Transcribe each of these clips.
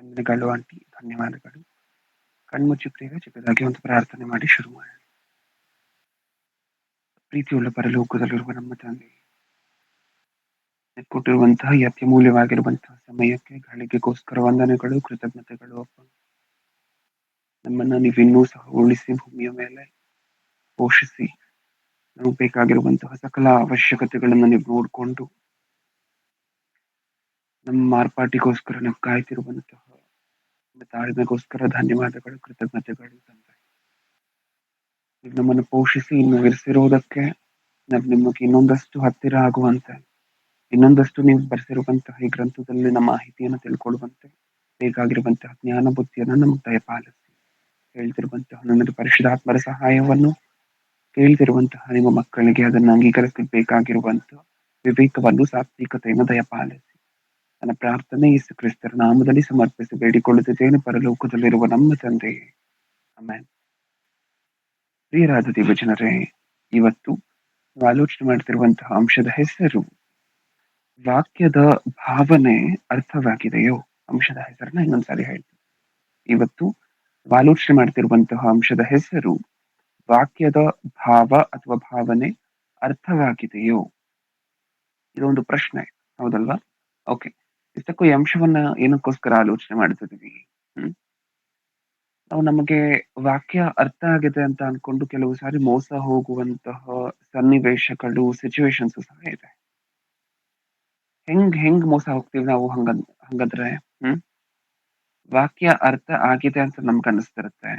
ವಂದನೆಗಳು ಆಂಟಿ, ಧನ್ಯವಾದಗಳು. ಕಣ್ಮುಚ್ಚಿ ಪ್ರಿಯರೇ, ಚಿಕ್ಕದಾಗಿ ಒಂದು ಪ್ರಾರ್ಥನೆ ಮಾಡಿ ಶುರು ಮಾಡೋಣ. ಪ್ರೀತಿಯುಳ್ಳ ಪರಲೋಕದಲ್ಲಿರುವ ನಮ್ಮ ತಂದೆ, ಕೊಟ್ಟಿರುವಂತಹ ಈ ಅತ್ಯಮೂಲ್ಯವಾಗಿರುವಂತಹ ಸಮಯಕ್ಕೆ ಗಳಿಗೆಗೋಸ್ಕರ ವಂದನೆಗಳು, ಕೃತಜ್ಞತೆಗಳು ಅಪ್ಪ. ನಮ್ಮನ್ನ ನೀವಿನ್ನೂ ಸಹ ಉಳಿಸಿ ಭೂಮಿಯ ಮೇಲೆ ಪೋಷಿಸಿ, ನಮಗೆ ಬೇಕಾಗಿರುವಂತಹ ಸಕಲ ಅವಶ್ಯಕತೆಗಳನ್ನು ನೀವು ನೋಡಿಕೊಂಡು ನಮ್ಮ ಮಾರ್ಪಾಟಿಗೋಸ್ಕರ ನೀವು ಕಾಯ್ತಿರುವಂತಹ ನಿಮ್ಮ ತಾಳ್ಮೆಗೋಸ್ಕರ ಧನ್ಯವಾದಗಳು, ಕೃತಜ್ಞತೆಗಳು ತಂದೆ. ನೀವು ನಮ್ಮನ್ನು ಪೋಷಿಸಿ ಇನ್ನು ಇರಿಸಿರುವುದಕ್ಕೆ ನಾವು ನಿಮಗೆ ಇನ್ನೊಂದಷ್ಟು ಹತ್ತಿರ ಆಗುವಂತೆ, ಇನ್ನೊಂದಷ್ಟು ನೀವು ಬರೆಸಿರುವಂತಹ ಈ ಗ್ರಂಥದಲ್ಲಿ ನಮ್ಮ ಮಾಹಿತಿಯನ್ನು ತಿಳ್ಕೊಳ್ಳುವಂತೆ ಬೇಕಾಗಿರುವಂತಹ ಜ್ಞಾನ ಬುದ್ಧಿಯನ್ನು ನಮಗೆ ದಯಪಾಲಿಸಿ. ಹೇಳ್ತಿರುವಂತಹ ನನ್ನ ಪರಿಶುದ್ಧಾತ್ಮರ ಸಹಾಯವನ್ನು ಕೇಳ್ತಿರುವಂತಹ ನಿಮ್ಮ ಮಕ್ಕಳಿಗೆ ಅದನ್ನು ಅಂಗೀಕರಿಸಲಿಕ್ಕೆ ಬೇಕಾಗಿರುವಂತಹ ವಿವೇಕವನ್ನು, ಸಾತ್ವಿಕತೆಯನ್ನು ದಯಪಾಲಿಸಿ. ನನ್ನ ಪ್ರಾರ್ಥನೆ ಯೇಸು ಕ್ರಿಸ್ತರ ನಾಮದಲ್ಲಿ ಸಮರ್ಪಿಸಿ ಬೇಡಿಕೊಳ್ಳುತ್ತಿದ್ದೇನೆ, ಪರಲೋಕದಲ್ಲಿರುವ ನಮ್ಮ ತಂದೆಯೇ, ಆಮೆನ್. ಪ್ರಿಯರಾದ ದೇವಜನರೇ, ಇವತ್ತು ನಾವು ಆಲೋಚನೆ ಮಾಡ್ತಿರುವಂತಹ ಅಂಶದ ಹೆಸರು ವಾಕ್ಯದ ಭಾವನೆ ಅರ್ಥವಾಗಿದೆಯೋ. ಅಂಶದ ಹೆಸರನ್ನ ಇನ್ನೊಂದ್ಸಾರಿ ಹೇಳ್ತೀನಿ. ಇವತ್ತು ಆಲೋಚನೆ ಮಾಡ್ತಿರುವಂತಹ ಅಂಶದ ಹೆಸರು ವಾಕ್ಯದ ಭಾವ ಅಥವಾ ಭಾವನೆ ಅರ್ಥವಾಗಿದೆಯೋ. ಇದೊಂದು ಪ್ರಶ್ನೆ, ಹೌದಲ್ವಾ? ಓಕೆ, ಇಷ್ಟಕ್ಕೂ ಈ ಅಂಶವನ್ನ ಏನಕ್ಕೋಸ್ಕರ ಆಲೋಚನೆ ಮಾಡ್ತಿದೀವಿ? ನಾವು ನಮಗೆ ವಾಕ್ಯ ಅರ್ಥ ಆಗಿದೆ ಅಂತ ಅನ್ಕೊಂಡು ಕೆಲವು ಸಾರಿ ಮೋಸ ಹೋಗುವಂತಹ ಸನ್ನಿವೇಶಗಳು, ಸಿಚುವೇಶನ್ಸ್ ಸಹ ಇದೆ. ಹೆಂಗ್ ಮೋಸ ಹೋಗ್ತೀವಿ ನಾವು ಹಂಗಂದ್ರೆ ವಾಕ್ಯ ಅರ್ಥ ಆಗಿದೆ ಅಂತ ನಮ್ಗೆ ಅನಿಸ್ತಿರುತ್ತೆ,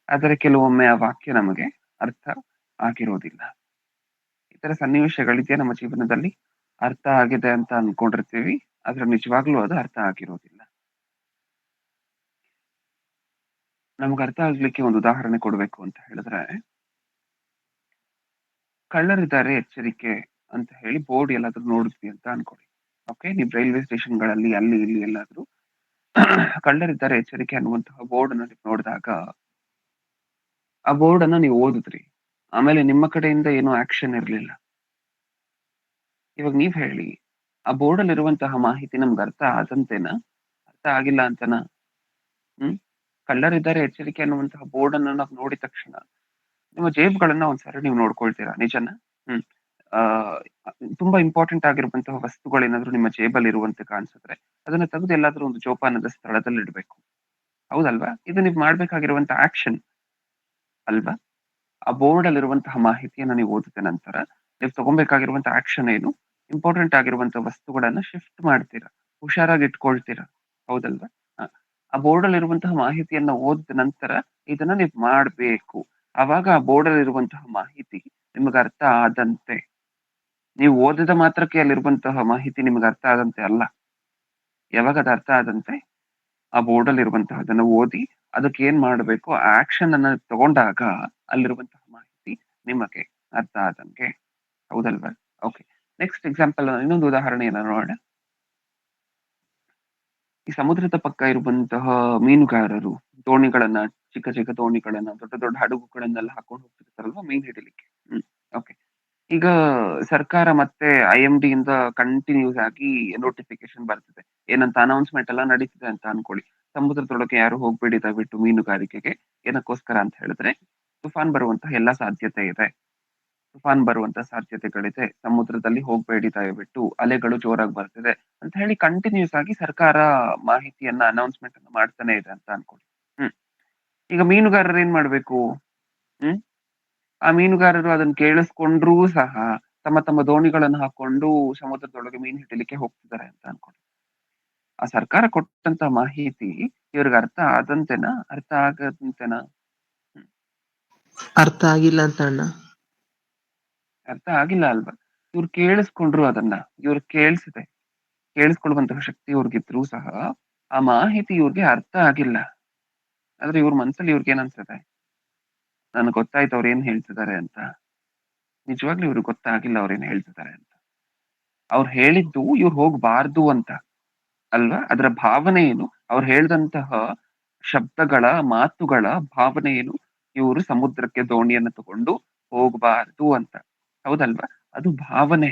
ಆದರೆ ಕೆಲವೊಮ್ಮೆ ಆ ವಾಕ್ಯ ನಮಗೆ ಅರ್ಥ ಆಗಿರೋದಿಲ್ಲ. ಈ ತರ ಸನ್ನಿವೇಶಗಳಿದೆ ನಮ್ಮ ಜೀವನದಲ್ಲಿ. ಅರ್ಥ ಆಗಿದೆ ಅಂತ ಅನ್ಕೊಂಡಿರ್ತೀವಿ, ಆದ್ರೆ ನಿಜವಾಗ್ಲೂ ಅದು ಅರ್ಥ ಆಗಿರೋದಿಲ್ಲ. ನಮ್ಗೆ ಅರ್ಥ ಆಗ್ಲಿಕ್ಕೆ ಒಂದು ಉದಾಹರಣೆ ಕೊಡ್ಬೇಕು ಅಂತ ಹೇಳಿದ್ರೆ, ಕಳ್ಳರಿದ್ದಾರೆ ಎಚ್ಚರಿಕೆ ಅಂತ ಹೇಳಿ ಬೋರ್ಡ್ ಎಲ್ಲಾದ್ರೂ ನೋಡಿದ್ವಿ ಅಂತ ಅನ್ಕೊಳ್ಳಿ. ಓಕೆ, ನೀವು ರೈಲ್ವೆ ಸ್ಟೇಷನ್ಗಳಲ್ಲಿ ಅಲ್ಲಿ ಇಲ್ಲಿ ಎಲ್ಲಾದ್ರೂ ಕಳ್ಳರಿದ್ದಾರೆ ಎಚ್ಚರಿಕೆ ಅನ್ನುವಂತಹ ಬೋರ್ಡ್ ಅನ್ನ ನೀವು ನೋಡಿದಾಗ, ಆ ಬೋರ್ಡ್ ಅನ್ನ ನೀವು ಓದಿದ್ರಿ, ಆಮೇಲೆ ನಿಮ್ಮ ಕಡೆಯಿಂದ ಏನೋ ಆಕ್ಷನ್ ಇರ್ಲಿಲ್ಲ. ಇವಾಗ ನೀವ್ ಹೇಳಿ, ಆ ಬೋರ್ಡ್ ಅಲ್ಲಿ ಇರುವಂತಹ ಮಾಹಿತಿ ನಮ್ಗೆ ಅರ್ಥ ಆದಂತೆನಾ, ಅರ್ಥ ಆಗಿಲ್ಲ ಅಂತನಾ? ಕಳ್ಳರಿದ್ದಾರೆ ಎಚ್ಚರಿಕೆ ಅನ್ನುವಂತಹ ಬೋರ್ಡ್ ಅನ್ನ ನಾವು ನೋಡಿದ ತಕ್ಷಣ ನಿಮ್ಮ ಜೇಬುಗಳನ್ನ ಒಂದ್ಸರಿ ನೀವು ನೋಡ್ಕೊಳ್ತೀರಾ, ನಿಜನ? ಆ ತುಂಬಾ ಇಂಪಾರ್ಟೆಂಟ್ ಆಗಿರುವಂತಹ ವಸ್ತುಗಳೇನಾದ್ರೂ ನಿಮ್ಮ ಜೇಬಲ್ಲಿ ಇರುವಂತೆ ಕಾಣಿಸಿದ್ರೆ ಅದನ್ನ ತೆಗೆದು ಎಲ್ಲಾದ್ರೂ ಒಂದು ಜೋಪಾನದ ಸ್ಥಳದಲ್ಲಿ ಇಡ್ಬೇಕು, ಹೌದಲ್ವಾ? ಇದು ನೀವು ಮಾಡ್ಬೇಕಾಗಿರುವಂತ ಆಕ್ಷನ್ ಅಲ್ವಾ? ಆ ಬೋರ್ಡ್ ಅಲ್ಲಿರುವಂತಹ ಮಾಹಿತಿಯನ್ನ ನೀವು ಓದಿದ ನಂತರ ನೀವು ತಗೊಬೇಕಾಗಿರುವಂತ ಆಕ್ಷನ್ ಏನು? ಇಂಪಾರ್ಟೆಂಟ್ ಆಗಿರುವಂತಹ ವಸ್ತುಗಳನ್ನ ಶಿಫ್ಟ್ ಮಾಡ್ತೀರಾ, ಹುಷಾರಾಗಿ ಇಟ್ಕೊಳ್ತೀರಾ, ಹೌದಲ್ವಾ? ಆ ಬೋರ್ಡ್ ಅಲ್ಲಿರುವಂತಹ ಮಾಹಿತಿಯನ್ನ ಓದಿದ ನಂತರ ಇದನ್ನ ನೀವು ಮಾಡ್ಬೇಕು. ಅವಾಗ ಆ ಬೋರ್ಡ್ ಅಲ್ಲಿರುವಂತಹ ಮಾಹಿತಿ ನಿಮಗೆ ಅರ್ಥ ಆದಂತೆ. ನೀವು ಓದಿದ ಮಾತ್ರಕ್ಕೆ ಅಲ್ಲಿರುವಂತಹ ಮಾಹಿತಿ ನಿಮಗೆ ಅರ್ಥ ಆದಂತೆ ಅಲ್ಲ. ಯಾವಾಗ ಅದು ಅರ್ಥ ಆದಂತೆ, ಆ ಬೋರ್ಡ್ ಅಲ್ಲಿ ಇರುವಂತಹದನ್ನ ಓದಿ ಅದಕ್ಕೆ ಏನ್ ಮಾಡಬೇಕು, ಆ ಆಕ್ಷನ್ ಅನ್ನ ತಗೊಂಡಾಗ ಅಲ್ಲಿರುವಂತಹ ಮಾಹಿತಿ ನಿಮಗೆ ಅರ್ಥ ಆದಂಗೆ, ಹೌದಲ್ವಾ? ಓಕೆ, ನೆಕ್ಸ್ಟ್ ಎಕ್ಸಾಂಪಲ್, ಇನ್ನೊಂದು ಉದಾಹರಣೆಯನ್ನ ನೋಡೋಣ. ಈ ಸಮುದ್ರದ ಪಕ್ಕ ಇರುವಂತಹ ಮೀನುಗಾರರು ದೋಣಿಗಳನ್ನ, ಚಿಕ್ಕ ಚಿಕ್ಕ ದೋಣಿಗಳನ್ನ, ದೊಡ್ಡ ದೊಡ್ಡ ಹಡಗುಗಳನ್ನೆಲ್ಲ ಹಾಕೊಂಡು ಹೋಗ್ತಿರ್ತಾರಲ್ವಾ ಮೀನ್ ಹಿಡಿಲಿಕ್ಕೆ. ಓಕೆ, ಈಗ ಸರ್ಕಾರ ಮತ್ತೆ IMD ಇಂದ ಕಂಟಿನ್ಯೂಸ್ ಆಗಿ ನೋಟಿಫಿಕೇಶನ್ ಬರ್ತಿದೆ, ಏನಂತ ಅನೌನ್ಸ್ಮೆಂಟ್ ಎಲ್ಲ ನಡೀತಿದೆ ಅಂತ ಅನ್ಕೊಳ್ಳಿ. ಸಮುದ್ರದೊಳಗೆ ಯಾರು ಹೋಗ್ಬೇಡಿ ದಯವಿಟ್ಟು ಮೀನುಗಾರಿಕೆಗೆ. ಏನಕ್ಕೋಸ್ಕರ ಅಂತ ಹೇಳಿದ್ರೆ, ತುಫಾನ್ ಬರುವಂತಹ ಎಲ್ಲಾ ಸಾಧ್ಯತೆ ಇದೆ, ತುಫಾನ್ ಬರುವಂತಹ ಸಾಧ್ಯತೆಗಳಿದೆ, ಸಮುದ್ರದಲ್ಲಿ ಹೋಗ್ಬೇಡಿ ದಯವಿಟ್ಟು, ಅಲೆಗಳು ಜೋರಾಗಿ ಬರ್ತಿದೆ ಅಂತ ಹೇಳಿ ಕಂಟಿನ್ಯೂಸ್ ಆಗಿ ಸರ್ಕಾರ ಮಾಹಿತಿಯನ್ನ, ಅನೌನ್ಸ್ಮೆಂಟ್ ಅನ್ನ ಮಾಡ್ತಾನೆ ಇದೆ ಅಂತ ಅನ್ಕೊಳ್ಳಿ. ಈಗ ಮೀನುಗಾರರು ಏನ್ ಮಾಡ್ಬೇಕು? ಆ ಮೀನುಗಾರರು ಅದನ್ನ ಕೇಳಿಸ್ಕೊಂಡ್ರೂ ಸಹ ತಮ್ಮ ತಮ್ಮ ದೋಣಿಗಳನ್ನು ಹಾಕೊಂಡು ಸಮುದ್ರದೊಳಗೆ ಮೀನು ಹಿಡಿಲಿಕ್ಕೆ ಹೋಗ್ತಿದ್ದಾರೆ ಅಂತ ಅನ್ಕೊಳ್ಳಿ. ಆ ಸರ್ಕಾರ ಕೊಟ್ಟಂತ ಮಾಹಿತಿ ಇವ್ರಿಗೆ ಅರ್ಥ ಆದಂತೆನಾ, ಅರ್ಥ ಆಗದಂತೆನಾ? ಅರ್ಥ ಆಗಿಲ್ಲ ಅಂತ ಅಣ್ಣ. ಅರ್ಥ ಆಗಿಲ್ಲ ಅಲ್ವಾ? ಇವ್ರು ಕೇಳಿಸ್ಕೊಂಡ್ರು ಅದನ್ನ, ಇವ್ರು ಕೇಳಿಸ್ಕೊಳ್ಳುವಂತಹ ಶಕ್ತಿ ಇವ್ರಿಗಿದ್ರು ಸಹ ಆ ಮಾಹಿತಿ ಇವ್ರಿಗೆ ಅರ್ಥ ಆಗಿಲ್ಲ. ಆದ್ರೆ ಇವ್ರ ಮನ್ಸಲ್ಲಿ ಇವ್ರಿಗೆ ಏನ್ ಅನ್ಸುತ್ತೆ, ನನ್ಗೆ ಗೊತ್ತಾಯ್ತು ಅವ್ರು ಏನ್ ಹೇಳ್ತಿದ್ದಾರೆ ಅಂತ. ನಿಜವಾಗ್ಲೂ ಇವ್ರಿಗೆ ಗೊತ್ತಾಗಿಲ್ಲ ಅವ್ರು ಏನ್ ಹೇಳ್ತಿದ್ದಾರೆ ಅಂತ. ಅವ್ರು ಹೇಳಿದ್ದು ಇವ್ರು ಹೋಗ್ಬಾರ್ದು ಅಂತ ಅಲ್ವಾ? ಅದರ ಭಾವನೆ ಏನು? ಅವ್ರು ಹೇಳ್ದಂತಹ ಶಬ್ದಗಳ, ಮಾತುಗಳ ಭಾವನೆ ಏನು? ಇವರು ಸಮುದ್ರಕ್ಕೆ ದೋಣಿಯನ್ನು ತಗೊಂಡು ಹೋಗಬಾರ್ದು ಅಂತ, ಹೌದಲ್ವಾ? ಅದು ಭಾವನೆ.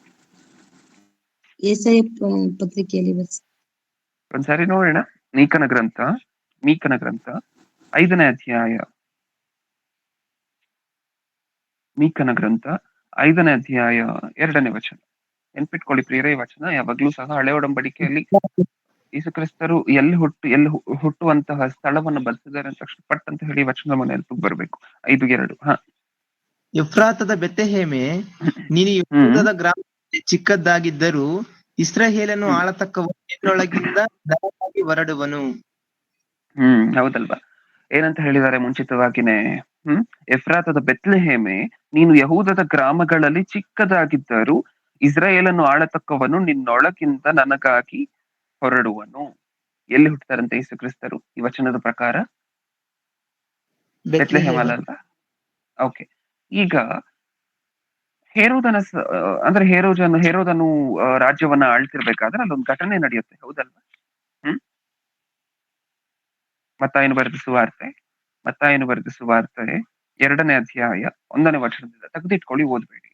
ಏಸಾಯ ಪತ್ರಿಕೆಯಲ್ಲಿ ಒಂದ್ಸರಿ ನೋಡೋಣ. ಮೀಕನ ಗ್ರಂಥ 5ನೇ ಅಧ್ಯಾಯ. ಮೀಕನ ಗ್ರಂಥ 5ನೇ ಅಧ್ಯಾಯ 2ನೇ ವಚನ. ನೆನ್ಪಿಟ್ಕೊಳ್ಳಿ ಪ್ರಿಯರೇ, ವಚನ ಯಾವಾಗ್ಲೂ ಸಹ ಹಳೆ ಒಡಂಬಡಿಕೆಯಲ್ಲಿ ಯೇಸುಕ್ರಿಸ್ತರು ಎಲ್ಲಿ ಹುಟ್ಟುವಂತಹ ಸ್ಥಳವನ್ನು ಬರ್ತಿದ್ದಾರೆ ಅಂತ ತಕ್ಷಣ ಪಟ್ ಅಂತ ಹೇಳಿ ವಚನ ನೆನಪಿಗೆ ಬರ್ಬೇಕು. 5:2. ಎಫ್ರಾತದ ಬೆತ್ಲೆಹೇಮೆ, ನೀನು ಯೆಹೂದದ ಗ್ರಾಮದಲ್ಲಿ ಚಿಕ್ಕದ್ದಾಗಿದ್ದರೂ ಇಸ್ರಾಯೇಲನ್ನು ಆಳತಕ್ಕವನು ನಿನ್ನೊಳಗಿಂದ ಧನವಾಗಿ ಹೊರಡುವನು. ಹೌದಲ್ವಾ? ಏನಂತ ಹೇಳಿದ್ದಾರೆ ಮುಂಚಿತವಾಗಿನೇ? ಎಫ್ರಾತದ ಬೆತ್ಲೆಹೇಮೆ, ನೀನು ಯಹೂದದ ಗ್ರಾಮಗಳಲ್ಲಿ ಚಿಕ್ಕದಾಗಿದ್ದರೂ ಇಸ್ರಾಯೇಲನ್ನು ಆಳತಕ್ಕವನು ನಿನ್ನೊಳಗಿಂದ ನನಗಾಗಿ ಹೊರಡುವನು. ಎಲ್ಲಿ ಹುಟ್ಟುತ್ತಾರಂತೆ ಯೇಸು ಕ್ರಿಸ್ತರು ಈ ವಚನದ ಪ್ರಕಾರ? ಬೆತ್ಲೆಹೇಮ್ ಅಲ್ವಾ? ಓಕೆ. ಈಗ ಅಂದ್ರೆ ಹೇರೋದನು ರಾಜ್ಯವನ್ನ ಆಳ್ತಿರ್ಬೇಕಾದ್ರೆ ಅಲ್ಲೊಂದು ಘಟನೆ ನಡೆಯುತ್ತೆ, ಹೌದಲ್ವಾ? ಮತ್ತಾಯನು ಬರೆದ ಸುವಾರ್ತೆ 2ನೇ ಅಧ್ಯಾಯ 1ನೇ ವಚನದಿಂದ ತೆಗೆದಿಟ್ಕೊಳ್ಳಿ, ಓದ್ಬೇಡಿ.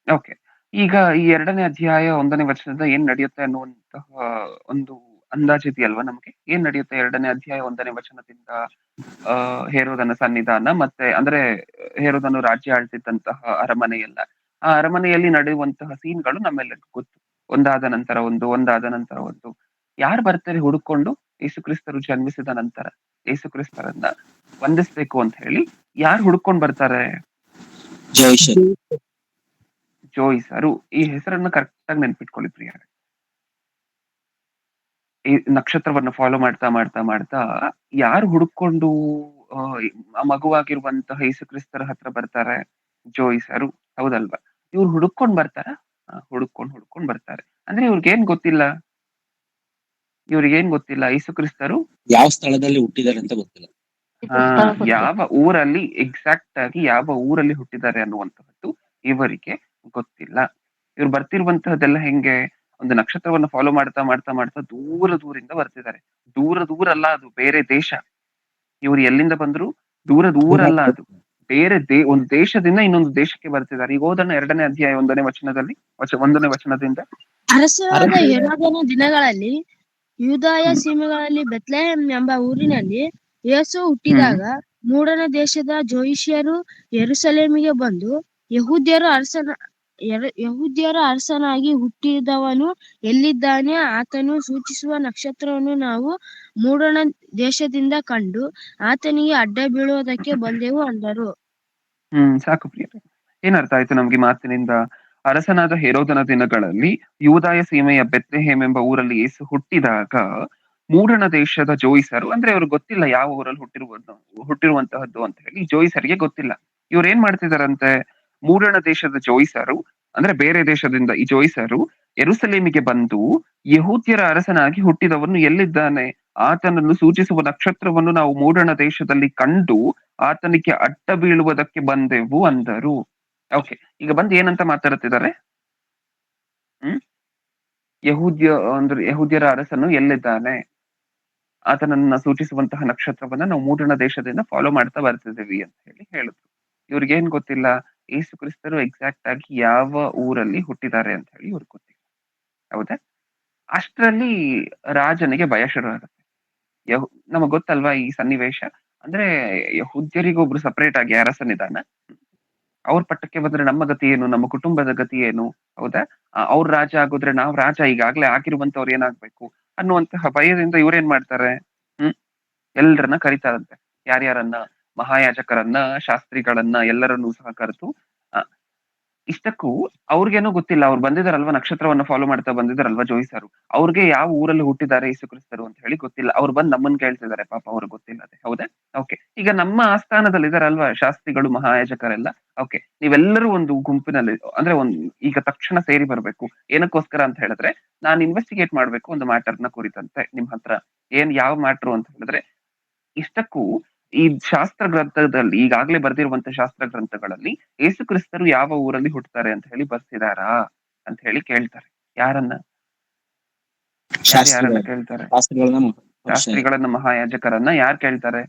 ಓಕೆ. ಈಗ ಈ 2ನೇ ಅಧ್ಯಾಯ 1ನೇ ವಚನದಿಂದ ಏನ್ ನಡೆಯುತ್ತೆ ಅನ್ನುವಂತಹ ಒಂದು ಅಂದಾಜಿದೆಯಲ್ವಾ ನಮಗೆ? ಏನ್ ನಡೆಯುತ್ತೆ 2ನೇ ಅಧ್ಯಾಯ 1ನೇ ವಚನದಿಂದ? ಹೇರೋದನ ಸನ್ನಿಧಾನ, ಮತ್ತೆ ಅಂದ್ರೆ ಹೇರೋದನು ರಾಜ್ಯ ಆಳ್ತಿದ್ದಂತಹ ಅರಮನೆಯಲ್ಲ, ಆ ಅರಮನೆಯಲ್ಲಿ ನಡೆಯುವಂತಹ ಸೀನ್ಗಳು ನಮ್ಮೆಲ್ಲರಿಗೂ ಗೊತ್ತು. ಒಂದಾದ ನಂತರ ಒಂದು ಯಾರು ಬರ್ತಾರೆ ಹುಡುಕೊಂಡು? ಯೇಸುಕ್ರಿಸ್ತರು ಜನ್ಮಿಸಿದ ನಂತರ ಯೇಸುಕ್ರಿಸ್ತರನ್ನ ವಂದಿಸ್ಬೇಕು ಅಂತ ಹೇಳಿ ಯಾರು ಹುಡ್ಕೊಂಡ್ ಬರ್ತಾರೆ? ಜೋಯಿಸರು. ಈ ಹೆಸರನ್ನ ಕರೆಕ್ಟ್ ಆಗಿ ನೆನ್ಪಿಟ್ಕೊಳ್ಳಿ ಪ್ರಿಯರೇ. ಈ ನಕ್ಷತ್ರವನ್ನ ಫಾಲೋ ಮಾಡ್ತಾ ಯಾರು ಹುಡುಕೊಂಡು ಮಗುವಾಗಿರುವಂತಹ ಯೇಸುಕ್ರಿಸ್ತರ ಹತ್ರ ಬರ್ತಾರೆ? ಜೋಯಿಸರು, ಹೌದಲ್ವಾ? ಇವ್ರು ಹುಡುಕೊಂಡ್ ಬರ್ತಾರ? ಹುಡುಕೊಂಡ್ ಬರ್ತಾರೆ. ಅಂದ್ರೆ ಇವ್ರಿಗೇನ್ ಗೊತ್ತಿಲ್ಲ ಯೇಸುಕ್ರಿಸ್ತರು ಯಾವ ಸ್ಥಳದಲ್ಲಿ ಹುಟ್ಟಿದ್ದಾರೆ ಅಂತ ಗೊತ್ತಿಲ್ಲ. ಯಾವ ಊರಲ್ಲಿ ಎಕ್ಸಾಕ್ಟ್ ಆಗಿ ಯಾವ ಊರಲ್ಲಿ ಹುಟ್ಟಿದ್ದಾರೆ ಅನ್ನುವಂತಹದ್ದು ಇವರಿಗೆ ಗೊತ್ತಿಲ್ಲ. ಇವ್ರು ಬರ್ತಿರುವಂತಹದ್ದೆಲ್ಲ ಹೆಂಗೆ? ಒಂದು ನಕ್ಷತ್ರವನ್ನ ಫಾಲೋ ಮಾಡ್ತಾ ದೂರದಿಂದ ಬರ್ತಿದ್ದಾರೆ. ದೂರ ಅಲ್ಲ, ಅದು ಬೇರೆ ದೇಶ. ಇವ್ರು ಎಲ್ಲಿಂದ ಬಂದ್ರು? ದೂರಲ್ಲ, ಅದು ಬೇರೆ ಒಂದು ದೇಶದಿಂದ ಇನ್ನೊಂದು ದೇಶಕ್ಕೆ ಬರ್ತಿದ್ದಾರೆ. ಈಗ ಓದೋಣ 2ನೇ ಅಧ್ಯಾಯ 1ನೇ ವಚನದಲ್ಲಿ 1ನೇ ವಚನದಿಂದ. ಅರಸನಾದ ಹೆರೋದನ ದಿನಗಳಲ್ಲಿ ಯೂದಾಯ ಸೀಮೆಗಳಲ್ಲಿ ಬೆತ್ಲೆಹೇಮ್ ಎಂಬ ಊರಿನಲ್ಲಿ ಯೇಸು ಹುಟ್ಟಿದಾಗ ಮೂಡಣ ದೇಶದ ಜೋಯಿಷ್ಯರು ಯೆರೂಸಲೇಮಿಗೆ ಬಂದು ಯಹೂದ್ಯರ ಅರಸನಾಗಿ ಹುಟ್ಟಿದವನು ಎಲ್ಲಿದ್ದಾನೆ? ಆತನು ಸೂಚಿಸುವ ನಕ್ಷತ್ರವನ್ನು ನಾವು ಮೂಡಣ ದೇಶದಿಂದ ಕಂಡು ಆತನಿಗೆ ಅಡ್ಡ ಬೀಳುವುದಕ್ಕೆ ಬಂದೆವು ಅಂದರು. ಸಾಕು ಪ್ರಿಯರೇ. ಏನರ್ಥ ಆಯ್ತು ನಮ್ಗೆ ಮಾತಿನಿಂದ? ಅರಸನಾದ ಹೇರೋದನ ದಿನಗಳಲ್ಲಿ ಯೂದಾಯ ಸೀಮೆಯ ಬೆತ್ಲೆಹೇಮ್ ಎಂಬ ಊರಲ್ಲಿ ಯೇಸು ಹುಟ್ಟಿದಾಗ ಮೂಡಣ ದೇಶದ ಜೋಯಿಸರು, ಅಂದ್ರೆ ಅವ್ರಿಗೆ ಗೊತ್ತಿಲ್ಲ ಯಾವ ಊರಲ್ಲಿ ಹುಟ್ಟಿರುವಂತಹದ್ದು ಅಂತ ಹೇಳಿ ಜೋಯಿಸರಿಗೆ ಗೊತ್ತಿಲ್ಲ. ಇವ್ರು ಏನ್ ಮಾಡ್ತಿದಾರಂತೆ? ಮೂಡಣ ದೇಶದ ಜೋಯಿಸರು, ಅಂದ್ರೆ ಬೇರೆ ದೇಶದಿಂದ ಈ ಜೋಯಿಸರು ಯೆರೂಸಲೇಮಿಗೆ ಬಂದು ಯಹೂದ್ಯರ ಅರಸನಾಗಿ ಹುಟ್ಟಿದವನು ಎಲ್ಲಿದ್ದಾನೆ? ಆತನನ್ನು ಸೂಚಿಸುವ ನಕ್ಷತ್ರವನ್ನು ನಾವು ಮೂಡಣ ದೇಶದಲ್ಲಿ ಕಂಡು ಆತನಿಗೆ ಅಡ್ಡ ಬೀಳುವುದಕ್ಕೆ ಬಂದೆವು ಅಂದರು. ಓಕೆ. ಈಗ ಬಂದು ಏನಂತ ಮಾತಾಡ್ತಿದ್ದಾರೆ? ಯಹೂದ್ಯರ ಅರಸನು ಎಲ್ಲಿದ್ದಾನೆ? ಆತನನ್ನ ಸೂಚಿಸುವಂತಹ ನಕ್ಷತ್ರವನ್ನ ನಾವು ಮೂಡಣ ದೇಶದಿಂದ ಫಾಲೋ ಮಾಡ್ತಾ ಬರ್ತಿದ್ದೀವಿ ಅಂತ ಹೇಳಿ ಹೇಳಿದ್ರು. ಇವ್ರಿಗೇನ್ ಗೊತ್ತಿಲ್ಲ? ಯೇಸು ಕ್ರಿಸ್ತರು ಎಕ್ಸಾಕ್ಟ್ ಆಗಿ ಯಾವ ಊರಲ್ಲಿ ಹುಟ್ಟಿದ್ದಾರೆ ಅಂತ ಹೇಳಿ ಇವ್ರಿಗೆ ಗೊತ್ತಿಲ್ಲ, ಹೌದಾ? ಅಷ್ಟರಲ್ಲಿ ರಾಜನಿಗೆ ಭಯ ಶುರು ಆಗುತ್ತೆ. ನಮಗ್ ಗೊತ್ತಲ್ವಾ ಈ ಸನ್ನಿವೇಶ? ಅಂದ್ರೆ ಯಹೂದ್ಯರಿಗೊಬ್ರು ಸಪರೇಟ್ ಆಗಿ ಅರಸನಿದಾನ. ಅವ್ರ ಪಟ್ಟಕ್ಕೆ ಬಂದ್ರೆ ನಮ್ಮ ಗತಿ ಏನು? ನಮ್ಮ ಕುಟುಂಬದ ಗತಿ ಏನು? ಹೌದಾ? ಅವ್ರ ರಾಜ ಆಗೋದ್ರೆ ನಾವ್ ರಾಜ ಈಗಾಗ್ಲೇ ಆಗಿರುವಂತವ್ರು ಏನಾಗ್ಬೇಕು ಅನ್ನುವಂತಹ ಭಯದಿಂದ ಇವ್ರೇನ್ ಮಾಡ್ತಾರೆ? ಎಲ್ರನ್ನ ಕರೀತಾರಂತೆ. ಯಾರ್ಯಾರನ್ನ? ಮಹಾಯಾಜಕರನ್ನ, ಶಾಸ್ತ್ರಿಗಳನ್ನ, ಎಲ್ಲರನ್ನೂ ಸಹ ಕರೆದು ಇಷ್ಟಕ್ಕೂ ಅವ್ರಿಗೇನೋ ಗೊತ್ತಿಲ್ಲ. ಅವ್ರು ಬಂದಿದಾರಲ್ವಾ, ನಕ್ಷತ್ರವನ್ನ ಫಾಲೋ ಮಾಡ್ತಾ ಬಂದಿದಾರಲ್ವಾ ಜೋಯಿಸರು, ಅವ್ರಿಗೆ ಯಾವ ಊರಲ್ಲಿ ಹುಟ್ಟಿದ್ದಾರೆ ಯೇಸು ಕ್ರಿಸ್ತರು ಅಂತ ಹೇಳಿ ಗೊತ್ತಿಲ್ಲ. ಅವ್ರು ಬಂದು ನಮ್ಮನ್ನ ಕೇಳ್ತಿದ್ದಾರೆ, ಪಾಪ ಅವ್ರಿಗೆ ಗೊತ್ತಿಲ್ಲ. ಅದೇ ಹೌದಾ? ಓಕೆ. ಈಗ ನಮ್ಮ ಆಸ್ಥಾನದಲ್ಲಿ ಇದಾರಲ್ವಾ ಶಾಸ್ತ್ರಿಗಳು, ಮಹಾಯಾಜಕರೆಲ್ಲ. ಓಕೆ, ನೀವೆಲ್ಲರೂ ಒಂದು ಗುಂಪಿನಲ್ಲಿ, ಅಂದ್ರೆ ಈಗ ತಕ್ಷಣ ಸೇರಿ ಬರ್ಬೇಕು. ಏನಕ್ಕೋಸ್ಕರ ಅಂತ ಹೇಳಿದ್ರೆ, ನಾನು ಇನ್ವೆಸ್ಟಿಗೇಟ್ ಮಾಡ್ಬೇಕು ಒಂದು ಮ್ಯಾಟರ್ನ ಕುರಿತಂತೆ ನಿಮ್ ಹತ್ರ. ಯಾವ ಮ್ಯಾಟ್ರು ಅಂತ ಹೇಳಿದ್ರೆ, ಇಷ್ಟಕ್ಕೂ ಈ ಶಾಸ್ತ್ರ ಗ್ರಂಥದಲ್ಲಿ ಈಗಾಗ್ಲೇ ಬರ್ದಿರುವಂತ ಶಾಸ್ತ್ರ ಗ್ರಂಥಗಳಲ್ಲಿ ಯೇಸು ಕ್ರಿಸ್ತರು ಯಾವ ಊರಲ್ಲಿ ಹುಟ್ಟುತ್ತಾರೆ ಅಂತ ಹೇಳಿ ಬರ್ತಿದಾರಾ ಅಂತ ಹೇಳಿ ಕೇಳ್ತಾರೆ. ಯಾರನ್ನ ಕೇಳ್ತಾರೆ? ಶಾಸ್ತ್ರಿಗಳನ್ನ, ಮಹಾಯಾಜಕರನ್ನ. ಯಾರು ಕೇಳ್ತಾರೆ?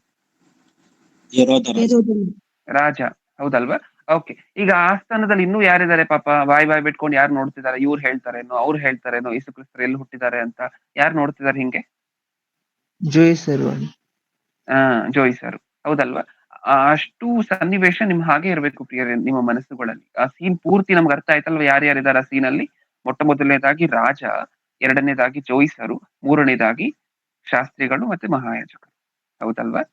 ರಾಜ, ಹೌದಲ್ವಾ? ಓಕೆ. ಈಗ ಆಸ್ಥಾನದಲ್ಲಿ ಇನ್ನೂ ಯಾರಿದ್ದಾರೆ ಪಾಪ ಬಾಯ್ ಬಾಯ್ ಬಿಟ್ಕೊಂಡು ಯಾರು ನೋಡ್ತಿದ್ದಾರೆ? ಇವ್ರು ಹೇಳ್ತಾರೇನೋ, ಅವ್ರು ಹೇಳ್ತಾರೇನೋ ಯೇಸು ಕ್ರಿಸ್ತರು ಎಲ್ಲಿ ಹುಟ್ಟಿದ್ದಾರೆ ಅಂತ ಯಾರು ನೋಡ್ತಿದ್ದಾರೆ ಹಿಂಗೆ? ಜೋಯಿಸರು. ಜೋಯಿ ಸರ್ ಹೌದಲ್ವಾ? ಅಷ್ಟು ಸನ್ನಿವೇಶ ನಿಮ್ ಹಾಗೆ ಇರ್ಬೇಕು ಪ್ರಿಯರೇ ನಿಮ್ಮ ಮನಸ್ಸುಗಳಲ್ಲಿ. ಆ ಸೀನ್ ಪೂರ್ತಿ ನಮ್ಗೆ ಅರ್ಥ ಆಯ್ತಲ್ವಾ ಯಾರ್ಯಾರಿದ್ದಾರೆ ಆ ಸೀನ್ ಅಲ್ಲಿ? ಮೊಟ್ಟ ಮೊದಲನೇದಾಗಿ ರಾಜ, ಎರಡನೇದಾಗಿ ಜೋಯಿಸರು, ಮೂರನೇದಾಗಿ ಶಾಸ್ತ್ರಿಗಳು ಮತ್ತೆ ಮಹಾಯಾಜಕರು. ಹೌದಲ್ವಾ?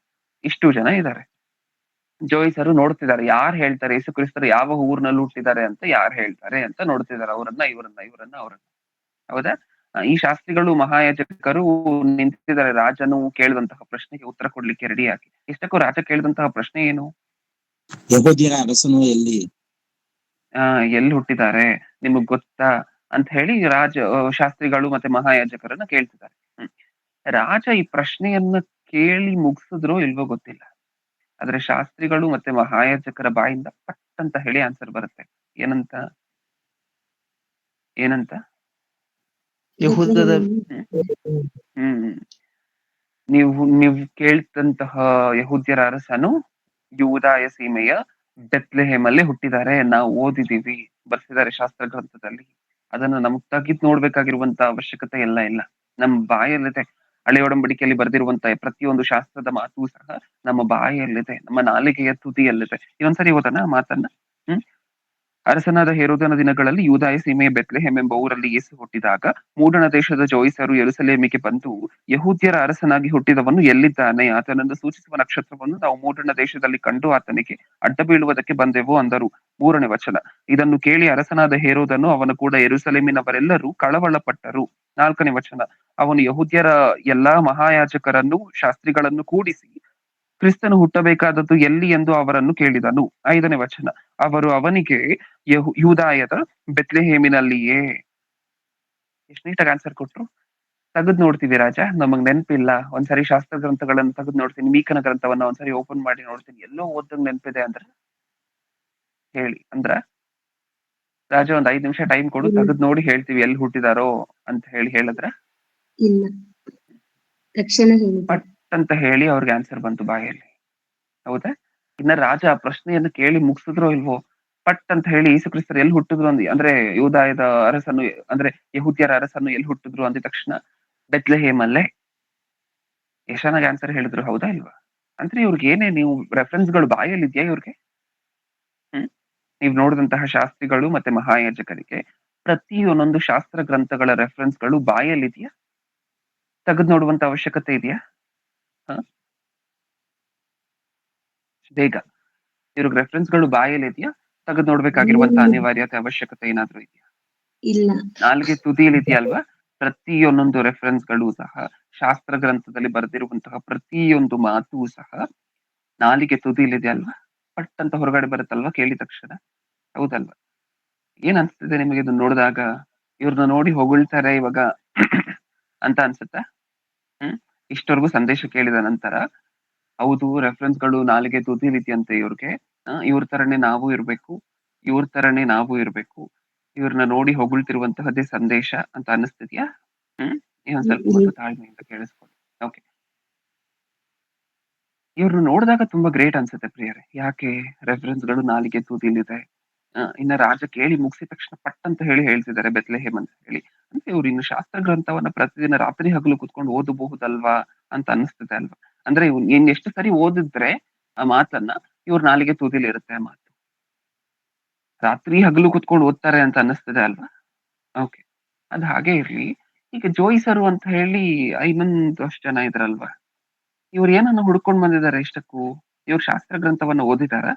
ಇಷ್ಟು ಜನ ಇದ್ದಾರೆ. ಜೋಯಿಸರು ನೋಡ್ತಿದ್ದಾರೆ ಯಾರು ಹೇಳ್ತಾರೆ ಯೇಸು ಕ್ರಿಸ್ತರು ಯಾವ ಊರಿನಲ್ಲಿ ಹುಟ್ಟಿದ್ದಾರೆ ಅಂತ ಯಾರು ಹೇಳ್ತಾರೆ ಅಂತ ನೋಡ್ತಿದ್ದಾರೆ, ಅವರನ್ನ ಅವರನ್ನ. ಹೌದಾ? ಈ ಶಾಸ್ತ್ರಿಗಳು ಮಹಾಯಾಜಕರು ನಿಂತಿದ್ದಾರೆ ರಾಜನು ಕೇಳಿದಂತಹ ಪ್ರಶ್ನೆಗೆ ಉತ್ತರ ಕೊಡ್ಲಿಕ್ಕೆ ರೆಡಿಯಾಗಿ. ಇಷ್ಟಕ್ಕೂ ರಾಜ ಕೇಳಿದಂತಹ ಪ್ರಶ್ನೆ ಏನು? ಯಹೂದ್ಯರ ಅರಸನು ಎಲ್ಲಿ? ಎಲ್ಲಿ ಹುಟ್ಟಿದ್ದಾರೆ ನಿಮಗ್ ಗೊತ್ತಾ ಅಂತ ಹೇಳಿ ಶಾಸ್ತ್ರಿಗಳು ಮತ್ತೆ ಮಹಾಯಾಜಕರನ್ನ ಕೇಳ್ತಿದ್ದಾರೆ. ರಾಜ ಈ ಪ್ರಶ್ನೆಯನ್ನ ಕೇಳಿ ಮುಗಿಸಿದ್ರೋ ಇಲ್ವೋ ಗೊತ್ತಿಲ್ಲ, ಆದ್ರೆ ಶಾಸ್ತ್ರಿಗಳು ಮತ್ತೆ ಮಹಾಯಾಜಕರ ಬಾಯಿಂದ ಪಟ್ ಅಂತ ಹೇಳಿ ಆನ್ಸರ್ ಬರುತ್ತೆ. ಏನಂತ? ಯಹೂದದ ಹ್ಮ್ ನೀವು ಕೇಳ್ತಂತಹ ಯಹೂದ್ಯರ ಅರಸನು ಯೂದಾಯ ಸೀಮೆಯ ಬೆತ್ಲೆಹೇಮಲ್ಲಿ ಹುಟ್ಟಿದ್ದಾರೆ. ನಾವು ಓದಿದೀವಿ, ಬರ್ಸಿದ್ದಾರೆ ಶಾಸ್ತ್ರ ಗ್ರಂಥದಲ್ಲಿ. ಅದನ್ನ ನಮಗ್ ತೆಗಿದ್ ನೋಡ್ಬೇಕಾಗಿರುವಂತ ಅವಶ್ಯಕತೆ ಇಲ್ಲ. ನಮ್ಮ ಬಾಯಲ್ಲಿದೆ. ಹಳೆ ಒಡಂಬಡಿಕೆಯಲ್ಲಿ ಬರ್ದಿರುವಂತ ಪ್ರತಿಯೊಂದು ಶಾಸ್ತ್ರದ ಮಾತು ಸಹ ನಮ್ಮ ಬಾಯಲ್ಲಿದೆ, ನಮ್ಮ ನಾಲಿಗೆಯ ತುದಿಯಲ್ಲಿದೆ. ಇನ್ನೊಂದ್ಸರಿ ಓದೋಣ ಮಾತನ್ನ. ಅರಸನಾದ ಹೆರೋದನ ದಿನಗಳಲ್ಲಿ ಯೂದಾಯ ಸೀಮೆಯ ಬೆತ್ಲೆಹೇಮ್ ಎಂಬ ಊರಲ್ಲಿ ಯೇಸು ಹುಟ್ಟಿದಾಗ ಮೂಡಣ ದೇಶದ ಜೋಯಿಸರು ಯೆರೂಸಲೇಮಿಗೆ ಬಂದು, ಯಹೂದ್ಯರ ಅರಸನಾಗಿ ಹುಟ್ಟಿದವನು ಎಲ್ಲಿದ್ದಾನೆ? ಆತನನ್ನು ಸೂಚಿಸುವ ನಕ್ಷತ್ರವನ್ನು ನಾವು ಮೂಡಣ ದೇಶದಲ್ಲಿ ಕಂಡು ಆತನಿಗೆ ಅಡ್ಡ ಬೀಳುವುದಕ್ಕೆ ಬಂದೆವು ಅಂದರು. 3ನೇ ವಚನ. ಇದನ್ನು ಕೇಳಿ ಅರಸನಾದ ಹೆರೋದನು ಅವನು ಕೂಡ ಯೆರೂಸಲೇಮಿನವರೆಲ್ಲರೂ ಕಳವಳ ಪಟ್ಟರು. 4ನೇ ವಚನ. ಅವನು ಯಹೂದ್ಯರ ಎಲ್ಲಾ ಮಹಾಯಾಜಕರನ್ನು ಶಾಸ್ತ್ರಿಗಳನ್ನು ಕೂಡಿಸಿ ಕ್ರಿಸ್ತನು ಹುಟ್ಟಬೇಕಾದದ್ದು ಎಲ್ಲಿ ಎಂದು ಅವರನ್ನು ಕೇಳಿದನು. 5ನೇ ವಚನ. ಅವರು ಅವನಿಗೆ ಯೂದಾಯದ ಬೆತ್ಲೆಹೇಮಿನಲ್ಲಿಯೇ. ಎಷ್ಟು ನೀಟಾಗಿ ಆನ್ಸರ್ ಕೊಟ್ರು. ತೆಗೆದ್ ನೋಡ್ತೀವಿ ರಾಜ, ನಮಗ್ ನೆನಪಿಲ್ಲ. ಒಂದ್ಸರಿ ಶಾಸ್ತ್ರ ಗ್ರಂಥಗಳನ್ನು ತೆಗೆದ್ ನೋಡ್ತೀನಿ, ಮೀಕನ ಗ್ರಂಥವನ್ನ ಒಂದ್ಸರಿ ಓಪನ್ ಮಾಡಿ ನೋಡ್ತೀನಿ, ಎಲ್ಲೋ ಓದಂಗ್ ನೆನಪಿದೆ ಅಂದ್ರೆ ಹೇಳಿ ಅಂದ್ರ ರಾಜ ಒಂದ್ 5 ನಿಮಿಷ ಟೈಮ್ ಕೊಡು, ತೆಗೆದ್ ನೋಡಿ ಹೇಳ್ತೀವಿ ಎಲ್ಲಿ ಹುಟ್ಟಿದಾರೋ ಅಂತ ಹೇಳಿದ್ರ ಇಲ್ಲ, ತಕ್ಷಣ ಹೇಳಿದ್ರು. ಪಟ್ ಅಂತ ಹೇಳಿ ಅವ್ರಿಗೆ ಆನ್ಸರ್ ಬಂತು ಬಾಯಲ್ಲಿ. ಹೌದಾ? ಇನ್ನ ರಾಜ ಆ ಪ್ರಶ್ನೆಯನ್ನು ಕೇಳಿ ಮುಗಿಸಿದ್ರೋ ಇಲ್ವೋ, ಪಟ್ ಅಂತ ಹೇಳಿ ಯೇಸು ಕ್ರಿಸ್ತರು ಎಲ್ಲಿ ಹುಟ್ಟಿದ್ರು ಅಂದ್ರೆ ಯೂದಾಯದ ಅರಸನು ಅಂದ್ರೆ ಯಹೂದ್ಯರ ಅರಸನು ಎಲ್ಲಿ ಹುಟ್ಟಿದ್ರು ಅಂದ ತಕ್ಷಣ ಬೆತ್ಲೆಹೇಮಲ್ಲೇ. ಯಶನಾಗ ಆನ್ಸರ್ ಹೇಳಿದ್ರು. ಹೌದಾ ಇಲ್ವಾ? ಅಂದ್ರೆ ಇವ್ರಿಗೆ ಏನೇ ನೀವು ರೆಫರೆನ್ಸ್ ಗಳು ಬಾಯಲ್ಲಿ ಇದೆಯಾ ಇವ್ರಿಗೆ? ನೀವು ನೋಡಿದಂತಹ ಶಾಸ್ತ್ರಿಗಳು ಮತ್ತೆ ಮಹಾಯಾಜಕರಿಗೆ ಪ್ರತಿಯೊಂದೊಂದು ಶಾಸ್ತ್ರ ಗ್ರಂಥಗಳ ರೆಫರೆನ್ಸ್ ಗಳು ಬಾಯಲ್ಲಿ ಇದೆಯಾ? ತೆಗೆದು ನೋಡುವಂತ ಅವಶ್ಯಕತೆ ಇದೆಯಾ? ಬೇಗ ಇವ್ರಿಗೆ ರೆಫರೆನ್ಸ್ ಗಳು ಬಾಯಲ್ಲಿ ಇದೆಯಾ? ತೆಗೆದು ನೋಡ್ಬೇಕಾಗಿರುವಂತ ಅನಿವಾರ್ಯತೆ ಅವಶ್ಯಕತೆ ಏನಾದ್ರೂ ಇದೆಯಾ? ಇಲ್ಲ. ನಾಲ್ಗೆ ತುದಿಯಲ್ಲಿ ಇದೆಯಲ್ವಾ? ಪ್ರತಿಯೊಂದೊಂದು ರೆಫರೆನ್ಸ್ ಗಳು ಸಹ ಶಾಸ್ತ್ರ ಗ್ರಂಥದಲ್ಲಿ ಬರೆದಿರುವಂತಹ ಪ್ರತಿಯೊಂದು ಮಾತು ಸಹ ನಾಲಿಗೆ ತುದಿಯಲ್ಲಿದೆ ಅಲ್ವಾ? ಪಟ್ ಅಂತ ಹೊರಗಡೆ ಬರುತ್ತಲ್ವಾ ಕೇಳಿದ ತಕ್ಷಣ. ಹೌದಲ್ವಾ? ಏನ್ ಅನ್ಸ್ತಿದೆ ನಿಮಗೆ ಇದನ್ನ ನೋಡಿದಾಗ? ಇವ್ರನ್ನ ನೋಡಿ ಹೊಗಳ್ತಾರೆ ಇವಾಗ ಅಂತ ಅನ್ಸುತ್ತಾ? ಇಷ್ಟವರೆಗೂ ಸಂದೇಶ ಕೇಳಿದ ನಂತರ ಹೌದು ರೆಫರೆನ್ಸ್ ಗಳು ನಾಲಿಗೆ ತುದಿಲಿದೆಯಂತೆ ಇವ್ರಿಗೆ, ಇವ್ರ ತರನೇ ನಾವು ಇರ್ಬೇಕು, ಇವ್ರನ್ನ ನೋಡಿ ಹೊಗಳ್ತಿರುವಂತಹದ್ದೇ ಸಂದೇಶ ಅಂತ ಅನಿಸ್ತಿದ್ಯಾ? ಇನ್ನೊಂದ್ ಸ್ವಲ್ಪ ಹೊತ್ತು ತಾಳ್ಮೆಯಿಂದ ಕೇಳಿಸ್ಕೊಳ್ಳಿ. ಓಕೆ. ಇವ್ರನ್ನ ನೋಡಿದಾಗ ತುಂಬಾ ಗ್ರೇಟ್ ಅನ್ಸುತ್ತೆ ಪ್ರಿಯರೇ. ಯಾಕೆ? ರೆಫರೆನ್ಸ್ ಗಳು ನಾಲಿಗೆ ತುದಿಲಿದೆ. ಇನ್ನ ರಾಜ ಕೇಳಿ ಮುಗಿಸಿದ ತಕ್ಷಣ ಪಟ್ ಅಂತ ಹೇಳ್ತಿದ್ದಾರೆ ಬೆತ್ಲೆಹೇಮ್ ಅಂತ ಹೇಳಿ. ಅಂದ್ರೆ ಇವ್ರು ಇನ್ನು ಶಾಸ್ತ್ರ ಗ್ರಂಥವನ್ನ ಪ್ರತಿದಿನ ರಾತ್ರಿ ಹಗಲು ಕುತ್ಕೊಂಡು ಓದಬಹುದಲ್ವಾ ಅಂತ ಅನಿಸ್ತದೆ ಅಲ್ವಾ? ಅಂದ್ರೆ ಇನ್ ಎಷ್ಟು ಸರಿ ಓದಿದ್ರೆ ಆ ಮಾತನ್ನ ಇವ್ರ ನಾಲಿಗೆ ತುದಿಲಿ ಇರುತ್ತೆ ಆ ಮಾತು. ರಾತ್ರಿ ಹಗಲು ಕುತ್ಕೊಂಡು ಓದ್ತಾರೆ ಅಂತ ಅನ್ನಿಸ್ತದೆ ಅಲ್ವಾ? ಓಕೆ. ಅದ್ ಹಾಗೆ ಇರ್ಲಿ. ಈಗ ಜೋಯಿಸರು ಅಂತ ಹೇಳಿ ಇನ್ನೊಂದಷ್ಟು ಜನ ಇದ್ರಲ್ವಾ? ಇವ್ರು ಏನನ್ನ ಹುಡ್ಕೊಂಡ್ ಬಂದಿದ್ದಾರೆ ಇಷ್ಟಕ್ಕೂ? ಇವ್ರು ಶಾಸ್ತ್ರ ಗ್ರಂಥವನ್ನ ಓದಿದಾರ?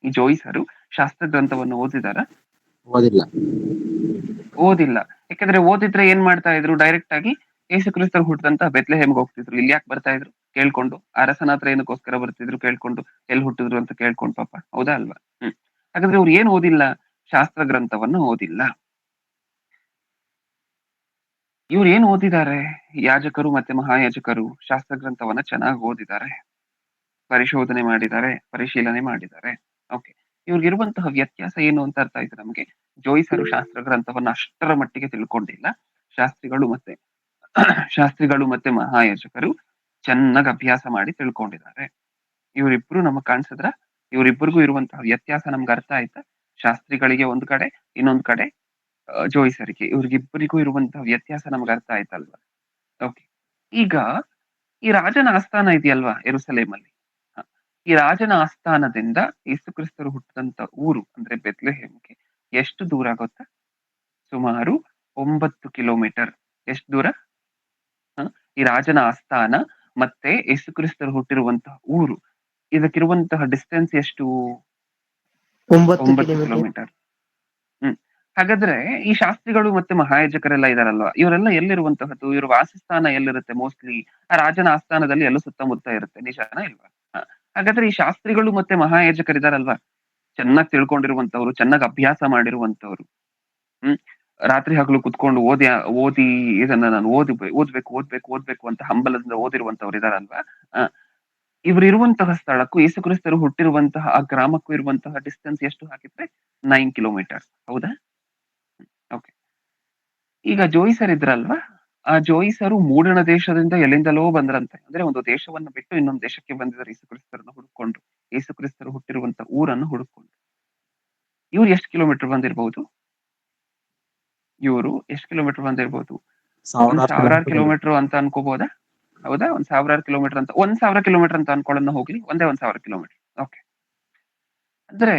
ಈ ಜೋಯಿಸರು ಶಾಸ್ತ್ರ ಗ್ರಂಥವನ್ನು ಓದಿದಾರ? ಓದಿಲ್ಲ. ಯಾಕಂದ್ರೆ ಓದಿದ್ರೆ ಏನ್ ಮಾಡ್ತಾ ಇದ್ರು? ಡೈರೆಕ್ಟ್ ಆಗಿ ಯೇಸು ಕ್ರಿಸ್ತರು ಹುಟ್ಟಿದಂತ ಬೆತ್ಲೆಹೇಮ್ಗೆ ಹೋಗ್ತಿದ್ರು. ಇಲ್ಲಿ ಯಾಕೆ ಬರ್ತಾ ಇದ್ರು? ಕೇಳ್ಕೊಂಡು. ಅರಸನ ಹತ್ರ ಏನಕ್ಕೋಸ್ಕರ ಬರ್ತಿದ್ರು? ಕೇಳ್ಕೊಂಡು ಎಲ್ಲಿ ಹುಟ್ಟಿದ್ರು ಅಂತ ಕೇಳ್ಕೊಂಡು ಪಾಪ. ಹೌದಾ ಅಲ್ವಾ? ಹಾಗಾದ್ರೆ ಅವ್ರು ಏನ್ ಓದಿಲ್ಲ? ಶಾಸ್ತ್ರ ಗ್ರಂಥವನ್ನು ಓದಿಲ್ಲ. ಇವ್ರು ಏನ್ ಓದಿದ್ದಾರೆ? ಯಾಜಕರು ಮತ್ತೆ ಮಹಾಯಾಜಕರು ಶಾಸ್ತ್ರ ಗ್ರಂಥವನ್ನ ಚೆನ್ನಾಗಿ ಓದಿದ್ದಾರೆ, ಪರಿಶೋಧನೆ ಮಾಡಿದ್ದಾರೆ, ಪರಿಶೀಲನೆ ಮಾಡಿದ್ದಾರೆ. ಓಕೆ. ಇವ್ರಿಗಿರುವಂತಹ ವ್ಯತ್ಯಾಸ ಏನು ಅಂತ ಅರ್ಥ ಆಯ್ತು ನಮ್ಗೆ. ಜೋಯಿಸರು ಶಾಸ್ತ್ರ ಗ್ರಂಥವನ್ನ ಅಷ್ಟರ ಮಟ್ಟಿಗೆ ತಿಳ್ಕೊಂಡಿಲ್ಲ. ಶಾಸ್ತ್ರಿಗಳು ಮತ್ತೆ ಮಹಾಯಾಜಕರು ಚೆನ್ನಾಗಿ ಅಭ್ಯಾಸ ಮಾಡಿ ತಿಳ್ಕೊಂಡಿದ್ದಾರೆ. ಇವರಿಬ್ರು ನಮಗ್ ಕಾಣಿಸಿದ್ರ? ಇವರಿಬ್ಬರಿಗೂ ಇರುವಂತಹ ವ್ಯತ್ಯಾಸ ನಮ್ಗೆ ಅರ್ಥ ಆಯ್ತಾ? ಶಾಸ್ತ್ರಿಗಳಿಗೆ ಒಂದ್ ಕಡೆ, ಇನ್ನೊಂದ್ ಕಡೆ ಜೋಯಿಸರಿಗೆ. ಇವ್ರಿಗಿಬ್ಬರಿಗೂ ಇರುವಂತಹ ವ್ಯತ್ಯಾಸ ನಮ್ಗೆ ಅರ್ಥ ಆಯ್ತಲ್ವಾ? ಓಕೆ. ಈಗ ಈ ರಾಜನ ಆಸ್ಥಾನ ಇದೆಯಲ್ವಾ ಯೆರೂಸಲೇಮಲ್ಲಿ, ಈ ರಾಜನ ಆಸ್ಥಾನದಿಂದ ಯೇಸು ಕ್ರಿಸ್ತರು ಹುಟ್ಟಿದಂತ ಊರು ಅಂದ್ರೆ ಬೆತ್ಲೆಹೇಮ್ಗೆ ಎಷ್ಟು ದೂರ ಗೊತ್ತಾ? ಸುಮಾರು 9 ಕಿಲೋಮೀಟರ್. ಎಷ್ಟು ದೂರ? ಈ ರಾಜನ ಆಸ್ಥಾನ ಮತ್ತೆ ಯೇಸು ಕ್ರಿಸ್ತರು ಹುಟ್ಟಿರುವಂತಹ ಊರು, ಇದಕ್ಕಿರುವಂತಹ ಡಿಸ್ಟೆನ್ಸ್ ಎಷ್ಟು? 9 9 ಕಿಲೋಮೀಟರ್. ಕಿಲೋಮೀಟರ್. ಹಾಗಾದ್ರೆ ಈ ಶಾಸ್ತ್ರಿಗಳು ಮತ್ತೆ ಮಹಾಯಾಜಕರೆಲ್ಲ ಇದಾರಲ್ವಾ, ಇವರೆಲ್ಲ ಎಲ್ಲಿರುವಂತಹದ್ದು? ಇವ್ರ ವಾಸಸ್ಥಾನ ಎಲ್ಲಿರುತ್ತೆ? ಮೋಸ್ಟ್ಲಿ ಆ ರಾಜನ ಆಸ್ಥಾನದಲ್ಲಿ ಎಲ್ಲ ಸುತ್ತಮುತ್ತ ಇರುತ್ತೆ, ನಿಜಾನ ಇಲ್ವಾ? ಹಾಗಾದ್ರೆ ಈ ಶಾಸ್ತ್ರಿಗಳು ಮತ್ತೆ ಮಹಾಯಾಜಕರಿದಾರಲ್ವಾ, ಚೆನ್ನಾಗಿ ತಿಳ್ಕೊಂಡಿರುವಂತವ್ರು, ಚೆನ್ನಾಗಿ ಅಭ್ಯಾಸ ಮಾಡಿರುವಂತವ್ರು, ರಾತ್ರಿ ಹಗಲು ಕುತ್ಕೊಂಡು ಓದಿ ಇದನ್ನ ನಾನು ಓದ್ಬೇಕು ಅಂತ ಹಂಬಲದಿಂದ ಓದಿರುವಂತವ್ರು ಇದಾರಲ್ವಾ, ಇವ್ರು ಇರುವಂತಹ ಸ್ಥಳಕ್ಕೂ ಯೇಸು ಕ್ರಿಸ್ತರು ಹುಟ್ಟಿರುವಂತಹ ಆ ಗ್ರಾಮಕ್ಕೂ ಇರುವಂತಹ ಡಿಸ್ಟೆನ್ಸ್ ಎಷ್ಟು ಹಾಕಿದ್ರೆ 9 ಕಿಲೋಮೀಟರ್. ಹೌದಾ? ಓಕೆ. ಈಗ ಜೋಯಿಸರ್ ಇದ್ರಲ್ವಾ, ಆ ಜೋಯಿಸರು ಮೂಡಣ ದೇಶದಿಂದ ಎಲ್ಲಿಂದಲೋ ಬಂದ್ರಂತೆ. ಅಂದ್ರೆ ಒಂದು ದೇಶವನ್ನು ಬಿಟ್ಟು ಇನ್ನೊಂದು ದೇಶಕ್ಕೆ ಬಂದಿದ್ದಾರೆ ಯೇಸು ಕ್ರಿಸ್ತರನ್ನ ಹುಡುಕೊಂಡು, ಯೇಸು ಕ್ರಿಸ್ತರು ಹುಟ್ಟಿರುವಂತ ಊರನ್ನು ಹುಡುಕೊಂಡು. ಇವ್ರು ಎಷ್ಟು ಕಿಲೋಮೀಟರ್ ಬಂದಿರಬಹುದು? ಇವರು ಎಷ್ಟು ಕಿಲೋಮೀಟರ್ ಬಂದಿರಬಹುದು? 1000 ಕಿಲೋಮೀಟರ್ ಅಂತ ಅನ್ಕೋಬಹುದಾ? ಹೌದಾ? 1000 ಕಿಲೋಮೀಟರ್ ಅಂತ, 1000 ಕಿಲೋಮೀಟರ್ ಅಂತ ಅನ್ಕೊಳ್ಳೋಣ ಹೋಗ್ಲಿ, 1000 ಕಿಲೋಮೀಟರ್. ಓಕೆ. ಅಂದ್ರೆ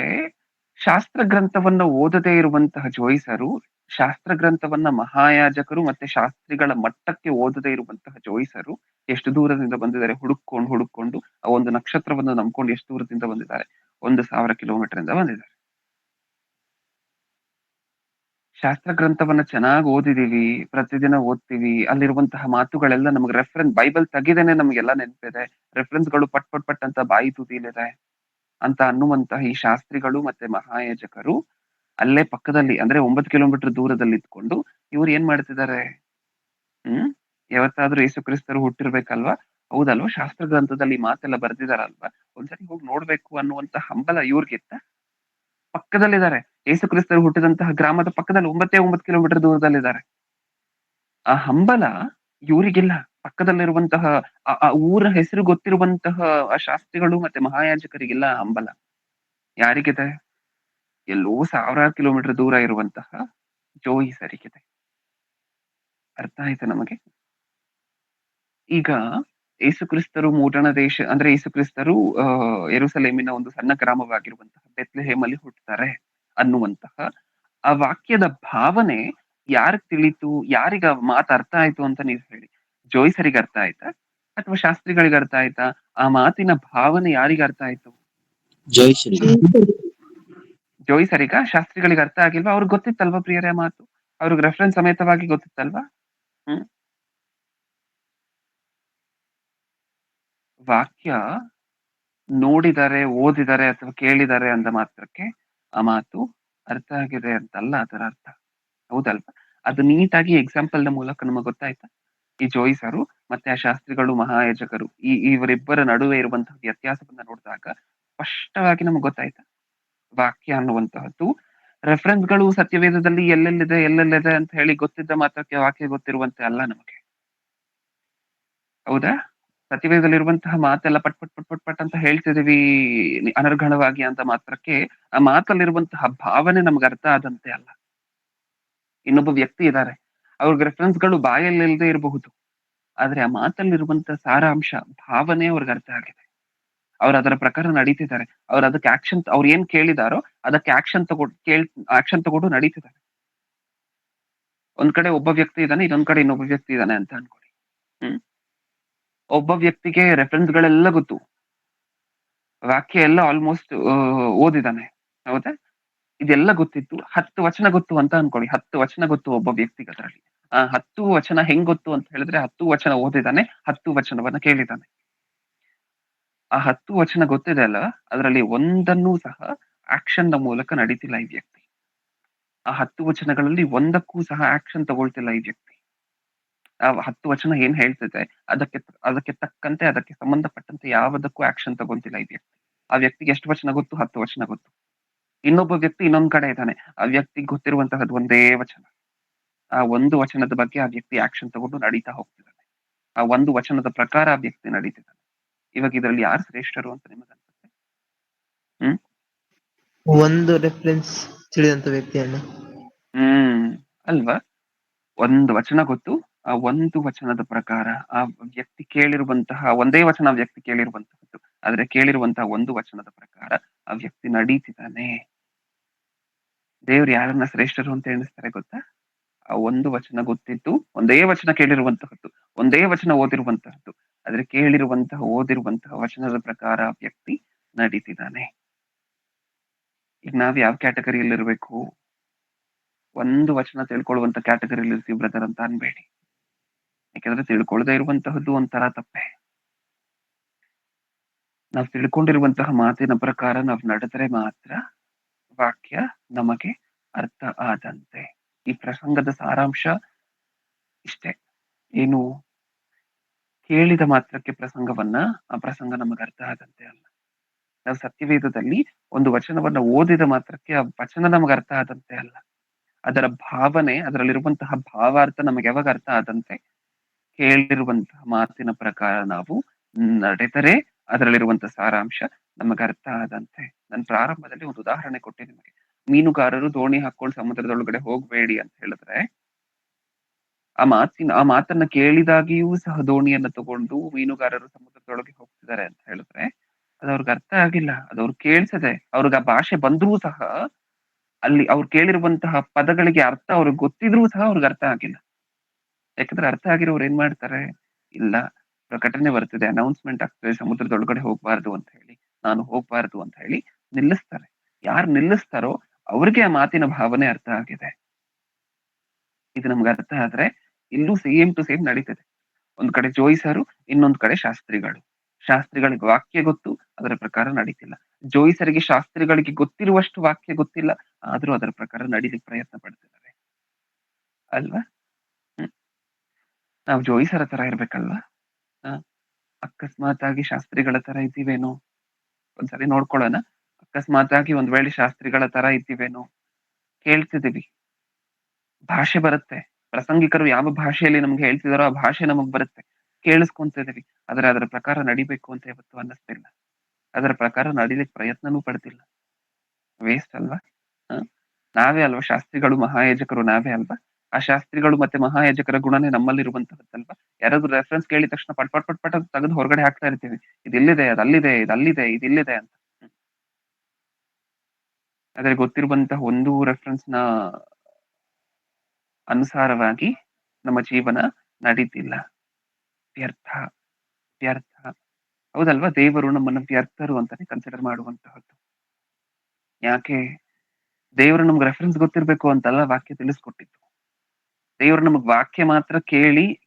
ಶಾಸ್ತ್ರ ಗ್ರಂಥವನ್ನ ಓದದೇ ಇರುವಂತಹ ಜೋಯಿಸರು, ಶಾಸ್ತ್ರ ಗ್ರಂಥವನ್ನ ಮಹಾಯಾಜಕರು ಮತ್ತೆ ಶಾಸ್ತ್ರಿಗಳ ಮಟ್ಟಕ್ಕೆ ಓದದೇ ಇರುವಂತಹ ಜೋಯಿಸರು ಎಷ್ಟು ದೂರದಿಂದ ಬಂದಿದ್ದಾರೆ? ಹುಡುಕೊಂಡು ಆ ಒಂದು ನಕ್ಷತ್ರವನ್ನು ನಂಬ್ಕೊಂಡು ಎಷ್ಟು ದೂರದಿಂದ ಬಂದಿದ್ದಾರೆ? 1000 ಕಿಲೋಮೀಟರ್ ಇಂದ ಬಂದಿದ್ದಾರೆ. ಶಾಸ್ತ್ರ ಗ್ರಂಥವನ್ನ ಚೆನ್ನಾಗಿ ಓದಿದೀವಿ, ಪ್ರತಿದಿನ ಓದ್ತೀವಿ, ಅಲ್ಲಿರುವಂತಹ ಮಾತುಗಳೆಲ್ಲ ನಮ್ಗೆ ರೆಫರೆನ್ಸ್, ಬೈಬಲ್ ತೆಗಿದೇನೆ ನಮ್ಗೆಲ್ಲ ನೆನಪಿದೆ, ರೆಫರೆನ್ಸ್ ಗಳು ಪಟ್ ಅಂತ ಬಾಯಿ ತುದಿಲಿದೆ ಅಂತ ಅನ್ನುವಂತಹ ಈ ಶಾಸ್ತ್ರಿಗಳು ಮತ್ತೆ ಮಹಾಯಾಜಕರು ಅಲ್ಲೇ ಪಕ್ಕದಲ್ಲಿ ಅಂದ್ರೆ 9 ಕಿಲೋಮೀಟರ್ ದೂರದಲ್ಲಿ ಇದ್ಕೊಂಡು ಇವ್ರು ಏನ್ ಮಾಡ್ತಿದ್ದಾರೆ? ಯಾವತ್ತಾದ್ರೂ ಯೇಸು ಕ್ರಿಸ್ತರು ಹುಟ್ಟಿರ್ಬೇಕಲ್ವಾ? ಹೌದಲ್ವಾ? ಶಾಸ್ತ್ರ ಗ್ರಂಥದಲ್ಲಿ ಮಾತೆಲ್ಲ ಬರ್ದಿದಾರಲ್ವಾ? ಒಂದ್ಸರಿ ಹೋಗಿ ನೋಡ್ಬೇಕು ಅನ್ನುವಂತ ಹಂಬಲ ಇವ್ರಿಗಿತ್ತ? ಪಕ್ಕದಲ್ಲಿದ್ದಾರೆ, ಯೇಸು ಕ್ರಿಸ್ತರು ಹುಟ್ಟಿದಂತಹ ಗ್ರಾಮದ ಪಕ್ಕದಲ್ಲಿ 9 ಕಿಲೋಮೀಟರ್ ದೂರದಲ್ಲಿದ್ದಾರೆ. ಆ ಹಂಬಲ ಇವರಿಗಿಲ್ಲ. ಪಕ್ಕದಲ್ಲಿರುವಂತಹ ಆ ಊರ ಹೆಸರು ಗೊತ್ತಿರುವಂತಹ ಆ ಶಾಸ್ತ್ರಿಗಳು ಮತ್ತೆ ಮಹಾಯಾಜಕರಿಗಿಲ್ಲ ಆ ಹಂಬಲ. ಯಾರಿಗಿದೆ? ಎಲ್ಲೋ 1000 ಕಿಲೋಮೀಟರ್ ದೂರ ಇರುವಂತಹ ಜೋಯಿಸರಿಗಿದೆ. ಅರ್ಥ ಆಯ್ತಾ ನಮಗೆ? ಈಗ ಯೇಸು ಕ್ರಿಸ್ತರು ಮೂಡಣ ದೇಶ ಅಂದ್ರೆ ಯೇಸು ಕ್ರಿಸ್ತರು ಯೆರೂಸಲೇಮಿನ ಒಂದು ಸಣ್ಣ ಗ್ರಾಮವಾಗಿರುವಂತಹ ಬೆತ್ಲೆಹೇಮಲ್ಲಿ ಹುಟ್ಟುತ್ತಾರೆ ಅನ್ನುವಂತಹ ಆ ವಾಕ್ಯದ ಭಾವನೆ ಯಾರಿಗ್ ತಿಳಿತು? ಯಾರಿಗ ಮಾತು ಅರ್ಥ ಆಯ್ತು ಅಂತ ನೀವು ಹೇಳಿ? ಜೋಯಿಸರಿಗೆ ಅರ್ಥ ಆಯ್ತಾ ಅಥವಾ ಶಾಸ್ತ್ರಿಗಳಿಗೆ ಅರ್ಥ ಆಯ್ತಾ? ಆ ಮಾತಿನ ಭಾವನೆ ಯಾರಿಗ ಅರ್ಥ ಆಯ್ತು? ಜೋಯಿಸರಿಗ? ಶಾಸ್ತ್ರಿಗಳಿಗೆ ಅರ್ಥ ಆಗಿಲ್ವಾ? ಅವ್ರಿಗೆ ಗೊತ್ತಿತ್ತಲ್ವಾ ಪ್ರಿಯರೇ ಮಾತು? ಅವ್ರಿಗೆ ರೆಫರೆನ್ಸ್ ಸಮೇತವಾಗಿ ಗೊತ್ತಿತ್ತಲ್ವಾ? ವಾಕ್ಯ ನೋಡಿದರೆ, ಓದಿದರೆ ಅಥವಾ ಕೇಳಿದರೆ ಅಂದ ಮಾತ್ರಕ್ಕೆ ಆ ಮಾತು ಅರ್ಥ ಆಗಿದೆ ಅಂತಲ್ಲ ಅದರ ಅರ್ಥ. ಹೌದಲ್ವಾ? ಅದು ನೀಟಾಗಿ ಎಕ್ಸಾಂಪಲ್ ನ ಮೂಲಕ ನಮಗೆ ಗೊತ್ತಾಯ್ತಾ? ಈ ಜೋಯಿಸರು ಮತ್ತೆ ಆ ಶಾಸ್ತ್ರಿಗಳು ಮಹಾಯಾಜಕರು ಇವರಿಬ್ಬರ ನಡುವೆ ಇರುವಂತಹ ವ್ಯತ್ಯಾಸವನ್ನ ನೋಡಿದಾಗ ಸ್ಪಷ್ಟವಾಗಿ ನಮ್ಗೆ ಗೊತ್ತಾಯ್ತಾ? ವಾಕ್ಯ ಅನ್ನುವಂತಹದ್ದು ರೆಫರೆನ್ಸ್ ಗಳು ಸತ್ಯವೇದದಲ್ಲಿ ಎಲ್ಲೆಲ್ಲಿದೆ ಅಂತ ಹೇಳಿ ಗೊತ್ತಿದ್ದ ಮಾತ್ರಕ್ಕೆ ವಾಕ್ಯ ಗೊತ್ತಿರುವಂತೆ ಅಲ್ಲ ನಮಗೆ. ಹೌದಾ? ಸತ್ಯವೇದದಲ್ಲಿರುವಂತಹ ಮಾತೆಲ್ಲ ಪಟ್ ಅಂತ ಹೇಳ್ತಿದೀವಿ ಅನರ್ಗಣವಾಗಿ ಅಂತ ಮಾತ್ರಕ್ಕೆ ಆ ಮಾತಲ್ಲಿರುವಂತಹ ಭಾವನೆ ನಮ್ಗೆ ಅರ್ಥ ಆದಂತೆ ಅಲ್ಲ. ಇನ್ನೊಬ್ಬ ವ್ಯಕ್ತಿ ಇದ್ದಾರೆ, ಅವ್ರಿಗೆ ರೆಫರೆನ್ಸ್ ಗಳು ಬಾಯಲ್ಲಿ ಇಲ್ಲದೆ ಇರಬಹುದು, ಆದ್ರೆ ಆ ಮಾತಲ್ಲಿರುವಂತಹ ಸಾರಾಂಶ, ಭಾವನೆ ಅವ್ರಿಗೆ ಅರ್ಥ ಆಗಿದೆ. ಅವ್ರು ಅದರ ಪ್ರಕಾರ ನಡೀತಿದ್ದಾರೆ. ಅವ್ರು ಅದಕ್ಕೆ ಆಕ್ಷನ್, ಅವ್ರು ಏನ್ ಕೇಳಿದಾರೋ ಅದಕ್ಕೆ ಆಕ್ಷನ್ ತಗೊಂಡು ನಡೀತಿದ್ದಾರೆ. ಒಂದ್ ಕಡೆ ಒಬ್ಬ ವ್ಯಕ್ತಿ ಇದ್ದಾನೆ, ಇನ್ನೊಂದ್ ಕಡೆ ಇನ್ನೊಬ್ಬ ವ್ಯಕ್ತಿ ಇದ್ದಾನೆ ಅಂತ ಅನ್ಕೊಳ್ಳಿ. ಒಬ್ಬ ವ್ಯಕ್ತಿಗೆ ರೆಫರೆನ್ಸ್ ಗಳೆಲ್ಲ ಗೊತ್ತು, ವಾಕ್ಯ ಎಲ್ಲ ಆಲ್ಮೋಸ್ಟ್ ಓದಿದಾನೆ, ಹೌದಾ? ಇದೆಲ್ಲ ಗೊತ್ತಿತ್ತು, 10 ವಚನ ಗೊತ್ತು ಅಂತ ಅನ್ಕೊಳ್ಳಿ. 10 ವಚನ ಗೊತ್ತು ಒಬ್ಬ ವ್ಯಕ್ತಿಗೆ. ಅದರಲ್ಲಿ 10 ವಚನ ಹೆಂಗ್ ಗೊತ್ತು ಅಂತ ಹೇಳಿದ್ರೆ 10 ವಚನ ಓದಿದಾನೆ, 10 ವಚನವನ್ನ ಕೇಳಿದಾನೆ. ಆ 10 ವಚನ ಗೊತ್ತಿದೆ ಅಲ್ಲ, ಅದರಲ್ಲಿ ಒಂದನ್ನೂ ಸಹ ಆಕ್ಷನ್ ನ ಮೂಲಕ ನಡೀತಿಲ್ಲ ಈ ವ್ಯಕ್ತಿ. ಆ 10 ವಚನಗಳಲ್ಲಿ ಒಂದಕ್ಕೂ ಸಹ ಆಕ್ಷನ್ ತಗೊಳ್ತಿಲ್ಲ ಈ ವ್ಯಕ್ತಿ. ಆ 10 ವಚನ ಏನ್ ಹೇಳ್ತಿದೆ ಅದಕ್ಕೆ ತಕ್ಕಂತೆ, ಅದಕ್ಕೆ ಸಂಬಂಧಪಟ್ಟಂತೆ ಯಾವುದಕ್ಕೂ ಆಕ್ಷನ್ ತಗೊಂತಿಲ್ಲ ಈ ವ್ಯಕ್ತಿ. ಆ ವ್ಯಕ್ತಿಗೆ ಎಷ್ಟು ವಚನ ಗೊತ್ತು? 10 ವಚನ ಗೊತ್ತು. ಇನ್ನೊಬ್ಬ ವ್ಯಕ್ತಿ ಇನ್ನೊಂದ್ ಕಡೆ ಇದ್ದಾನೆ, ಆ ವ್ಯಕ್ತಿಗೆ ಗೊತ್ತಿರುವಂತಹದ್ದು ಒಂದೇ ವಚನ. ಆ ಒಂದು ವಚನದ ಬಗ್ಗೆ ಆ ವ್ಯಕ್ತಿ ಆಕ್ಷನ್ ತಗೊಂಡು ನಡೀತಾ ಹೋಗ್ತಿದ್ದಾನೆ. ಆ ಒಂದು ವಚನದ ಪ್ರಕಾರ ಆ ವ್ಯಕ್ತಿ ನಡೀತಿದ್ದಾನೆ. ಇವಾಗ ಇದರಲ್ಲಿ ಯಾರು ಶ್ರೇಷ್ಠರು ಅಂತ ನಿಮಗೆ ಅನ್ಸುತ್ತೆ? ಹ್ಮ್ ಒಂದು ರೆಫರೆನ್ಸ್ ತಿಳಿದಂತ ವ್ಯಕ್ತಿಯನ್ನ. ಅಲ್ವಾ? ಒಂದು ವಚನ ಗೊತ್ತು, ಆ ಒಂದು ವಚನದ ಪ್ರಕಾರ ಆ ವ್ಯಕ್ತಿ ಕೇಳಿರುವಂತಹ ಒಂದೇ ವಚನ ಆ ವ್ಯಕ್ತಿ ಕೇಳಿರುವಂತಹದ್ದು, ಆದ್ರೆ ಕೇಳಿರುವಂತಹ ಒಂದು ವಚನದ ಪ್ರಕಾರ ಆ ವ್ಯಕ್ತಿ ನಡೀತಿದ್ದಾನೆ. ದೇವ್ರು ಯಾರನ್ನ ಶ್ರೇಷ್ಠರು ಅಂತ ಎಣಿಸ್ತಾರೆ ಗೊತ್ತಾ? ಆ ಒಂದು ವಚನ ಗೊತ್ತಿದ್ದು, ಒಂದೇ ವಚನ ಕೇಳಿರುವಂತಹದ್ದು, ಒಂದೇ ವಚನ ಓದಿರುವಂತಹದ್ದು, ಆದ್ರೆ ಕೇಳಿರುವಂತಹ ಓದಿರುವಂತಹ ವಚನದ ಪ್ರಕಾರ ಆ ವ್ಯಕ್ತಿ ನಡೀತಿದ್ದಾನೆ. ಈಗ ನಾವ್ ಯಾವ ಕ್ಯಾಟಗರಿಯಲ್ಲಿ ಇರ್ಬೇಕು? ಒಂದು ವಚನ ತಿಳ್ಕೊಳ್ಳುವಂತ ಕ್ಯಾಟಗರಿಯಲ್ಲಿ ಇರ್ತೀವಿ ಬ್ರದರ್ ಅಂತ ಅನ್ಬೇಡಿ. ಯಾಕಂದ್ರೆ ತಿಳ್ಕೊಳ್ದೇ ಇರುವಂತಹದ್ದು ಒಂಥರ ತಪ್ಪೆ. ನಾವ್ ತಿಳ್ಕೊಂಡಿರುವಂತಹ ಮಾತಿನ ಪ್ರಕಾರ ನಾವ್ ನಡೆದ್ರೆ ಮಾತ್ರ ವಾಕ್ಯ ನಮಗೆ ಅರ್ಥ ಆದಂತೆ. ಈ ಪ್ರಸಂಗದ ಸಾರಾಂಶ ಇಷ್ಟೇ. ಏನು? ಕೇಳಿದ ಮಾತ್ರಕ್ಕೆ ಪ್ರಸಂಗವನ್ನ ಆ ಪ್ರಸಂಗ ನಮಗೆ ಅರ್ಥ ಆದಂತೆ ಅಲ್ಲ. ನಾವು ಸತ್ಯವೇದದಲ್ಲಿ ಒಂದು ವಚನವನ್ನ ಓದಿದ ಮಾತ್ರಕ್ಕೆ ಆ ವಚನ ನಮಗೆ ಅರ್ಥ ಆದಂತೆ ಅಲ್ಲ. ಅದರ ಭಾವನೆ, ಅದರಲ್ಲಿರುವಂತಹ ಭಾವಾರ್ಥ ನಮಗೆ ಯಾವಾಗ ಅರ್ಥ ಆದಂತೆ? ಕೇಳಿರುವಂತಹ ಮಾತಿನ ಪ್ರಕಾರ ನಾವು ನಡೆದರೆ ಅದರಲ್ಲಿರುವಂತಹ ಸಾರಾಂಶ ನಮಗೆ ಅರ್ಥ ಆದಂತೆ. ನಾನು ಪ್ರಾರಂಭದಲ್ಲಿ ಒಂದು ಉದಾಹರಣೆ ಕೊಟ್ಟೆ ನಿಮಗೆ. ಮೀನುಗಾರರು ದೋಣಿ ಹಾಕೊಂಡು ಸಮುದ್ರದೊಳಗಡೆ ಹೋಗ್ಬೇಡಿ ಅಂತ ಹೇಳಿದ್ರೆ, ಆ ಮಾತನ್ನ ಕೇಳಿದಾಗಿಯೂ ಸಹ ದೋಣಿಯನ್ನ ತಗೊಂಡು ಮೀನುಗಾರರು ಸಮುದ್ರದೊಳಗೆ ಹೋಗ್ತಿದ್ದಾರೆ ಅಂತ ಹೇಳಿದ್ರೆ, ಅದು ಅವ್ರಿಗೆ ಅರ್ಥ ಆಗಿಲ್ಲ. ಅದು ಅವ್ರು ಕೇಳ್ಸದೆ, ಅವ್ರಿಗೆ ಆ ಭಾಷೆ ಬಂದ್ರೂ ಸಹ ಅಲ್ಲಿ ಅವ್ರು ಕೇಳಿರುವಂತಹ ಪದಗಳಿಗೆ ಅರ್ಥ ಅವ್ರಿಗೆ ಗೊತ್ತಿದ್ರೂ ಸಹ ಅವ್ರಿಗೆ ಅರ್ಥ ಆಗಿಲ್ಲ. ಯಾಕಂದ್ರೆ ಅರ್ಥ ಆಗಿರೋರು ಏನ್ ಮಾಡ್ತಾರೆ? ಇಲ್ಲ, ಪ್ರಕಟಣೆ ಬರ್ತಿದೆ, ಅನೌನ್ಸ್ಮೆಂಟ್ ಆಗ್ತದೆ, ಸಮುದ್ರದೊಳಗಡೆ ಹೋಗ್ಬಾರ್ದು ಅಂತ ಹೇಳಿ, ನಾನು ಹೋಗ್ಬಾರ್ದು ಅಂತ ಹೇಳಿ ನಿಲ್ಲಿಸ್ತಾರೆ. ಯಾರು ನಿಲ್ಲಿಸ್ತಾರೋ ಅವ್ರಿಗೆ ಆ ಮಾತಿನ ಭಾವನೆ ಅರ್ಥ ಆಗಿದೆ. ಇದು ನಮ್ಗೆ ಅರ್ಥ ಆದ್ರೆ ಇಲ್ಲೂ ಸೇಮ್ ಟು ಸೇಮ್ ನಡೀತದೆ. ಒಂದ್ ಕಡೆ ಜೋಯಿಸರು, ಇನ್ನೊಂದ್ ಕಡೆ ಶಾಸ್ತ್ರಿಗಳು. ಶಾಸ್ತ್ರಿಗಳಿಗೆ ವಾಕ್ಯ ಗೊತ್ತು, ಅದರ ಪ್ರಕಾರ ನಡೀತಿಲ್ಲ. ಜೋಯಿಸರಿಗೆ ಶಾಸ್ತ್ರಿಗಳಿಗೆ ಗೊತ್ತಿರುವಷ್ಟು ವಾಕ್ಯ ಗೊತ್ತಿಲ್ಲ, ಆದ್ರೂ ಅದರ ಪ್ರಕಾರ ನಡೀಲಿಕ್ಕೆ ಪ್ರಯತ್ನ ಪಡ್ತಿದ್ದಾರೆ. ಅಲ್ವಾ? ನಾವು ಜೋಯಿಸರ ತರ ಇರ್ಬೇಕಲ್ವಾ? ಅಕಸ್ಮಾತ್ ಆಗಿ ಶಾಸ್ತ್ರಿಗಳ ತರ ಇದ್ದೀವೇನೋ? ಒಂದ್ಸರಿ ನೋಡ್ಕೊಳ್ಳೋಣ. ಅಕಸ್ಮಾತ್ ಆಗಿ ಒಂದ್ ವೇಳೆ ಶಾಸ್ತ್ರಿಗಳ ತರ ಇದ್ದೀವೇನೋ? ಕೇಳ್ತಿದೀವಿ, ಭಾಷೆ ಬರುತ್ತೆ, ಪ್ರಸಂಗಿಕರು ಯಾವ ಭಾಷೆಯಲ್ಲಿ ನಮ್ಗೆ ಹೇಳ್ತಿದಾರೋ ಆ ಭಾಷೆ ನಮಗ್ ಬರುತ್ತೆ, ಕೇಳಿಸ್ಕೊಂತಿದೀವಿ, ಆದ್ರೆ ಅದರ ಪ್ರಕಾರ ನಡಿಬೇಕು ಅಂತ ಯಾವತ್ತೂ ಅನ್ನಿಸ್ತಿಲ್ಲ. ಅದರ ಪ್ರಕಾರ ನಡಿಲಿಕ್ಕೆ ಪ್ರಯತ್ನನೂ ಪಡ್ತಿಲ್ಲ. ವೇಸ್ಟ್ ಅಲ್ವಾ? ನಾವೇ ಅಲ್ವಾ ಶಾಸ್ತ್ರಿಗಳು, ಮಹಾಯಾಜಕರು ನಾವೇ ಅಲ್ವಾ? ಆ ಶಾಸ್ತ್ರಿಗಳು ಮತ್ತೆ ಮಹಾಯಾಜಕರ ಗುಣನೇ ನಮ್ಮಲ್ಲಿರುವಂತಹದ್ದಲ್ವಾ? ಯಾರಾದ್ರೂ ರೆಫರೆನ್ಸ್ ಕೇಳಿದ ತಕ್ಷಣ ಪಟ್ ಪಟ್ ಪಟ್ ಪಟ್ ತೆಗೆದು ಹೊರಗಡೆ ಹಾಕ್ತಾ ಇರ್ತೀವಿ. ಇದಿಲ್ಲಿದೆ, ಅದಲ್ಲಿದೆ, ಇದಲ್ಲಿದೆ, ಇದಿಲ್ಲಿದೆ ಅಂತ. ಆದ್ರೆ ಗೊತ್ತಿರುವಂತಹ ಒಂದು ರೆಫರೆನ್ಸ್ ನ ಅನುಸಾರವಾಗಿ ನಮ್ಮ ಜೀವನ ನಡೀತಿಲ್ಲ. ವ್ಯರ್ಥ, ವ್ಯರ್ಥ. ಹೌದಲ್ವಾ? ದೇವರು ನಮ್ಮನ್ನ ವ್ಯರ್ಥರು ಅಂತಾನೆ ಕನ್ಸಿಡರ್ ಮಾಡುವಂತಹದ್ದು. ಯಾಕೆ? ದೇವರು ನಮ್ಗೆ ರೆಫರೆನ್ಸ್ ಗೊತ್ತಿರ್ಬೇಕು ಅಂತಲ್ಲ ವಾಕ್ಯ ತಿಳಿಸ್ಕೊಟ್ಟಿತ್ತು. ದೇವರು ನಮಗ್ ವಾಕ್ಯ ಮಾತ್ರ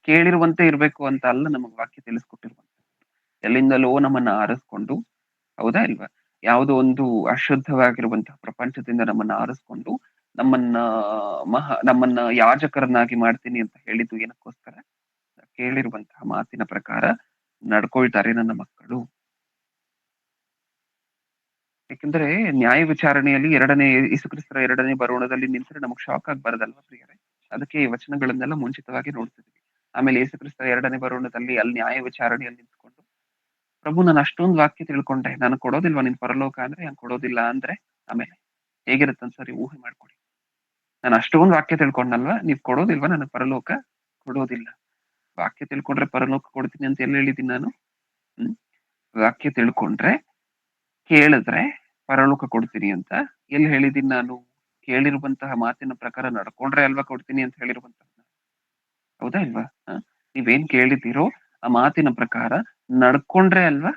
ಕೇಳಿರುವಂತೆ ಇರ್ಬೇಕು ಅಂತ ಅಲ್ಲ ನಮಗ್ ವಾಕ್ಯ ತಿಳಿಸ್ಕೊಟ್ಟಿರುವಂತ. ಎಲ್ಲಿಂದಲೋ ನಮ್ಮನ್ನ ಆರಿಸ್ಕೊಂಡು, ಹೌದಾ ಇಲ್ವಾ? ಯಾವುದೋ ಒಂದು ಅಶುದ್ಧವಾಗಿರುವಂತಹ ಪ್ರಪಂಚದಿಂದ ನಮ್ಮನ್ನ ಆರಿಸ್ಕೊಂಡು ನಮ್ಮನ್ನ ಯಾಜಕರನ್ನಾಗಿ ಮಾಡ್ತೀನಿ ಅಂತ ಹೇಳಿದ್ದು ಏನಕ್ಕೋಸ್ಕರ? ಕೇಳಿರುವಂತಹ ಮಾತಿನ ಪ್ರಕಾರ ನಡ್ಕೊಳ್ತಾರೆ ನನ್ನ ಮಕ್ಕಳು. ಯಾಕಂದ್ರೆ ನ್ಯಾಯ ವಿಚಾರಣೆಯಲ್ಲಿ ಯೇಸುಕ್ರಿಸ್ತರ ಎರಡನೇ ಬರೋಣದಲ್ಲಿ ನಿಂತರೆ ನಮಗ್ ಶಾಕ್ ಆಗ್ಬಾರ್ದಲ್ವಾ ಪ್ರಿಯರೇ? ಅದಕ್ಕೆ ಈ ವಚನಗಳನ್ನೆಲ್ಲ ಮುಂಚಿತವಾಗಿ ನೋಡ್ತಿದ್ವಿ. ಆಮೇಲೆ ಯೇಸುಕ್ರಿಸ್ತರ ಎರಡನೇ ಬರೋಣದಲ್ಲಿ ಅಲ್ಲಿ ನ್ಯಾಯ ವಿಚಾರಣೆಯಲ್ಲಿ ನಿಂತ್ಕೊಂಡು, ಪ್ರಭು ನಾನು ಅಷ್ಟೊಂದು ವಾಕ್ಯ ತಿಳ್ಕೊಂಡೆ, ನಾನು ಕೊಡೋದಿಲ್ವಾ ನಿನ್ ಪರಲೋಕ ಅಂದ್ರೆ? ನಾನು ಕೊಡೋದಿಲ್ಲ ಅಂದ್ರೆ ಆಮೇಲೆ ಹೇಗಿರುತ್ತೆ ಸರಿ ಊಹೆ ಮಾಡ್ಕೊಡಿ. ನಾನು ಅಷ್ಟೊಂದು ವಾಕ್ಯ ತಿಳ್ಕೊಂಡಲ್ವಾ, ನೀವ್ ಕೊಡೋದಿಲ್ವಾ ನನ್ನ ಪರಲೋಕ? ಕೊಡೋದಿಲ್ಲ. ವಾಕ್ಯ ತಿಳ್ಕೊಂಡ್ರೆ ಪರಲೋಕ ಕೊಡ್ತೀನಿ ಅಂತ ಎಲ್ಲಿ ಹೇಳಿದ್ದೀನಿ ನಾನು? ವಾಕ್ಯ ತಿಳ್ಕೊಂಡ್ರೆ, ಕೇಳಿದ್ರೆ ಪರಲೋಕ ಕೊಡ್ತೀನಿ ಅಂತ ಎಲ್ಲಿ ಹೇಳಿದ್ದೀನಿ ನಾನು? ಕೇಳಿರುವಂತಹ ಮಾತಿನ ಪ್ರಕಾರ ನಡ್ಕೊಂಡ್ರೆ ಅಲ್ವಾ ಕೊಡ್ತೀನಿ ಅಂತ ಹೇಳಿರುವಂತಹ. ಹೌದಾ ಇಲ್ವಾ? ನೀವೇನ್ ಕೇಳಿದ್ದೀರೋ ಆ ಮಾತಿನ ಪ್ರಕಾರ ನಡ್ಕೊಂಡ್ರೆ ಅಲ್ವಾ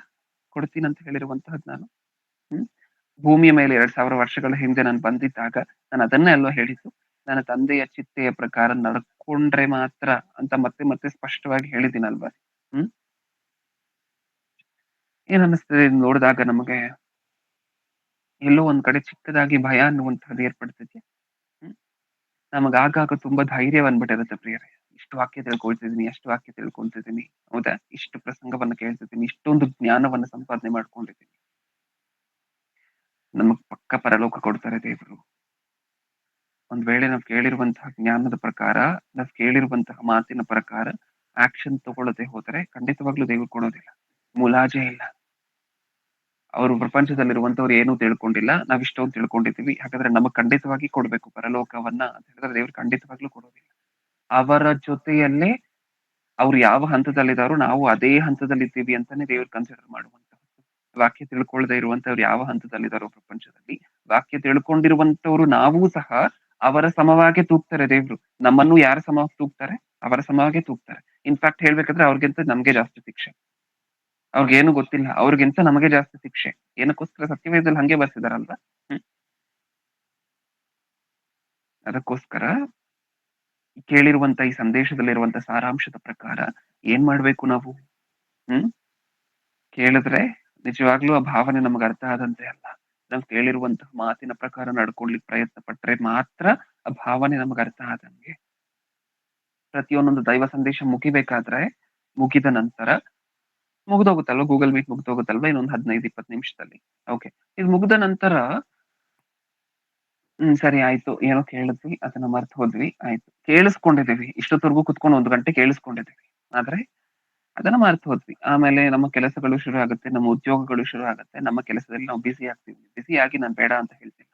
ಕೊಡ್ತೀನಿ ಅಂತ ಹೇಳಿರುವಂತಹದ್ದು ನಾನು. ಭೂಮಿಯ ಮೇಲೆ 2000 ವರ್ಷಗಳ ಹಿಂದೆ ನಾನು ಬಂದಿದ್ದಾಗ ನಾನು ಅದನ್ನೇ ಅಲ್ವಾ ಹೇಳಿದ್ದು. ನನ್ನ ತಂದೆಯ ಚಿತ್ತೆಯ ಪ್ರಕಾರ ನಡ್ಕೊಂಡ್ರೆ ಮಾತ್ರ ಅಂತ ಮತ್ತೆ ಮತ್ತೆ ಸ್ಪಷ್ಟವಾಗಿ ಹೇಳಿದ್ದೀನಲ್ವಾ? ಏನ್ ಅನ್ನಿಸ್ತದೆ ನೋಡಿದಾಗ ನಮಗೆ? ಎಲ್ಲೋ ಒಂದ್ ಕಡೆ ಚಿಕ್ಕದಾಗಿ ಭಯ ಅನ್ನುವಂಥದ್ದು ಏರ್ಪಡ್ತಿದ್ಯಾ? ನಮಗ ಆಗಾಗ ತುಂಬಾ ಧೈರ್ಯ ಬಂದ್ಬಿಟ್ಟಿರುತ್ತೆ ಪ್ರಿಯರೇ. ಇಷ್ಟು ವಾಕ್ಯ ತಿಳ್ಕೊಳ್ತಿದೀನಿ, ಅಷ್ಟು ವಾಕ್ಯ ತಿಳ್ಕೊಂತಿದೀನಿ, ಹೌದಾ? ಇಷ್ಟು ಪ್ರಸಂಗವನ್ನ ಕೇಳ್ತಿದ್ದೀನಿ, ಇಷ್ಟೊಂದು ಜ್ಞಾನವನ್ನ ಸಂಪಾದನೆ ಮಾಡ್ಕೊಂಡಿದ್ದೀನಿ. ನಮಗ್ ಪಕ್ಕ ಪರಲೋಕ ಕೊಡ್ತಾರೆ ದೇವರು. ಒಂದ್ ವೇಳೆ ನಾವ್ ಕೇಳಿರುವಂತಹ ಜ್ಞಾನದ ಪ್ರಕಾರ, ನಾವ್ ಕೇಳಿರುವಂತಹ ಮಾತಿನ ಪ್ರಕಾರ ಆಕ್ಷನ್ ತಗೊಳ್ಳದೆ ಹೋದ್ರೆ ಖಂಡಿತವಾಗ್ಲೂ ದೇವ್ರು ಕೊಡೋದಿಲ್ಲ. ಮುಲಾಜೆ ಇಲ್ಲ. ಅವರು ಪ್ರಪಂಚದಲ್ಲಿರುವಂತವ್ರು ಏನೂ ತಿಳ್ಕೊಂಡಿಲ್ಲ, ನಾವ್ ಇಷ್ಟೊಂದು ತಿಳ್ಕೊಂಡಿದೀವಿ, ಹಾಗಾದ್ರೆ ನಮಗ್ ಖಂಡಿತವಾಗಿ ಕೊಡ್ಬೇಕು ಪರಲೋಕವನ್ನ ಅಂತ ಹೇಳಿದ್ರೆ ದೇವ್ರು ಖಂಡಿತವಾಗ್ಲೂ ಕೊಡೋದಿಲ್ಲ. ಅವರ ಜೊತೆಯಲ್ಲೇ ಅವ್ರು ಯಾವ ಹಂತದಲ್ಲಿದ್ದಾರೋ ನಾವು ಅದೇ ಹಂತದಲ್ಲಿದ್ದೀವಿ ಅಂತಾನೆ ದೇವ್ರು ಕನ್ಸಿಡರ್ ಮಾಡುವಂತಹದ್ದು. ವಾಕ್ಯ ತಿಳ್ಕೊಳ್ದೆ ಇರುವಂತವ್ರು ಯಾವ ಹಂತದಲ್ಲಿದ್ದಾರೋ ಪ್ರಪಂಚದಲ್ಲಿ, ವಾಕ್ಯ ತಿಳ್ಕೊಂಡಿರುವಂತವ್ರು ನಾವೂ ಸಹ ಅವರ ಸಮವಾಗೆ ತೂಗ್ತಾರೆ ದೇವ್ರು. ನಮ್ಮನ್ನು ಯಾರ ಸಮವಾಗಿ ತೂಗ್ತಾರೆ? ಅವರ ಸಮವಾಗೆ ತೂಗ್ತಾರೆ. ಇನ್ಫ್ಯಾಕ್ಟ್ ಹೇಳ್ಬೇಕಂದ್ರೆ ಅವ್ರಿಗಿಂತ ನಮ್ಗೆ ಜಾಸ್ತಿ ಶಿಕ್ಷೆ. ಅವ್ರಿಗೇನು ಗೊತ್ತಿಲ್ಲ, ಅವ್ರಿಗಿಂತ ನಮಗೆ ಜಾಸ್ತಿ ಶಿಕ್ಷೆ. ಏನಕ್ಕೋಸ್ಕರ? ಸತ್ಯವೇದದಲ್ಲಿ ಹಂಗೆ ಬರ್ಸಿದಾರಲ್ವಾ? ಅದಕ್ಕೋಸ್ಕರ ಕೇಳಿರುವಂತ ಈ ಸಂದೇಶದಲ್ಲಿರುವಂತ ಸಾರಾಂಶದ ಪ್ರಕಾರ ಏನ್ ಮಾಡ್ಬೇಕು ನಾವು? ಕೇಳಿದ್ರೆ ನಿಜವಾಗ್ಲೂ ಆ ಭಾವನೆ ನಮ್ಗೆ ಅರ್ಥ ಆದಂತೆ ಅಲ್ಲ. ನಾವು ಕೇಳಿರುವಂತಹ ಮಾತಿನ ಪ್ರಕಾರ ನಡ್ಕೊಳ್ಲಿಕ್ಕೆ ಪ್ರಯತ್ನ ಪಟ್ರೆ ಮಾತ್ರ ಆ ಭಾವನೆ ನಮ್ಗೆ ಅರ್ಥ ಆದಂಗೆ. ಪ್ರತಿಯೊಂದೊಂದು ದೈವ ಸಂದೇಶ ಮುಗಿದ ನಂತರ ಮುಗ್ದೋಗುತ್ತಲ್ವ, ಗೂಗಲ್ ಮೀಟ್ ಮುಗ್ದೋಗುತ್ತಲ್ವ ಇನ್ನೊಂದು 15-20 ನಿಮಿಷದಲ್ಲಿ. ಓಕೆ, ಇದು ಮುಗ್ದ ನಂತರ ಸರಿ ಆಯ್ತು, ಏನೋ ಕೇಳಿದ್ವಿ, ಅದನ್ನ ಮರ್ತು ಹೋದ್ವಿ, ಆಯ್ತು, ಕೇಳಿಸ್ಕೊಂಡಿದೀವಿ, ಇಷ್ಟೊತ್ತವರೆಗೂ ಕುತ್ಕೊಂಡು 1 ಗಂಟೆ ಕೇಳಿಸ್ಕೊಂಡಿದೀವಿ, ಆದ್ರೆ ಅದನ್ನ ಮರ್ತು ಹೋದ್ವಿ. ಆಮೇಲೆ ನಮ್ಮ ಕೆಲಸಗಳು ಶುರು ಆಗುತ್ತೆ, ನಮ್ಮ ಉದ್ಯೋಗಗಳು ಶುರು ಆಗುತ್ತೆ, ನಮ್ಮ ಕೆಲಸದಲ್ಲಿ ನಾವು ಬಿಸಿ ಆಗ್ತೀವಿ. ಬಿಸಿ ಆಗಿ ನಾನ್ ಬೇಡ ಅಂತ ಹೇಳ್ತಿಲ್ಲ,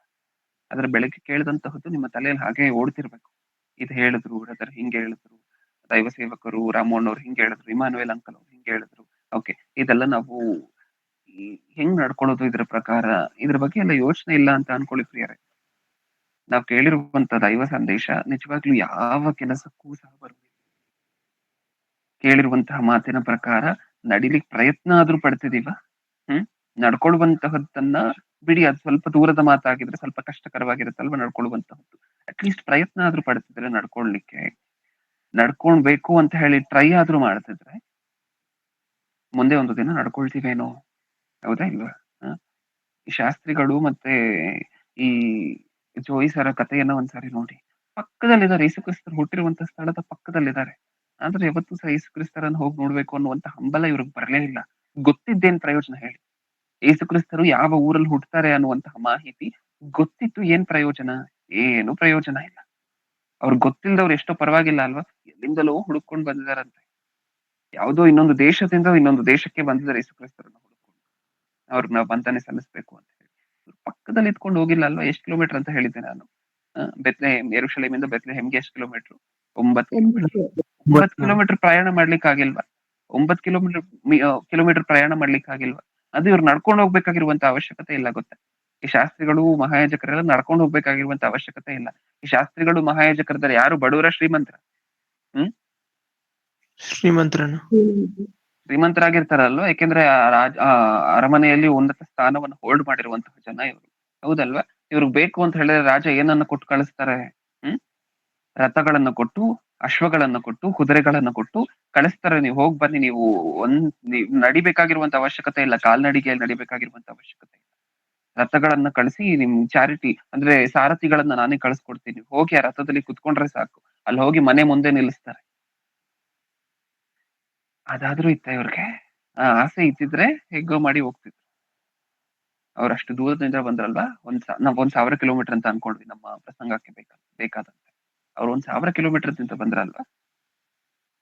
ಆದ್ರೆ ಬೆಳಗ್ಗೆ ಕೇಳಿದಂತಹದ್ದು ನಿಮ್ಮ ತಲೆಯಲ್ಲಿ ಹಾಗೆ ಓಡ್ತಿರ್ಬೇಕು. ಇದು ಹೇಳಿದ್ರು ಬ್ರದರ್, ಹಿಂಗೆ ಹೇಳಿದ್ರು, ದೈವ ಸೇವಕರು ರಾಮೋಹನ್ ಅವ್ರು ಹಿಂಗೆ ಹೇಳಿದ್ರು, ಇಮಾನುವೇಲ್ ಅಂಕಲ್ ಅವ್ರು ಹಿಂಗೆ ಹೇಳಿದ್ರು. ಓಕೆ, ಇದೆಲ್ಲ ನಾವು ಹೆಂಗ್ ನಡ್ಕೊಳ್ಳೋದು ಇದ್ರ ಪ್ರಕಾರ? ಇದ್ರ ಬಗ್ಗೆ ಎಲ್ಲ ಯೋಚನೆ ಇಲ್ಲ ಅಂತ ಅನ್ಕೊಳ್ಳಿ ಪ್ರಿಯರೇ. ನಾವ್ ಕೇಳಿರುವಂತ ದೈವ ಸಂದೇಶ ನಿಜವಾಗ್ಲೂ ಯಾವ ಕೆಲಸಕ್ಕೂ ಸಹ ಬರುವುದಿಲ್ಲ. ಕೇಳಿರುವಂತಹ ಮಾತಿನ ಪ್ರಕಾರ ನಡಿಲಿಕ್ ಪ್ರಯತ್ನ ಆದ್ರೂ ಪಡ್ತಿದೀವ? ನಡ್ಕೊಳ್ಳುವಂತಹದ್ದನ್ನ ಬಿಡಿ, ಅದು ಸ್ವಲ್ಪ ದೂರದ ಮಾತಾಗಿದ್ರೆ ಸ್ವಲ್ಪ ಕಷ್ಟಕರವಾಗಿರುತ್ತಲ್ವ ನಡ್ಕೊಳ್ಳುವಂತಹದ್ದು. ಅಟ್ಲೀಸ್ಟ್ ಪ್ರಯತ್ನ ಆದ್ರೂ ಪಡ್ತಿದ್ರೆ ನಡ್ಕೊಳ್ಲಿಕ್ಕೆ, ನಡ್ಕೊಳ್ಬೇಕು ಅಂತ ಹೇಳಿ ಟ್ರೈ ಆದ್ರೂ ಮಾಡ್ತಿದ್ರೆ ಮುಂದೆ ಒಂದು ದಿನ ನಡ್ಕೊಳ್ತೀವೇನೋ. ಹೌದಾ ಇಲ್ವಾ? ಈ ಶಾಸ್ತ್ರಿಗಳು ಮತ್ತೆ ಈ ಜೋಯಿಸರ ಕಥೆಯನ್ನ ಒಂದ್ಸಾರಿ ನೋಡಿ. ಪಕ್ಕದಲ್ಲಿದ್ದಾರೆ, ಯೇಸು ಕ್ರಿಸ್ತರು ಹುಟ್ಟಿರುವಂತ ಸ್ಥಳದ ಪಕ್ಕದಲ್ಲಿದ್ದಾರೆ. ಆದ್ರೆ ಯಾವತ್ತೂ ಸಹ ಯೇಸು ಕ್ರಿಸ್ತರನ್ನು ಹೋಗಿ ನೋಡ್ಬೇಕು ಅನ್ನುವಂತ ಹಂಬಲ ಇವ್ರಿಗೆ ಬರಲೇ ಇಲ್ಲ. ಗೊತ್ತಿದ್ದೇನ್ ಪ್ರಯೋಜನ ಹೇಳಿ? ಯೇಸು ಕ್ರಿಸ್ತರು ಯಾವ ಊರಲ್ಲಿ ಹುಟ್ಟುತ್ತಾರೆ ಅನ್ನುವಂತಹ ಮಾಹಿತಿ ಗೊತ್ತಿತ್ತು, ಏನ್ ಪ್ರಯೋಜನ? ಏನು ಪ್ರಯೋಜನ ಇಲ್ಲ. ಅವ್ರಿಗೆ ಗೊತ್ತಿಲ್ಲದವ್ರು ಎಷ್ಟೋ ಪರವಾಗಿಲ್ಲ ಅಲ್ವಾ, ಎಲ್ಲಿಂದಲೋ ಹುಡುಕೊಂಡು ಬಂದಿದಾರಂತೆ. ಯಾವುದೋ ಇನ್ನೊಂದು ದೇಶದಿಂದ ಇನ್ನೊಂದು ದೇಶಕ್ಕೆ ಬಂದಿದ್ದಾರೆ ಯೇಸು ಕ್ರಿಸ್ತರನ್ನ ಹುಡುಕೊಂಡು, ಅವ್ರಿಗೆ ನಾವು ವಂದನೆ ಸಲ್ಲಿಸ್ಬೇಕು ಅಂತ ಹೇಳಿ. ಪಕ್ಕದಲ್ಲಿ ಇದ್ಕೊಂಡು ಹೋಗಿಲ್ಲ ಅಲ್ವಾ? ಎಷ್ಟು ಕಿಲೋಮೀಟರ್ ಅಂತ ಹೇಳಿದ್ದೆ ನಾನು? ಬೆತ್ಲೆಹೇಮ್, ಯೆರೂಶಲೇಮಿಂದ ಬೆತ್ಲೆಹೇಮ್ಗೆ ಎಷ್ಟು ಕಿಲೋಮೀಟರ್? 9 ಕಿಲೋಮೀಟರ್. 9 ಕಿಲೋಮೀಟರ್ ಪ್ರಯಾಣ ಮಾಡ್ಲಿಕ್ಕೆ ಆಗಿಲ್ವಾ? 9 ಕಿಲೋಮೀಟರ್ ಪ್ರಯಾಣ ಮಾಡ್ಲಿಕ್ಕೆ ಆಗಿಲ್ವಾ? ಅದು ಇವ್ರು ನಡ್ಕೊಂಡು ಹೋಗ್ಬೇಕಾಗಿರುವಂತ ಅವಶ್ಯಕತೆ ಇಲ್ಲ, ಗೊತ್ತಾ? ಈ ಶಾಸ್ತ್ರಿಗಳು ಮಹಾಯಾಜಕರೆಲ್ಲ ನಡ್ಕೊಂಡು ಹೋಗ್ಬೇಕಾಗಿರುವಂತ ಅವಶ್ಯಕತೆ ಇಲ್ಲ. ಈ ಶಾಸ್ತ್ರಿಗಳು ಮಹಾಯಾಜಕರದಲ್ಲಿ ಯಾರು ಬಡವರ ಶ್ರೀಮಂತರ? ಶ್ರೀಮಂತರನ್ನು. ಶ್ರೀಮಂತರಾಗಿರ್ತಾರಲ್ವಾ, ಯಾಕೆಂದ್ರೆ ಅರಮನೆಯಲ್ಲಿ ಉನ್ನತ ಸ್ಥಾನವನ್ನು ಹೋಲ್ಡ್ ಮಾಡಿರುವಂತಹ ಜನ ಇವರು, ಹೌದಲ್ವಾ? ಇವ್ರಿಗೆ ಬೇಕು ಅಂತ ಹೇಳಿದ್ರೆ ರಾಜ ಏನನ್ನ ಕೊಟ್ಟು ಕಳಿಸ್ತಾರೆ? ರಥಗಳನ್ನ ಕೊಟ್ಟು, ಅಶ್ವಗಳನ್ನ ಕೊಟ್ಟು, ಕುದುರೆಗಳನ್ನ ಕೊಟ್ಟು ಕಳಿಸ್ತಾರೆ. ನೀವು ಹೋಗ್ ಬನ್ನಿ, ನೀವು ನಡಿಬೇಕಾಗಿರುವಂತ ಅವಶ್ಯಕತೆ ಇಲ್ಲ, ಕಾಲ್ನಡಿಗೆಯಲ್ಲಿ ನಡಿಬೇಕಾಗಿರುವಂತ ಅವಶ್ಯಕತೆ ಇಲ್ಲ. ರಥಗಳನ್ನ ಕಳಿಸಿ ನಿಮ್ ಚಾರಿಟಿ ಅಂದ್ರೆ ಸಾರಥಿಗಳನ್ನ ನಾನೇ ಕಳಿಸ್ಕೊಡ್ತೀನಿ, ಹೋಗಿ ಆ ರಥದಲ್ಲಿ ಕುತ್ಕೊಂಡ್ರೆ ಸಾಕು, ಅಲ್ಲಿ ಹೋಗಿ ಮನೆ ಮುಂದೆ ನಿಲ್ಲಿಸ್ತಾರೆ. ಅದಾದ್ರೂ ಇತ್ತ ಇವ್ರಿಗೆ? ಆಸೆ ಇದ್ದಿದ್ರೆ ಹೇಗೋ ಮಾಡಿ ಹೋಗ್ತಿದ್ರು. ಅವ್ರು ಅಷ್ಟು ದೂರದಿಂದ ಬಂದ್ರಲ್ವಾ, ನಾವ್ 1,000 ಕಿಲೋಮೀಟರ್ ಅಂತ ಅನ್ಕೊಂಡ್ವಿ ನಮ್ಮ ಪ್ರಸಂಗಕ್ಕೆ ಬೇಕಾದಂತೆ. ಅವ್ರು 1,000 ಕಿಲೋಮೀಟರ್ ಅಂತ ಬಂದ್ರಲ್ವಾ.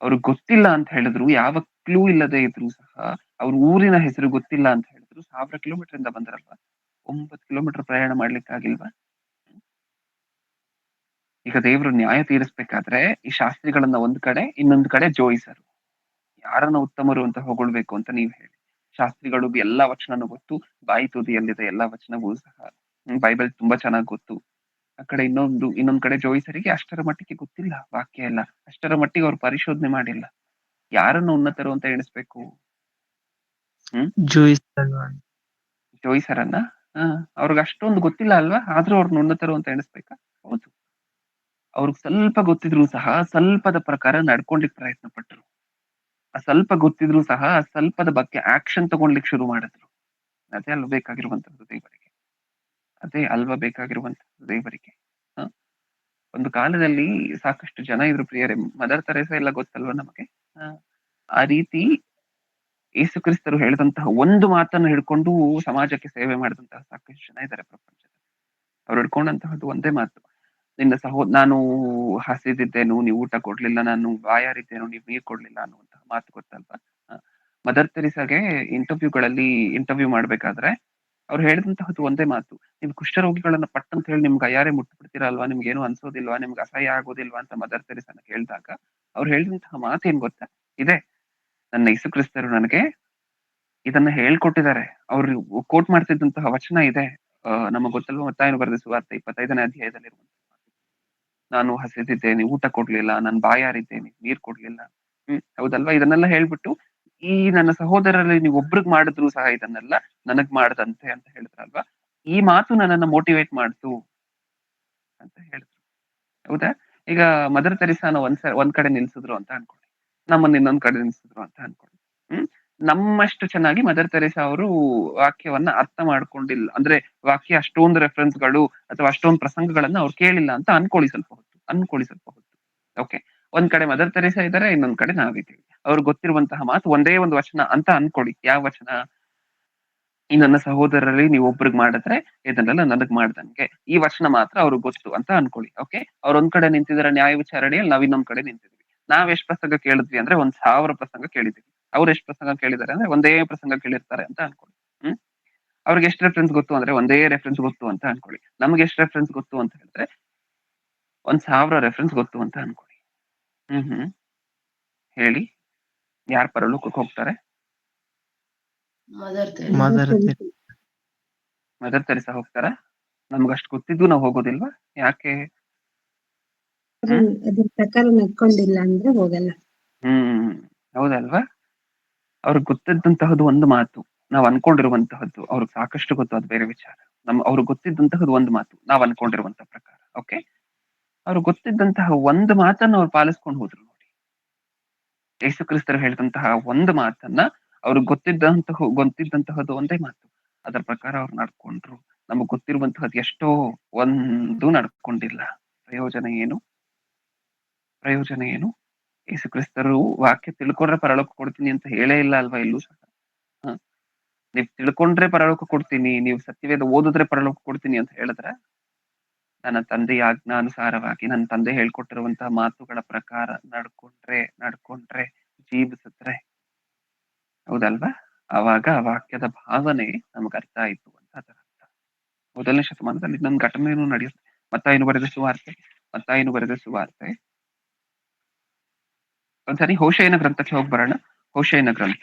ಅವ್ರಿಗೆ ಗೊತ್ತಿಲ್ಲ ಅಂತ ಹೇಳಿದ್ರು, ಯಾವ ಕ್ಲೂ ಇಲ್ಲದೆ ಇದ್ರು ಸಹ, ಅವ್ರ ಊರಿನ ಹೆಸರು ಗೊತ್ತಿಲ್ಲ ಅಂತ ಹೇಳಿದ್ರು, 1,000 ಕಿಲೋಮೀಟರ್ ಇಂದ ಬಂದ್ರಲ್ವಾ. 9 ಕಿಲೋಮೀಟರ್ ಪ್ರಯಾಣ ಮಾಡ್ಲಿಕ್ಕೆ ಆಗಿಲ್ವಾ? ಈಗ ದೇವ್ರು ನ್ಯಾಯ ತೀರಿಸ್ಬೇಕಾದ್ರೆ ಈ ಶಾಸ್ತ್ರಿಗಳನ್ನ ಒಂದ್ ಕಡೆ, ಇನ್ನೊಂದ್ ಕಡೆ ಜೋಯಿಸರು. ಯಾರನ್ನ ಉತ್ತಮರು ಅಂತ ಹೊಗಳ್ಬೇಕು ಅಂತ ನೀವ್ ಹೇಳಿ. ಶಾಸ್ತ್ರಿಗಳು ಎಲ್ಲಾ ವಚನನೂ ಗೊತ್ತು, ಬಾಯಿ ತುದಿಯಲ್ಲಿದೆ ಎಲ್ಲಾ ವಚನವೂ ಸಹ. ಬೈಬಲ್ ತುಂಬಾ ಚೆನ್ನಾಗ್ ಗೊತ್ತು. ಆ ಕಡೆ ಇನ್ನೊಂದ್ ಕಡೆ ಜೋಯಿಸರಿಗೆ ಅಷ್ಟರ ಮಟ್ಟಿಗೆ ಗೊತ್ತಿಲ್ಲ ವಾಕ್ಯ ಎಲ್ಲ, ಅಷ್ಟರ ಮಟ್ಟಿಗೆ ಅವ್ರು ಪರಿಶೋಧನೆ ಮಾಡಿಲ್ಲ. ಯಾರನ್ನ ಉನ್ನತರು ಅಂತ ಎಣಿಸ್ಬೇಕು? ಜೋಯಿಸರನ್ನ. ಅವ್ರಿಗೆ ಅಷ್ಟೊಂದು ಗೊತ್ತಿಲ್ಲ ಅಲ್ವಾ, ಆದ್ರೂ ಅವ್ರನ್ನ ಉನ್ನತರು ಅಂತ ಎಣಿಸ್ಬೇಕಾ? ಹೌದು. ಅವ್ರಿಗೆ ಸ್ವಲ್ಪ ಗೊತ್ತಿದ್ರು ಸಹ ಸ್ವಲ್ಪದ ಪ್ರಕಾರ ನಡ್ಕೊಂಡ್ಲಿಕ್ಕೆ ಪ್ರಯತ್ನ ಪಟ್ರು. ಆ ಸ್ವಲ್ಪ ಗೊತ್ತಿದ್ರು ಸಹ ಆ ಸ್ವಲ್ಪದ ಬಗ್ಗೆ ಆಕ್ಷನ್ ತಗೊಂಡ್ಲಿಕ್ಕೆ ಶುರು ಮಾಡಿದ್ರು. ಅದೇ ಅಲ್ವಾ ಬೇಕಾಗಿರುವಂತದ್ದು ದೇವರಿಗೆ? ಅದೇ ಅಲ್ವಾ ಬೇಕಾಗಿರುವಂತದ್ದು ದೇವರಿಗೆ? ಒಂದು ಕಾಲದಲ್ಲಿ ಸಾಕಷ್ಟು ಜನ ಇದ್ರು ಪ್ರಿಯರೇ. ಮದರ್ ತೆರೇಸಾ ಎಲ್ಲ ಗೊತ್ತಲ್ವಾ ನಮಗೆ? ಆ ರೀತಿ ಯೇಸು ಕ್ರಿಸ್ತರು ಹೇಳಿದಂತಹ ಒಂದು ಮಾತನ್ನು ಹಿಡ್ಕೊಂಡು ಸಮಾಜಕ್ಕೆ ಸೇವೆ ಮಾಡಿದಂತಹ ಸಾಕಷ್ಟು ಜನ ಇದ್ದಾರೆ ಪ್ರಪಂಚದಲ್ಲಿ. ಅವ್ರು ಹಿಡ್ಕೊಂಡಂತಹದ್ದು ಒಂದೇ ಮಾತು, ನಾನು ಹಸಿದಿದ್ದೇನು, ನೀವು ಊಟ ಕೊಡ್ಲಿಲ್ಲ, ನಾನು ಬಾಯಾರಿದ್ದೇನು, ನೀವು ನೀರ್ ಕೊಡ್ಲಿಲ್ಲ ಅನ್ನುವಂತಹ ಮಾತು ಗೊತ್ತಲ್ವಾ? ಮದರ್ ತೆರಿಸಾಗೆ ಇಂಟರ್ವ್ಯೂ ಮಾಡ್ಬೇಕಾದ್ರೆ ಅವ್ರು ಹೇಳಿದಂತಹದ್ದು ಒಂದೇ ಮಾತು, ನೀವು ಕುಷ್ಠರೋಗಿಗಳನ್ನ ಪಟ್ ಅಂತ ಹೇಳಿ ನಿಮ್ಗೆ ಅಯ್ಯಾರೆ ಮುಟ್ಬಿಡ್ತೀರಾ ಅಲ್ವಾ, ನಿಮ್ಗೆ ಏನು ಅನ್ಸೋದಿಲ್ವಾ, ನಿಮ್ಗೆ ಅಸಹ್ಯ ಆಗೋದಿಲ್ವಾ ಅಂತ ಮದರ್ ತೆರಿಸಾನ ಕೇಳಿದಾಗ ಅವ್ರು ಹೇಳಿದಂತಹ ಮಾತು ಏನ್ ಗೊತ್ತಾ, ಇದೆ ನನ್ನ ಯೇಸು ಕ್ರಿಸ್ತರು ನನಗೆ ಇದನ್ನ ಹೇಳ್ಕೊಟ್ಟಿದ್ದಾರೆ. ಅವ್ರು ಕೋಟ್ ಮಾಡ್ತಿದ್ದಂತಹ ವಚನ ಇದೆ, ನಮಗ್ ಗೊತ್ತಲ್ವಾ ಮತ್ತಾಯನು ಬರೆದ ಸುವಾರ್ತೆ 25ನೇ ಅಧ್ಯಾಯದಲ್ಲಿರುವಂತಹ ನಾನು ಹಸಿದಿದ್ದೇನೆ, ಊಟ ಕೊಡ್ಲಿಲ್ಲ, ನಾನು ಬಾಯಾರಿದ್ದೇನೆ, ನೀರ್ ಕೊಡ್ಲಿಲ್ಲ. ಹೌದಲ್ವಾ, ಇದನ್ನೆಲ್ಲ ಹೇಳ್ಬಿಟ್ಟು ಈ ನನ್ನ ಸಹೋದರರಲ್ಲಿ ನೀವು ಒಬ್ರಿಗೆ ಮಾಡಿದ್ರು ಸಹ ಇದನ್ನೆಲ್ಲ ನನಗ್ ಮಾಡದಂತೆ ಅಂತ ಹೇಳಿದ್ರಲ್ವಾ. ಈ ಮಾತು ನನ್ನನ್ನ ಮೋಟಿವೇಟ್ ಮಾಡ್ತು ಅಂತ ಹೇಳಿದ್ರು. ಹೌದಾ, ಈಗ ಮದರ್ ತೆರಿಸಾನ ಒಂದ್ ಕಡೆ ನಿಲ್ಸಿದ್ರು ಅಂತ ಅನ್ಕೊಳ್ಳಿ, ನಮ್ಮನ್ನ ಇನ್ನೊಂದ್ ಕಡೆ ನಿಲ್ಸಿದ್ರು ಅಂತ ಅನ್ಕೊಳ್ಳಿ. ನಮ್ಮಷ್ಟು ಚೆನ್ನಾಗಿ ಮದರ್ ತೆರಿಸಾ ಅವರು ವಾಕ್ಯವನ್ನ ಅರ್ಥ ಮಾಡ್ಕೊಂಡಿಲ್ಲ, ಅಂದ್ರೆ ವಾಕ್ಯ ಅಷ್ಟೊಂದು ರೆಫರೆನ್ಸ್ಗಳು ಅಥವಾ ಅಷ್ಟೊಂದು ಪ್ರಸಂಗಗಳನ್ನ ಅವ್ರು ಕೇಳಿಲ್ಲ ಅಂತ ಅನ್ಕೊಳ್ಳಿ ಸ್ವಲ್ಪ ಹೊತ್ತು. ಓಕೆ, ಒಂದ್ ಕಡೆ ಮದರ್ ತೆರಿಸಾ ಇದಾರೆ, ಇನ್ನೊಂದ್ ಕಡೆ ನಾವಿದ್ದೀವಿ. ಅವ್ರಿಗೆ ಗೊತ್ತಿರುವಂತಹ ಮಾತು ಒಂದೇ ಒಂದು ವಚನ ಅಂತ ಅನ್ಕೊಳ್ಳಿ. ಯಾವ ವಚನ? ಈ ನನ್ನ ಸಹೋದರರಲ್ಲಿ ನೀವು ಒಬ್ರಿಗೆ ಮಾಡಿದ್ರೆ ಇದನ್ನೆಲ್ಲ ನನಗ್ ಮಾಡ್ದಂಗೆ. ಈ ವಚನ ಮಾತ್ರ ಅವ್ರಿಗೆ ಗೊತ್ತು ಅಂತ ಅನ್ಕೊಳ್ಳಿ. ಓಕೆ, ಅವ್ರೊಂದ್ ಕಡೆ ನಿಂತಿದ್ದಾರೆ ನ್ಯಾಯ ವಿಚಾರಣೆಯಲ್ಲಿ, ನಾವ್ ಇನ್ನೊಂದ್ ಕಡೆ ನಿಂತಿದ್ವಿ. ನಾವ್ ಎಷ್ಟ್ ಪ್ರಸಂಗ ಕೇಳಿದ್ವಿ ಅಂದ್ರೆ 1000 ಪ್ರಸಂಗ ಕೇಳಿದ್ವಿ. ಅವ್ರು ಎಷ್ಟ್ ಪ್ರಸಂಗ ಕೇಳಿದ್ದಾರೆ ಅಂದ್ರೆ ಒಂದೇ ಪ್ರಸಂಗ ಕೇಳಿರ್ತಾರೆ ಅಂತ ಅನ್ಕೊಳ್ಳಿ. ಅವ್ರಿಗೆ ಎಷ್ಟು ರೆಫರೆನ್ಸ್ ಗೊತ್ತು ಅಂದ್ರೆ ಒಂದೇ ರೆಫರೆನ್ಸ್ ಗೊತ್ತು ಅಂತ ಅನ್ಕೊಳ್ಳಿ. ನಮ್ಗೆ ಎಷ್ಟು ರೆಫರೆನ್ಸ್ ಗೊತ್ತು ಅಂತ ಹೇಳಿದ್ರೆ 1000 ರೆಫರೆನ್ಸ್ ಗೊತ್ತು ಅಂತ ಅನ್ಕೊಳ್ಳಿ. ಹೇಳಿ, ಯಾರ್ ಪರಲೋಕಕ್ಕೆ ಹೋಗ್ತಾರೆ? ಮದರ್ ತೆರಿಸಾ ಹೋಗ್ತಾರ? ನಮ್ಗಷ್ಟು ಗೊತ್ತಿದ್ದು ನಾವ್ ಹೋಗೋದಿಲ್ವಾ? ಯಾಕೆ? ಅದ್ರ ಪ್ರಕಾರ ನಡ್ಕೊಂಡಿಲ್ಲ ಅಂದ್ರೆ ಹೋಗಲ್ಲ. ಹೌದಲ್ವಾ? ಅವ್ರಿಗೆ ಗೊತ್ತಿದ್ದಂತಹದ್ದು ಒಂದು ಮಾತು, ನಾವ್ ಅನ್ಕೊಂಡಿರುವಂತಹದ್ದು ಅವ್ರಿಗೆ ಸಾಕಷ್ಟು ಗೊತ್ತು, ಅದು ಬೇರೆ ವಿಚಾರ. ಅವ್ರಿಗೆ ಗೊತ್ತಿದ್ದಂತಹದ್ದು ಒಂದು ಮಾತು, ನಾವ್ ಅನ್ಕೊಂಡಿರುವಂತ ಪ್ರಕಾರ. ಓಕೆ, ಅವ್ರು ಗೊತ್ತಿದ್ದಂತಹ ಒಂದು ಮಾತನ್ನ ಅವ್ರು ಪಾಲಿಸ್ಕೊಂಡು ಹೋದ್ರು ನೋಡಿ. ಯೇಸು ಕ್ರಿಸ್ತರು ಹೇಳಿದಂತಹ ಒಂದು ಮಾತನ್ನ ಅವ್ರಿಗೆ ಗೊತ್ತಿದ್ದಂತಹದ್ದು ಒಂದೇ ಮಾತು, ಅದರ ಪ್ರಕಾರ ಅವ್ರು ನಡ್ಕೊಂಡ್ರು. ನಮಗ್ ಗೊತ್ತಿರುವಂತಹದ್ದು ಎಷ್ಟೋ ಒಂದು ನಡ್ಕೊಂಡಿಲ್ಲ. ಪ್ರಯೋಜನ ಏನು? ಯೇಸು ಕ್ರಿಸ್ತರು ವಾಕ್ಯ ತಿಳ್ಕೊಂಡ್ರೆ ಪರಲೋಕ ಕೊಡ್ತೀನಿ ಅಂತ ಹೇಳೇ ಇಲ್ಲ ಅಲ್ವಾ ಇಲ್ಲೂ ಸಹ. ನೀವ್ ತಿಳ್ಕೊಂಡ್ರೆ ಪರಲೋಕ ಕೊಡ್ತೀನಿ, ನೀವು ಸತ್ಯವೇದ ಓದಿದ್ರೆ ಪರಲೋಕ ಕೊಡ್ತೀನಿ ಅಂತ ಹೇಳಿದ್ರೆ, ನನ್ನ ತಂದೆಯ ಆಜ್ಞಾನುಸಾರವಾಗಿ ನನ್ನ ತಂದೆ ಹೇಳ್ಕೊಟ್ಟಿರುವಂತಹ ಮಾತುಗಳ ಪ್ರಕಾರ ನಡ್ಕೊಂಡ್ರೆ ಜೀವಿಸಿದ್ರೆ, ಹೌದಲ್ವಾ, ಆವಾಗ ಆ ವಾಕ್ಯದ ಭಾವನೆ ನಮ್ಗೆ ಅರ್ಥ ಆಯ್ತು ಅಂತ ಅದರ ಅರ್ಥ. ಮೊದಲನೇ ಶತಮಾನದಲ್ಲಿ ಇನ್ನೊಂದು ಘಟನೆಯನ್ನು ನಡೆಯುತ್ತೆ. ಮತ್ತಾಯನು ಬರೆದ ಸುವಾರ್ತೆ ಒಂದ್ಸರಿ ಹೋಶೇಯನ ಗ್ರಂಥಕ್ಕೆ ಹೋಗಿ ಬರೋಣ. ಹೋಶೇಯನ ಗ್ರಂಥ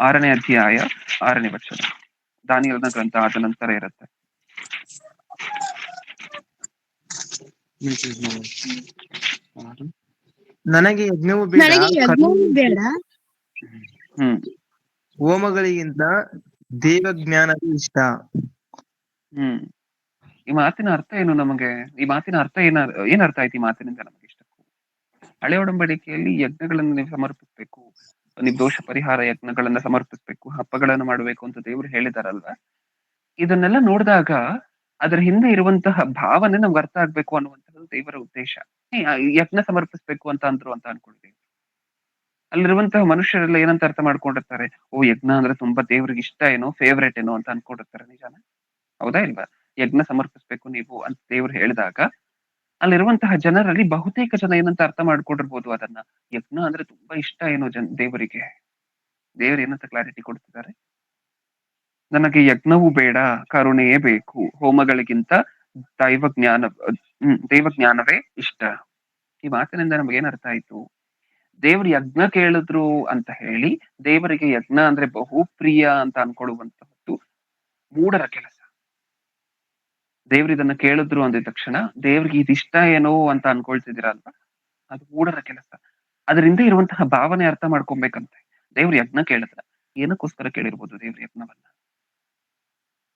6ನೇ ಅಧ್ಯಾಯ 6ನೇ ವಚನ. ದಾನಿಯೇಲನ ಗ್ರಂಥ ಆದ ನಂತರ ಇರುತ್ತೆ. ನನಗೆ ಯಜ್ಞವು ಬೇಡ, ಹೋಮಗಳಿಗಿಂತ ದೇವಜ್ಞಾನವೇ ಇಷ್ಟ. ಈ ಮಾತಿನ ಅರ್ಥ ಏನು? ನಮಗೆ ಈ ಮಾತಿನ ಅರ್ಥ ಏನ್ ಅರ್ಥ ಆಯ್ತು ಈ ಮಾತಿನಿಂದ ನಮಗೆ? ಇಷ್ಟಕ್ಕೂ ಹಳೆ ಒಡಂಬಡಿಕೆಯಲ್ಲಿ ಯಜ್ಞಗಳನ್ನು ನೀವು ಸಮರ್ಪಿಸ್ಬೇಕು, ನಿರ್ದೋಷ ಪರಿಹಾರ ಯಜ್ಞಗಳನ್ನ ಸಮರ್ಪಿಸ್ಬೇಕು, ಹಬ್ಬಗಳನ್ನು ಮಾಡಬೇಕು ಅಂತ ದೇವರು ಹೇಳಿದಾರಲ್ವಾ. ಇದನ್ನೆಲ್ಲ ನೋಡಿದಾಗ ಅದರ ಹಿಂದೆ ಇರುವಂತಹ ಭಾವನೆ ನಮ್ಗೆ ಅರ್ಥ ಆಗ್ಬೇಕು ಅನ್ನುವಂಥದ್ದು ದೇವರ ಉದ್ದೇಶ. ಯಜ್ಞ ಸಮರ್ಪಿಸ್ಬೇಕು ಅಂತ ಅಂದ್ರು ಅಂತ ಅನ್ಕೊಳ್ತೀವಿ. ಅಲ್ಲಿರುವಂತಹ ಮನುಷ್ಯರೆಲ್ಲ ಏನಂತ ಅರ್ಥ ಮಾಡ್ಕೊಂಡಿರ್ತಾರೆ, ಯಜ್ಞ ಅಂದ್ರೆ ತುಂಬಾ ದೇವ್ರಿಗೆ ಇಷ್ಟ ಏನೋ, ಫೇವ್ರೇಟ್ ಏನೋ ಅಂತ ಅನ್ಕೊಂಡಿರ್ತಾರೆ. ನಿಜಾನ? ಹೌದಾ ಇಲ್ವಾ? ಯಜ್ಞ ಸಮರ್ಪಿಸ್ಬೇಕು ನೀವು ಅಂತ ದೇವ್ರು ಹೇಳಿದಾಗ ಅಲ್ಲಿರುವಂತಹ ಜನರಲ್ಲಿ ಬಹುತೇಕ ಜನ ಏನಂತ ಅರ್ಥ ಮಾಡ್ಕೊಂಡಿರ್ಬೋದು ಅದನ್ನ, ಯಜ್ಞ ಅಂದ್ರೆ ತುಂಬಾ ಇಷ್ಟ ಏನೋ ದೇವರಿಗೆ. ದೇವ್ರು ಏನಂತ ಕ್ಲಾರಿಟಿ ಕೊಡ್ತಿದ್ದಾರೆ, ನನಗೆ ಯಜ್ಞವೂ ಬೇಡ, ಕರುಣೆಯೇ ಬೇಕು, ಹೋಮಗಳಿಗಿಂತ ದೈವಜ್ಞಾನವೇ ಇಷ್ಟ. ಈ ಮಾತಿನಿಂದ ನಮ್ಗೆ ಏನ್ ಅರ್ಥ ಆಯ್ತು? ದೇವ್ರು ಯಜ್ಞ ಕೇಳಿದ್ರು ಅಂತ ಹೇಳಿ ದೇವರಿಗೆ ಯಜ್ಞ ಅಂದ್ರೆ ಬಹುಪ್ರಿಯ ಅಂತ ಅನ್ಕೊಳ್ಳುವಂತಹದ್ದು ಮೂಢರ ಕೆಲಸ. ದೇವ್ರು ಇದನ್ನ ಕೇಳಿದ್ರು ಅಂದಿದ ತಕ್ಷಣ ದೇವ್ರಿಗೆ ಇದಿಷ್ಟ ಏನೋ ಅಂತ ಅನ್ಕೊಳ್ತಿದ್ದೀರಲ್ವಾ, ಅದು ಮೂಢರ ಕೆಲಸ. ಅದರಿಂದ ಇರುವಂತಹ ಭಾವನೆ ಅರ್ಥ ಮಾಡ್ಕೊಬೇಕಂತೆ. ದೇವ್ರು ಯಜ್ಞ ಕೇಳಿದ್ರ ಏನಕ್ಕೋಸ್ಕರ ಕೇಳಿರ್ಬೋದು ದೇವ್ರ ಯಜ್ಞವನ್ನ?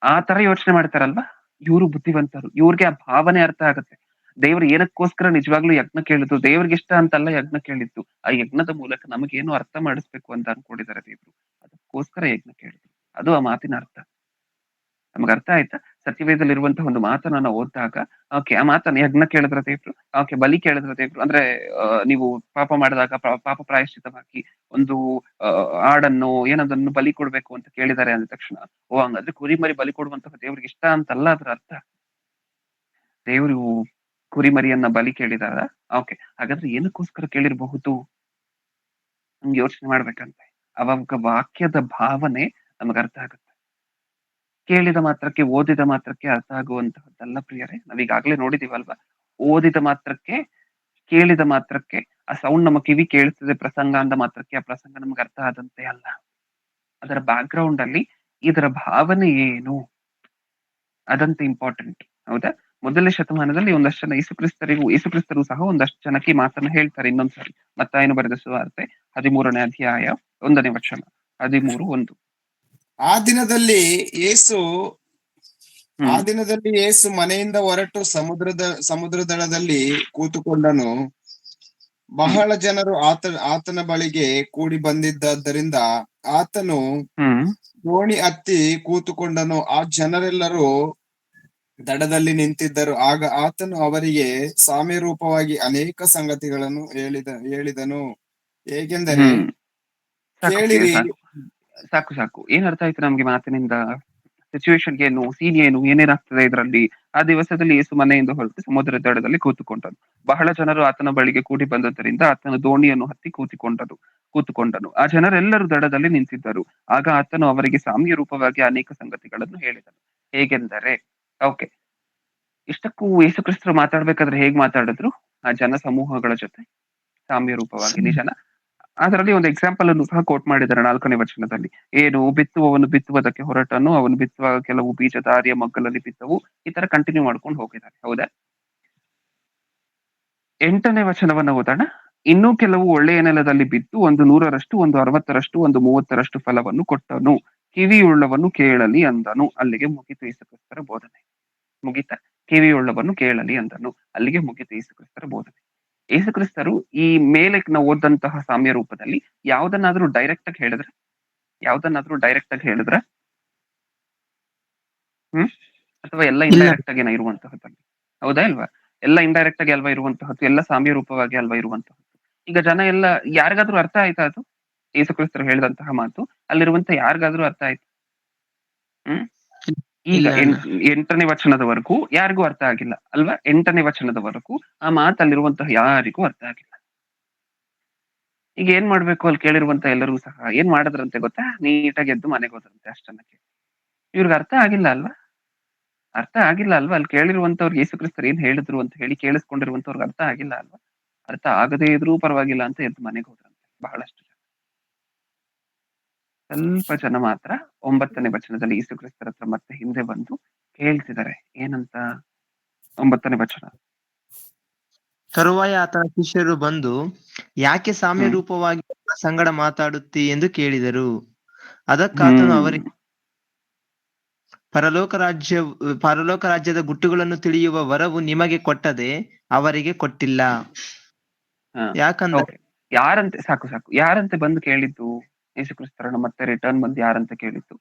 ಆ ತರ ಯೋಚನೆ ಮಾಡ್ತಾರಲ್ವಾ ಇವರು ಬುದ್ಧಿವಂತರು, ಇವ್ರಿಗೆ ಆ ಭಾವನೆ ಅರ್ಥ ಆಗುತ್ತೆ. ದೇವ್ರು ಏನಕ್ಕೋಸ್ಕರ ನಿಜವಾಗ್ಲೂ ಯಜ್ಞ ಕೇಳಿದ್ರು, ದೇವ್ರಿಗೆ ಇಷ್ಟ ಅಂತಲ್ಲ ಯಜ್ಞ ಕೇಳಿದ್ದು, ಆ ಯಜ್ಞದ ಮೂಲಕ ನಮಗೇನು ಅರ್ಥ ಮಾಡಿಸ್ಬೇಕು ಅಂತ ಅನ್ಕೊಂಡಿದ್ದಾರೆ ದೇವ್ರು, ಅದಕ್ಕೋಸ್ಕರ ಯಜ್ಞ ಕೇಳಿದ್ರು. ಅದು ಆ ಮಾತಿನ ಅರ್ಥ. ನಮ್ಗೆ ಅರ್ಥ ಆಯ್ತಾ? ಸತ್ಯವೇದದಲ್ಲಿ ಇರುವಂತಹ ಒಂದು ಮಾತನ್ನ ನಾವು ಓದಿದಾಗ, ಓಕೆ, ಆ ಮಾತನ್ನ ಯಜ್ಞ ಕೇಳಿದ್ರ ದೇವ್ರು, ಓಕೆ, ಬಲಿ ಕೇಳಿದ್ರ ದೇವ್ರು ಅಂದ್ರೆ ನೀವು ಪಾಪ ಮಾಡಿದಾಗ ಪಾಪ ಪ್ರಾಯಶ್ಚಿತವಾಗಿ ಒಂದು ಆಡನ್ನು ಏನದನ್ನು ಬಲಿ ಕೊಡ್ಬೇಕು ಅಂತ ಕೇಳಿದ್ದಾರೆ ಅಂದ ತಕ್ಷಣ, ಹಂಗಾದ್ರೆ ಕುರಿಮರಿ ಬಲಿ ಕೊಡುವಂತಹ ದೇವ್ರಿಗೆ ಇಷ್ಟ ಅಂತಲ್ಲ ಅದ್ರ ಅರ್ಥ. ದೇವ್ರು ಕುರಿಮರಿಯನ್ನ ಬಲಿ ಕೇಳಿದಾರ? ಓಕೆ, ಹಾಗಾದ್ರೆ ಏನಕ್ಕೋಸ್ಕರ ಕೇಳಿರಬಹುದು? ನಮ್ಗೆ ಯೋಚನೆ ಮಾಡ್ಬೇಕಂತೆ. ಅವಾಗ ವಾಕ್ಯದ ಭಾವನೆ ನಮಗ್ ಅರ್ಥ ಆಗುತ್ತೆ. ಕೇಳಿದ ಮಾತ್ರಕ್ಕೆ, ಓದಿದ ಮಾತ್ರಕ್ಕೆ ಅರ್ಥ ಆಗುವಂತಹದ್ದಲ್ಲ ಪ್ರಿಯರೇ. ನಾವೀಗಾಗ್ಲೇ ನೋಡಿದೀವಲ್ವಾ, ಓದಿದ ಮಾತ್ರಕ್ಕೆ, ಕೇಳಿದ ಮಾತ್ರಕ್ಕೆ, ಆ ಸೌಂಡ್ ನಮ್ಮ ಕಿವಿ ಕೇಳಿಸ್ತದೆ ಪ್ರಸಂಗ ಅಂದ ಮಾತ್ರಕ್ಕೆ ಆ ಪ್ರಸಂಗ ನಮ್ಗೆ ಅರ್ಥ ಆದಂತೆ ಅಲ್ಲ. ಅದರ ಬ್ಯಾಕ್ ಗ್ರೌಂಡ್ ಅಲ್ಲಿ ಇದರ ಭಾವನೆ ಏನು ಅದಂತ ಇಂಪಾರ್ಟೆಂಟ್. ಹೌದಾ? ಮೊದಲನೇ ಶತಮಾನದಲ್ಲಿ ಒಂದಷ್ಟು ಜನ ಯೇಸುಕ್ರಿಸ್ತರು ಸಹ ಒಂದಷ್ಟು ಜನಕ್ಕೆ ಈ ಮಾತನ್ನ ಹೇಳ್ತಾರೆ. ಇನ್ನೊಂದ್ಸರಿ ಮತ್ತಾಯನು ಬರೆದ ಸುವಾರ್ತೆ 13ನೇ ಅಧ್ಯಾಯ 1ನೇ ವಚನ, 13:1. ಆ ದಿನದಲ್ಲಿ ಯೇಸು ಆ ಹ್ಮ್ ದಿನದಲ್ಲಿ ಯೇಸು ಮನೆಯಿಂದ ಹೊರಟು ಸಮುದ್ರ ದಡದಲ್ಲಿ ಕೂತುಕೊಂಡನು. ಹ್ಮ್ ಬಹಳ ಜನರು ಆತನ ಬಳಿಗೆ ಕೂಡಿ ಬಂದಿದ್ದರಿಂದ ಆತನು ಹ್ಮ್ ದೋಣಿ ಹತ್ತಿ ಕೂತುಕೊಂಡನು. ಆ ಜನರೆಲ್ಲರೂ ದಡದಲ್ಲಿ ನಿಂತಿದ್ದರು. ಆಗ ಆತನು ಅವರಿಗೆ ಸಾಮ್ಯ ರೂಪವಾಗಿ ಅನೇಕ ಸಂಗತಿಗಳನ್ನು ಹೇಳಿದನು. ಹೇಗೆಂದರೆ, ಹ್ಮ್ ಸಾಕು ಕೇಳಿರಿ, ಸಾಕು ಸಾಕು. ಏನ್ ಅರ್ಥ ಆಯ್ತು ನಮ್ಗೆ ಮಾತಿನಿಂದ? ಸಿಚುವೇಶನ್ ಏನು, ಸೀನ್ ಏನು, ಏನೇನಾಗ್ತದೆ ಇದರಲ್ಲಿ? ಆ ದಿವಸದಲ್ಲಿ ಯೇಸು ಮನೆಯಿಂದ ಹೊರಟು ಸಮುದ್ರ ದಡದಲ್ಲಿ ಕೂತುಕೊಂಡನು. ಬಹಳ ಜನರು ಆತನ ಬಳಿಗೆ ಕೂಡಿ ಬಂದದ್ದರಿಂದ ಆತನ ದೋಣಿಯನ್ನು ಹತ್ತಿ ಕೂತುಕೊಂಡನು. ಆ ಜನರೆಲ್ಲರೂ ದಡದಲ್ಲಿ ನಿಂತಿದ್ದರು. ಆಗ ಆತನು ಅವರಿಗೆ ಸಾಮ್ಯ ರೂಪವಾಗಿ ಅನೇಕ ಸಂಗತಿಗಳನ್ನು ಹೇಳಿದನು. ಹೇಗೆಂದರೆ, ಓಕೆ, ಇಷ್ಟಕ್ಕೂ ಯೇಸುಕ್ರಿಸ್ತರು ಮಾತಾಡ್ಬೇಕಾದ್ರೆ ಹೇಗ್ ಮಾತಾಡಿದ್ರು? ಆ ಜನ ಸಮೂಹಗಳ ಜೊತೆ ಸಾಮ್ಯ ರೂಪವಾಗಿ, ನಿಜನ? ಅದರಲ್ಲಿ ಒಂದು ಎಕ್ಸಾಂಪಲ್ ಅನ್ನು ಸಹ ಕೋಟ್ ಮಾಡಿದ್ದಾರೆ 4ನೇ ವಚನದಲ್ಲಿ. ಏನು? ಬಿತ್ತುವವನು ಬಿತ್ತುವುದಕ್ಕೆ ಹೊರಟನು, ಅವನು ಬಿತ್ತುವಾಗ ಕೆಲವು ಬೀಜ ದಾರಿಯ ಮಗ್ಗಲಲ್ಲಿ ಬಿದ್ದವು. ಈ ತರ ಕಂಟಿನ್ಯೂ ಮಾಡ್ಕೊಂಡು ಹೋಗಿದ್ದಾರೆ. ಹೌದಾ? 8ನೇ ವಚನವನ್ನ ಓದೋಣ. ಇನ್ನೂ ಕೆಲವು ಒಳ್ಳೆಯ ನೆಲದಲ್ಲಿ ಬಿದ್ದು, ಒಂದು 100ರಷ್ಟು, ಒಂದು 60ರಷ್ಟು, ಒಂದು 30ರಷ್ಟು ಫಲವನ್ನು ಕೊಟ್ಟನು. ಕಿವಿಯುಳ್ಳವನು ಕೇಳಲಿ ಅಂದನು. ಅಲ್ಲಿಗೆ ಮುಗಿತು ಯೇಸುಕ್ರಿಸ್ತರ ಬೋಧನೆ. ಮುಗಿತಾ? ಕಿವಿಯುಳ್ಳವನು ಕೇಳಲಿ ಅಂದನು. ಅಲ್ಲಿಗೆ ಮುಗಿತು ಯೇಸುಕ್ರಿಸ್ತರ ಬೋಧನೆ. ಯೇಸುಕ್ರಿಸ್ತರು ಈ ಮೇಲೆ ನಾವು ಓದಂತಹ ಸಾಮ್ಯ ರೂಪದಲ್ಲಿ ಯಾವ್ದನ್ನಾದ್ರೂ ಡೈರೆಕ್ಟ್ ಆಗಿ ಹೇಳಿದ್ರ ಅಥವಾ ಎಲ್ಲ ಇಲ್ಲ. ಇಂಡೈರೆಕ್ಟ್ ಆಗಿ ಇರುವಂತಹದ್ದು? ಹೌದಾ ಇಲ್ವಾ? ಎಲ್ಲ ಇಂಡೈರೆಕ್ಟ್ ಆಗಿ ಅಲ್ವಾ ಇರುವಂತಹದ್ದು? ಎಲ್ಲ ಸಾಮ್ಯ ರೂಪವಾಗಿ ಅಲ್ವಾ ಇರುವಂತಹದ್ದು? ಈಗ ಜನ ಎಲ್ಲ ಯಾರಿಗಾದ್ರೂ ಅರ್ಥ ಆಯ್ತಾ ಅದು? ಯೇಸುಕ್ರಿಸ್ತರು ಹೇಳಿದಂತಹ ಮಾತು ಅಲ್ಲಿರುವಂತ ಯಾರಿಗಾದ್ರೂ ಅರ್ಥ ಆಯ್ತು? ಈಗ ಇಲ್ಲ. 8ನೇ ವಚನದವರೆಗೂ ಯಾರಿಗೂ ಅರ್ಥ ಆಗಿಲ್ಲ ಅಲ್ವಾ? 8ನೇ ವಚನದವರೆಗೂ ಆ ಮಾತಲ್ಲಿರುವಂತಹ ಯಾರಿಗೂ ಅರ್ಥ ಆಗಿಲ್ಲ. ಈಗ ಏನ್ ಮಾಡ್ಬೇಕು? ಅಲ್ಲಿ ಕೇಳಿರುವಂತ ಎಲ್ಲರೂ ಸಹ ಏನ್ ಮಾಡಿದ್ರಂತೆ ಗೊತ್ತಾ? ನೀಟಾಗಿ ಎದ್ದು ಮನೆಗೆ ಹೋದ್ರಂತೆ ಅಷ್ಟನ್ನಕ್ಕೆ. ಇವ್ರಿಗೆ ಅರ್ಥ ಆಗಿಲ್ಲ ಅಲ್ವಾ? ಅಲ್ಲಿ ಕೇಳಿರುವಂತವ್ರಿಗೆ ಯೇಸುಕ್ರಿಸ್ತರು ಏನ್ ಹೇಳಿದ್ರು ಅಂತ ಹೇಳಿ ಕೇಳಿಸ್ಕೊಂಡಿರುವಂತವ್ರಿಗೆ ಅರ್ಥ ಆಗಿಲ್ಲ ಅಲ್ವಾ? ಅರ್ಥ ಆಗದೇ ಇದ್ರೂ ಪರವಾಗಿಲ್ಲ ಅಂತ ಎದ್ದು ಮನೆಗೆ ಹೋದ್ರಂತೆ ಬಹಳಷ್ಟು ಜನ. ಸ್ವಲ್ಪ ಜನ ಮಾತ್ರ 9ನೇ ವಚನದಲ್ಲಿ ಯೇಸುಕ್ರಿಸ್ತರ ಹತ್ರ ಮತ್ತೆ ಹಿಂದೆ ಬಂದು ಕೇಳ್ತಿದ್ದಾರೆ. ಏನಂತ? 9ನೇ ವಚನ. ತರುವಾಯ ಆತನ ಶಿಷ್ಯರು ಬಂದು, ಯಾಕೆ ಸಾಮ್ಯ ಹ್ಮ್ ರೂಪವಾಗಿ ಅವರ ಸಂಗಡ ಮಾತಾಡುತ್ತಿ ಎಂದು ಕೇಳಿದರು. ಅದಕ್ಕಾತನು ಅವರಿಗೆ, ಪರಲೋಕ ರಾಜ್ಯದ ಗುಟ್ಟುಗಳನ್ನು ತಿಳಿಯುವ ವರವು ನಿಮಗೆ ಕೊಟ್ಟದೆ, ಅವರಿಗೆ ಕೊಟ್ಟಿಲ್ಲ. ಯಾಕಂದರೆ ಓಕೆ, ಯಾರಂತೆ? ಸಾಕು ಯಾರಂತೆ ಬಂದು ಕೇಳಿದ್ದು ಯೇಸುಕ್ರಿಸ್ತರನ್ನು ಮತ್ತೆ ರಿಟರ್ನ್ ಬಂದು ಯಾರಂತ ಕೇಳಿದ್ದು?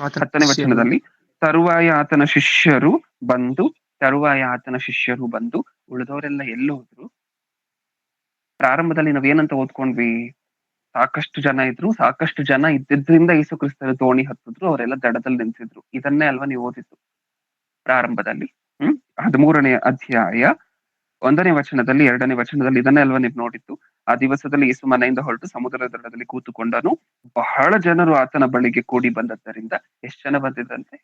ಆತನ 10ನೇ ಶಿಷ್ಯರು ವಚನದಲ್ಲಿ ತರುವಾಯ ಆತನ ಶಿಷ್ಯರು ಬಂದು ಉಳಿದವರೆಲ್ಲ ಎಲ್ಲೋದ್ರು? ಪ್ರಾರಂಭದಲ್ಲಿ ನಾವೇನಂತ ಓದ್ಕೊಂಡ್ವಿ? ಸಾಕಷ್ಟು ಜನ ಇದ್ದಿದ್ರಿಂದ ಯೇಸುಕ್ರಿಸ್ತರ ದೋಣಿ ಹತ್ತಿದ್ರು, ಅವರೆಲ್ಲ ದಡದಲ್ಲಿ ನಿಂತಿದ್ರು. ಇದನ್ನೇ ಅಲ್ವಾ ನೀವು ಓದಿದ್ದು ಪ್ರಾರಂಭದಲ್ಲಿ? 13ನೇ ಅಧ್ಯಾಯ 1ನೇ ವಚನದಲ್ಲಿ, 2ನೇ ವಚನದಲ್ಲಿ ಇದನ್ನೇ ಅಲ್ವಾ ನೀವು ನೋಡಿದ್ದು? ಆ ದಿವಸದಲ್ಲಿ ಯೇಸು ಮನೆಯಿಂದ ಹೊರಟು ಸಮುದ್ರ ದಡದಲ್ಲಿ ಕೂತುಕೊಂಡನು. ಬಹಳ ಜನರು ಆತನ ಬಳಿಗೆ ಕೂಡಿ ಬಂದದ್ದರಿಂದ. ಎಷ್ಟು ಜನ ಬಂದಿದ್ರಂತೆ?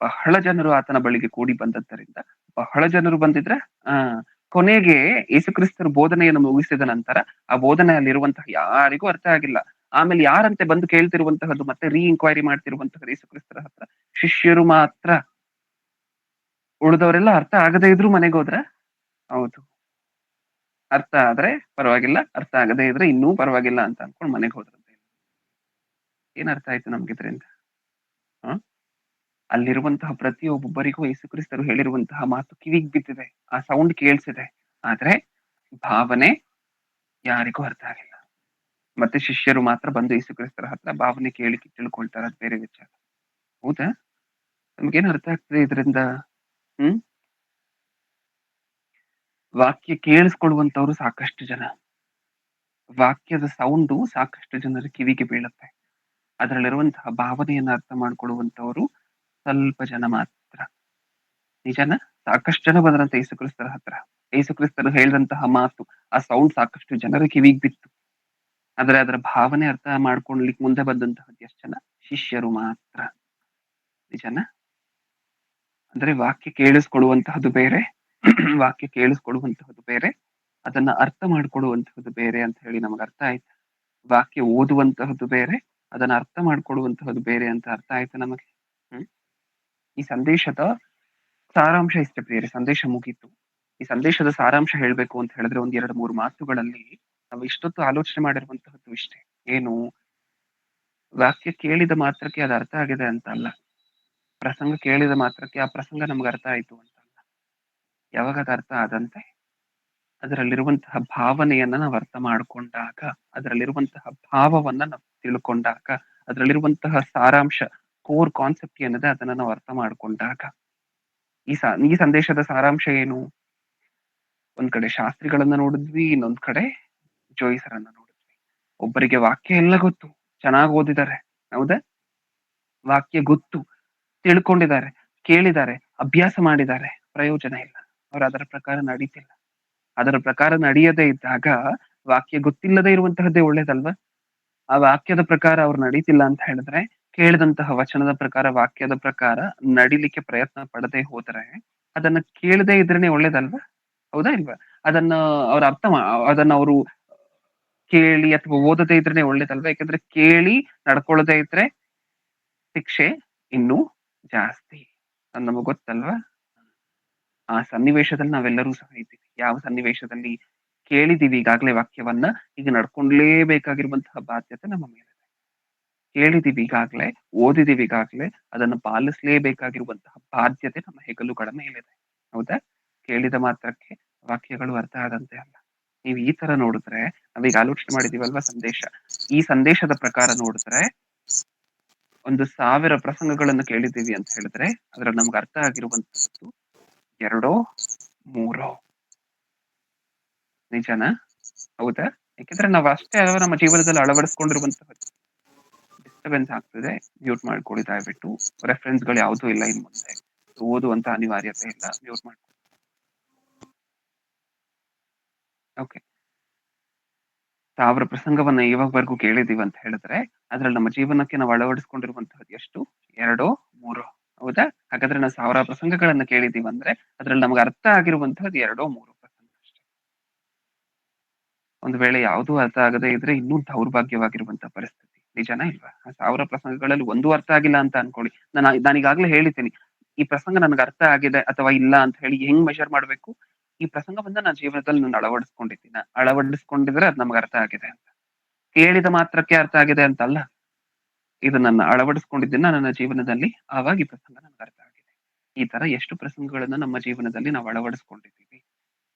ಬಹಳ ಜನರು ಆತನ ಬಳಿಗೆ ಕೂಡಿ ಬಂದದ್ದರಿಂದ. ಬಹಳ ಜನರು ಬಂದಿದ್ರ ಕೊನೆಗೆ ಯೇಸುಕ್ರಿಸ್ತರು ಬೋಧನೆಯನ್ನು ಮುಗಿಸಿದ ನಂತರ ಆ ಬೋಧನೆಯಲ್ಲಿರುವಂತಹ ಯಾರಿಗೂ ಅರ್ಥ ಆಗಿಲ್ಲ. ಆಮೇಲೆ ಯಾರಂತೆ ಬಂದು ಕೇಳ್ತಿರುವಂತಹದ್ದು, ಮತ್ತೆ ಇನ್ಕ್ವೈರಿ ಮಾಡ್ತಿರುವಂತಹ ಯೇಸುಕ್ರಿಸ್ತರ ಹತ್ರ? ಶಿಷ್ಯರು ಮಾತ್ರ. ಉಳಿದವರೆಲ್ಲ ಅರ್ಥ ಆಗದೇ ಇದ್ರು ಮನೆಗೆ ಹೋದ್ರ? ಹೌದು. ಅರ್ಥ ಆದ್ರೆ ಪರವಾಗಿಲ್ಲ, ಅರ್ಥ ಆಗದೇ ಇದ್ರೆ ಇನ್ನೂ ಪರವಾಗಿಲ್ಲ ಅಂತ ಅನ್ಕೊಂಡು ಮನೆಗೆ ಹೋದ್ರಂತೆ. ಏನ್ ಅರ್ಥ ಆಯ್ತು ನಮ್ಗಿದ್ರಿಂದ? ಅಲ್ಲಿರುವಂತಹ ಪ್ರತಿಯೊಬ್ಬರಿಗೂ ಯೇಸುಕ್ರಿಸ್ತರು ಹೇಳಿರುವಂತಹ ಮಾತು ಕಿವಿಗ್ ಬಿದ್ದಿದೆ, ಆ ಸೌಂಡ್ ಕೇಳಿಸಿದೆ. ಆದ್ರೆ ಭಾವನೆ ಯಾರಿಗೂ ಅರ್ಥ ಆಗಿಲ್ಲ. ಮತ್ತೆ ಶಿಷ್ಯರು ಮಾತ್ರ ಬಂದು ಯೇಸುಕ್ರಿಸ್ತರ ಹತ್ರ ಭಾವನೆ ಕೇಳಿ ತಿಳ್ಕೊಳ್ತಾರೆ, ಅದು ಬೇರೆ ವಿಚಾರ. ಹೌದಾ? ನಮ್ಗೇನ್ ಅರ್ಥ ಆಗ್ತದೆ ಇದರಿಂದ? ವಾಕ್ಯ ಕೇಳಿಸ್ಕೊಳ್ಳುವಂತವ್ರು ಸಾಕಷ್ಟು ಜನ, ವಾಕ್ಯದ ಸೌಂಡು ಸಾಕಷ್ಟು ಜನರ ಕಿವಿಗೆ ಬೀಳುತ್ತೆ. ಅದರಲ್ಲಿರುವಂತಹ ಭಾವನೆಯನ್ನ ಅರ್ಥ ಮಾಡ್ಕೊಳ್ಳುವಂತವರು ಸ್ವಲ್ಪ ಜನ ಮಾತ್ರ. ನಿಜನ? ಸಾಕಷ್ಟು ಜನ ಬಂದ್ರಂತೆ ಯೇಸುಕ್ರಿಸ್ತರ ಹತ್ರ. ಯೇಸುಕ್ರಿಸ್ತರು ಹೇಳಿದಂತಹ ಮಾತು, ಆ ಸೌಂಡ್ ಸಾಕಷ್ಟು ಜನರ ಕಿವಿಗೆ ಬಿತ್ತು. ಆದ್ರೆ ಅದರ ಭಾವನೆ ಅರ್ಥ ಮಾಡ್ಕೊಳ್ಲಿಕ್ಕೆ ಮುಂದೆ ಬಂದಂತಹದ್ದು ಎಷ್ಟು ಜನ? ಶಿಷ್ಯರು ಮಾತ್ರ. ನಿಜನಾ? ಅಂದ್ರೆ ವಾಕ್ಯ ಕೇಳಿಸ್ಕೊಳ್ಳುವಂತಹದ್ದು ಬೇರೆ, ವಾಕ್ಯ ಕೇಳಿಸ್ಕೊಳ್ಳುವಂತಹದ್ದು ಬೇರೆ, ಅದನ್ನ ಅರ್ಥ ಮಾಡ್ಕೊಳ್ಳುವಂತಹದ್ದು ಬೇರೆ ಅಂತ ಹೇಳಿ ನಮಗೆ ಅರ್ಥ ಆಯ್ತು. ವಾಕ್ಯ ಓದುವಂತಹದ್ದು ಬೇರೆ, ಅದನ್ನ ಅರ್ಥ ಮಾಡ್ಕೊಳ್ಳುವಂತಹದ್ದು ಬೇರೆ ಅಂತ ಅರ್ಥ ಆಯ್ತು ನಮಗೆ. ಈ ಸಂದೇಶದ ಸಾರಾಂಶ ಇಷ್ಟ ಪ್ರಿಯರೇ. ಸಂದೇಶ ಮುಗೀತು. ಈ ಸಂದೇಶದ ಸಾರಾಂಶ ಹೇಳ್ಬೇಕು ಅಂತ ಹೇಳಿದ್ರೆ ಒಂದ್ 2-3 ಮಾತುಗಳಲ್ಲಿ ನಾವು ಇಷ್ಟೊತ್ತು ಆಲೋಚನೆ ಮಾಡಿರುವಂತಹದ್ದು ಇಷ್ಟೇ. ಏನು? ವಾಕ್ಯ ಕೇಳಿದ ಮಾತ್ರಕ್ಕೆ ಅದು ಅರ್ಥ ಆಗಿದೆ ಅಂತ ಅಲ್ಲ. ಪ್ರಸಂಗ ಕೇಳಿದ ಮಾತ್ರಕ್ಕೆ ಆ ಪ್ರಸಂಗ ನಮ್ಗೆ ಅರ್ಥ ಆಯ್ತು ಅಂತ ಅಲ್ಲ. ಯಾವಾಗ ಅದು ಅರ್ಥ ಆದಂತೆ ಅದರಲ್ಲಿರುವಂತಹ ಭಾವನೆಯನ್ನ ನಾವು ಅರ್ಥ ಮಾಡ್ಕೊಂಡಾಗ, ಅದರಲ್ಲಿರುವಂತಹ ಭಾವವನ್ನ ನಾವು ತಿಳ್ಕೊಂಡಾಗ, ಅದರಲ್ಲಿರುವಂತಹ ಸಾರಾಂಶ, ಕೋರ್ ಕಾನ್ಸೆಪ್ಟ್ ಏನಿದೆ ಅದನ್ನ ನಾವು ಅರ್ಥ ಮಾಡ್ಕೊಂಡಾಗ, ಈ ಸಂದೇಶದ ಸಾರಾಂಶ ಏನು? ಒಂದ್ ಕಡೆ ಶಾಸ್ತ್ರಿಗಳನ್ನ ನೋಡಿದ್ವಿ, ಇನ್ನೊಂದ್ ಕಡೆ ಜೋಯಿಸರನ್ನ ನೋಡಿದ್ವಿ. ಒಬ್ಬರಿಗೆ ವಾಕ್ಯ ಎಲ್ಲ ಗೊತ್ತು, ಚೆನ್ನಾಗಿ ಓದಿದ್ದಾರೆ, ಹೌದಾ? ವಾಕ್ಯ ಗೊತ್ತು, ತಿಳ್ಕೊಂಡಿದ್ದಾರೆ, ಕೇಳಿದ್ದಾರೆ, ಅಭ್ಯಾಸ ಮಾಡಿದ್ದಾರೆ, ಪ್ರಯೋಜನ ಇಲ್ಲ. ಅವ್ರು ಅದರ ಪ್ರಕಾರ ನಡೀತಿಲ್ಲ. ಅದರ ಪ್ರಕಾರ ನಡೆಯದೇ ಇದ್ದಾಗ ವಾಕ್ಯ ಗೊತ್ತಿಲ್ಲದೆ ಇರುವಂತಹದ್ದೇ ಒಳ್ಳೇದಲ್ವಾ? ಆ ವಾಕ್ಯದ ಪ್ರಕಾರ ಅವ್ರು ನಡೀತಿಲ್ಲ ಅಂತ ಹೇಳಿದ್ರೆ, ಕೇಳಿದಂತಹ ವಚನದ ಪ್ರಕಾರ, ವಾಕ್ಯದ ಪ್ರಕಾರ ನಡಿಲಿಕ್ಕೆ ಪ್ರಯತ್ನ ಪಡದೆ ಹೋದ್ರೆ ಅದನ್ನ ಕೇಳದೇ ಇದ್ರೇನೆ ಒಳ್ಳೇದಲ್ವಾ? ಹೌದಾ ಇಲ್ವಾ? ಅದನ್ನ ಅವ್ರ ಅದನ್ನ ಅವರು ಕೇಳಿ ಅಥವಾ ಓದದೇ ಇದ್ರೇನೆ ಒಳ್ಳೇದಲ್ವಾ? ಯಾಕಂದ್ರೆ ಕೇಳಿ ನಡ್ಕೊಳ್ಳದೆ ಇದ್ರೆ ಶಿಕ್ಷೆ ಇನ್ನೂ ಜಾಸ್ತಿ. ಅದು ನಮಗ್ ಗೊತ್ತಲ್ವಾ? ಆ ಸನ್ನಿವೇಶದಲ್ಲಿ ನಾವೆಲ್ಲರೂ ಸಹ ಇದ್ದೀವಿ. ಯಾವ ಸನ್ನಿವೇಶದಲ್ಲಿ? ಕೇಳಿದೀವಿ ಈಗಾಗ್ಲೇ ವಾಕ್ಯವನ್ನ, ಈಗ ನಡ್ಕೊಂಡ್ಲೇಬೇಕಾಗಿರುವಂತಹ ಬಾಧ್ಯತೆ ನಮ್ಮ ಮೇಲಿದೆ. ಕೇಳಿದೀವಿ ಈಗಾಗ್ಲೇ, ಓದಿದೀವಿ ಈಗಾಗ್ಲೇ, ಅದನ್ನು ಪಾಲಿಸ್ಲೇಬೇಕಾಗಿರುವಂತಹ ಬಾಧ್ಯತೆ ನಮ್ಮ ಹೆಗಲುಗಳ ಮೇಲಿದೆ. ಹೌದಾ? ಕೇಳಿದ ಮಾತ್ರಕ್ಕೆ ವಾಕ್ಯಗಳು ಅರ್ಥ ಆದಂತೆ ಅಲ್ಲ. ನೀವು ಈ ತರ ನೋಡಿದ್ರೆ, ನಾವೀಗ ಆಲೋಚನೆ ಮಾಡಿದೀವಲ್ವಾ ಸಂದೇಶ, ಈ ಸಂದೇಶದ ಪ್ರಕಾರ ನೋಡಿದ್ರೆ 1000 ಪ್ರಸಂಗಗಳನ್ನು ಕೇಳಿದ್ದೀವಿ ಅಂತ ಹೇಳಿದ್ರೆ ಅದ್ರಲ್ಲಿ ನಮ್ಗೆ ಅರ್ಥ ಆಗಿರುವಂತದ್ದು 2-3. ನಿಜನಾ? ಹೌದಾ? ಯಾಕೆಂದ್ರೆ ನಾವು ಅಷ್ಟೇ ಅಲ್ವಾ ನಮ್ಮ ಜೀವನದಲ್ಲಿ ಅಳವಡಿಸ್ಕೊಂಡಿರುವಂತಹದ್ದು. ಡಿಸ್ಟರ್ಬೆನ್ಸ್ ಆಗ್ತದೆ, ಮ್ಯೂಟ್ ಮಾಡ್ಕೊಳ್ಳಿ ದಯವಿಟ್ಟು. ರೆಫರೆನ್ಸ್ ಗಳು ಯಾವುದೂ ಇಲ್ಲ ಇನ್ ಮುಂದೆ, ಓದುವಂತ ಅನಿವಾರ್ಯತೆ ಇಲ್ಲ, ಮ್ಯೂಟ್ ಮಾಡ್ಕೊಳ್ಳಿ. ಓಕೆ. 1000 ಪ್ರಸಂಗವನ್ನ ಇವಾಗವರೆಗೂ ಕೇಳಿದೀವಿ ಅಂತ ಹೇಳಿದ್ರೆ ಅದ್ರಲ್ಲಿ ನಮ್ಮ ಜೀವನಕ್ಕೆ ನಾವು ಅಳವಡಿಸ್ಕೊಂಡಿರುವಂತಹದ್ದು ಎಷ್ಟು? 2-3. ಹೌದಾ? ಹಾಗಾದ್ರೆ ನಾವು 1000 ಪ್ರಸಂಗಗಳನ್ನ ಕೇಳಿದೀವಿ ಅಂದ್ರೆ ಅದ್ರಲ್ಲಿ ನಮ್ಗೆ ಅರ್ಥ ಆಗಿರುವಂತಹದ್ದು 2-3 ಪ್ರಸಂಗ ಅಷ್ಟೇ. ಒಂದು ವೇಳೆ ಯಾವುದೂ ಅರ್ಥ ಆಗದೆ ಇದ್ರೆ ಇನ್ನೂ ದೌರ್ಭಾಗ್ಯವಾಗಿರುವಂತಹ ಪರಿಸ್ಥಿತಿ. ನಿಜನಾ ಇಲ್ವಾ? ಆ 1000 ಪ್ರಸಂಗಗಳಲ್ಲಿ ಒಂದು ಅರ್ಥ ಆಗಿಲ್ಲ ಅಂತ ಅನ್ಕೊಳ್ಳಿ, ನಾನೀಗಾಗ್ಲೇ ಹೇಳಿದ್ದೀನಿ, ಈ ಪ್ರಸಂಗ ನನ್ಗೆ ಅರ್ಥ ಆಗಿದೆ ಅಥವಾ ಇಲ್ಲ ಅಂತ ಹೇಳಿ ಹೆಂಗ್ ಮೆಷರ್ ಮಾಡ್ಬೇಕು? ಈ ಪ್ರಸಂಗವನ್ನ ನನ್ನ ಜೀವನದಲ್ಲಿ ನಾನು ಅಳವಡಿಸ್ಕೊಂಡಿದ್ರೆ ಅದ್ ನಮ್ಗೆ ಅರ್ಥ ಆಗಿದೆ ಅಂತ. ಕೇಳಿದ ಮಾತ್ರಕ್ಕೆ ಅರ್ಥ ಆಗಿದೆ ಅಂತಲ್ಲ, ಇದು ನನ್ನ ಅಳವಡಿಸ್ಕೊಂಡಿದ್ದನ್ನ ನನ್ನ ಜೀವನದಲ್ಲಿ, ಆವಾಗ ಈ ಪ್ರಸಂಗ ನನ್ಗೆ ಅರ್ಥ ಆಗಿದೆ. ಈ ತರ ಎಷ್ಟು ಪ್ರಸಂಗಗಳನ್ನ ನಮ್ಮ ಜೀವನದಲ್ಲಿ ನಾವು ಅಳವಡಿಸ್ಕೊಂಡಿದ್ದೀವಿ,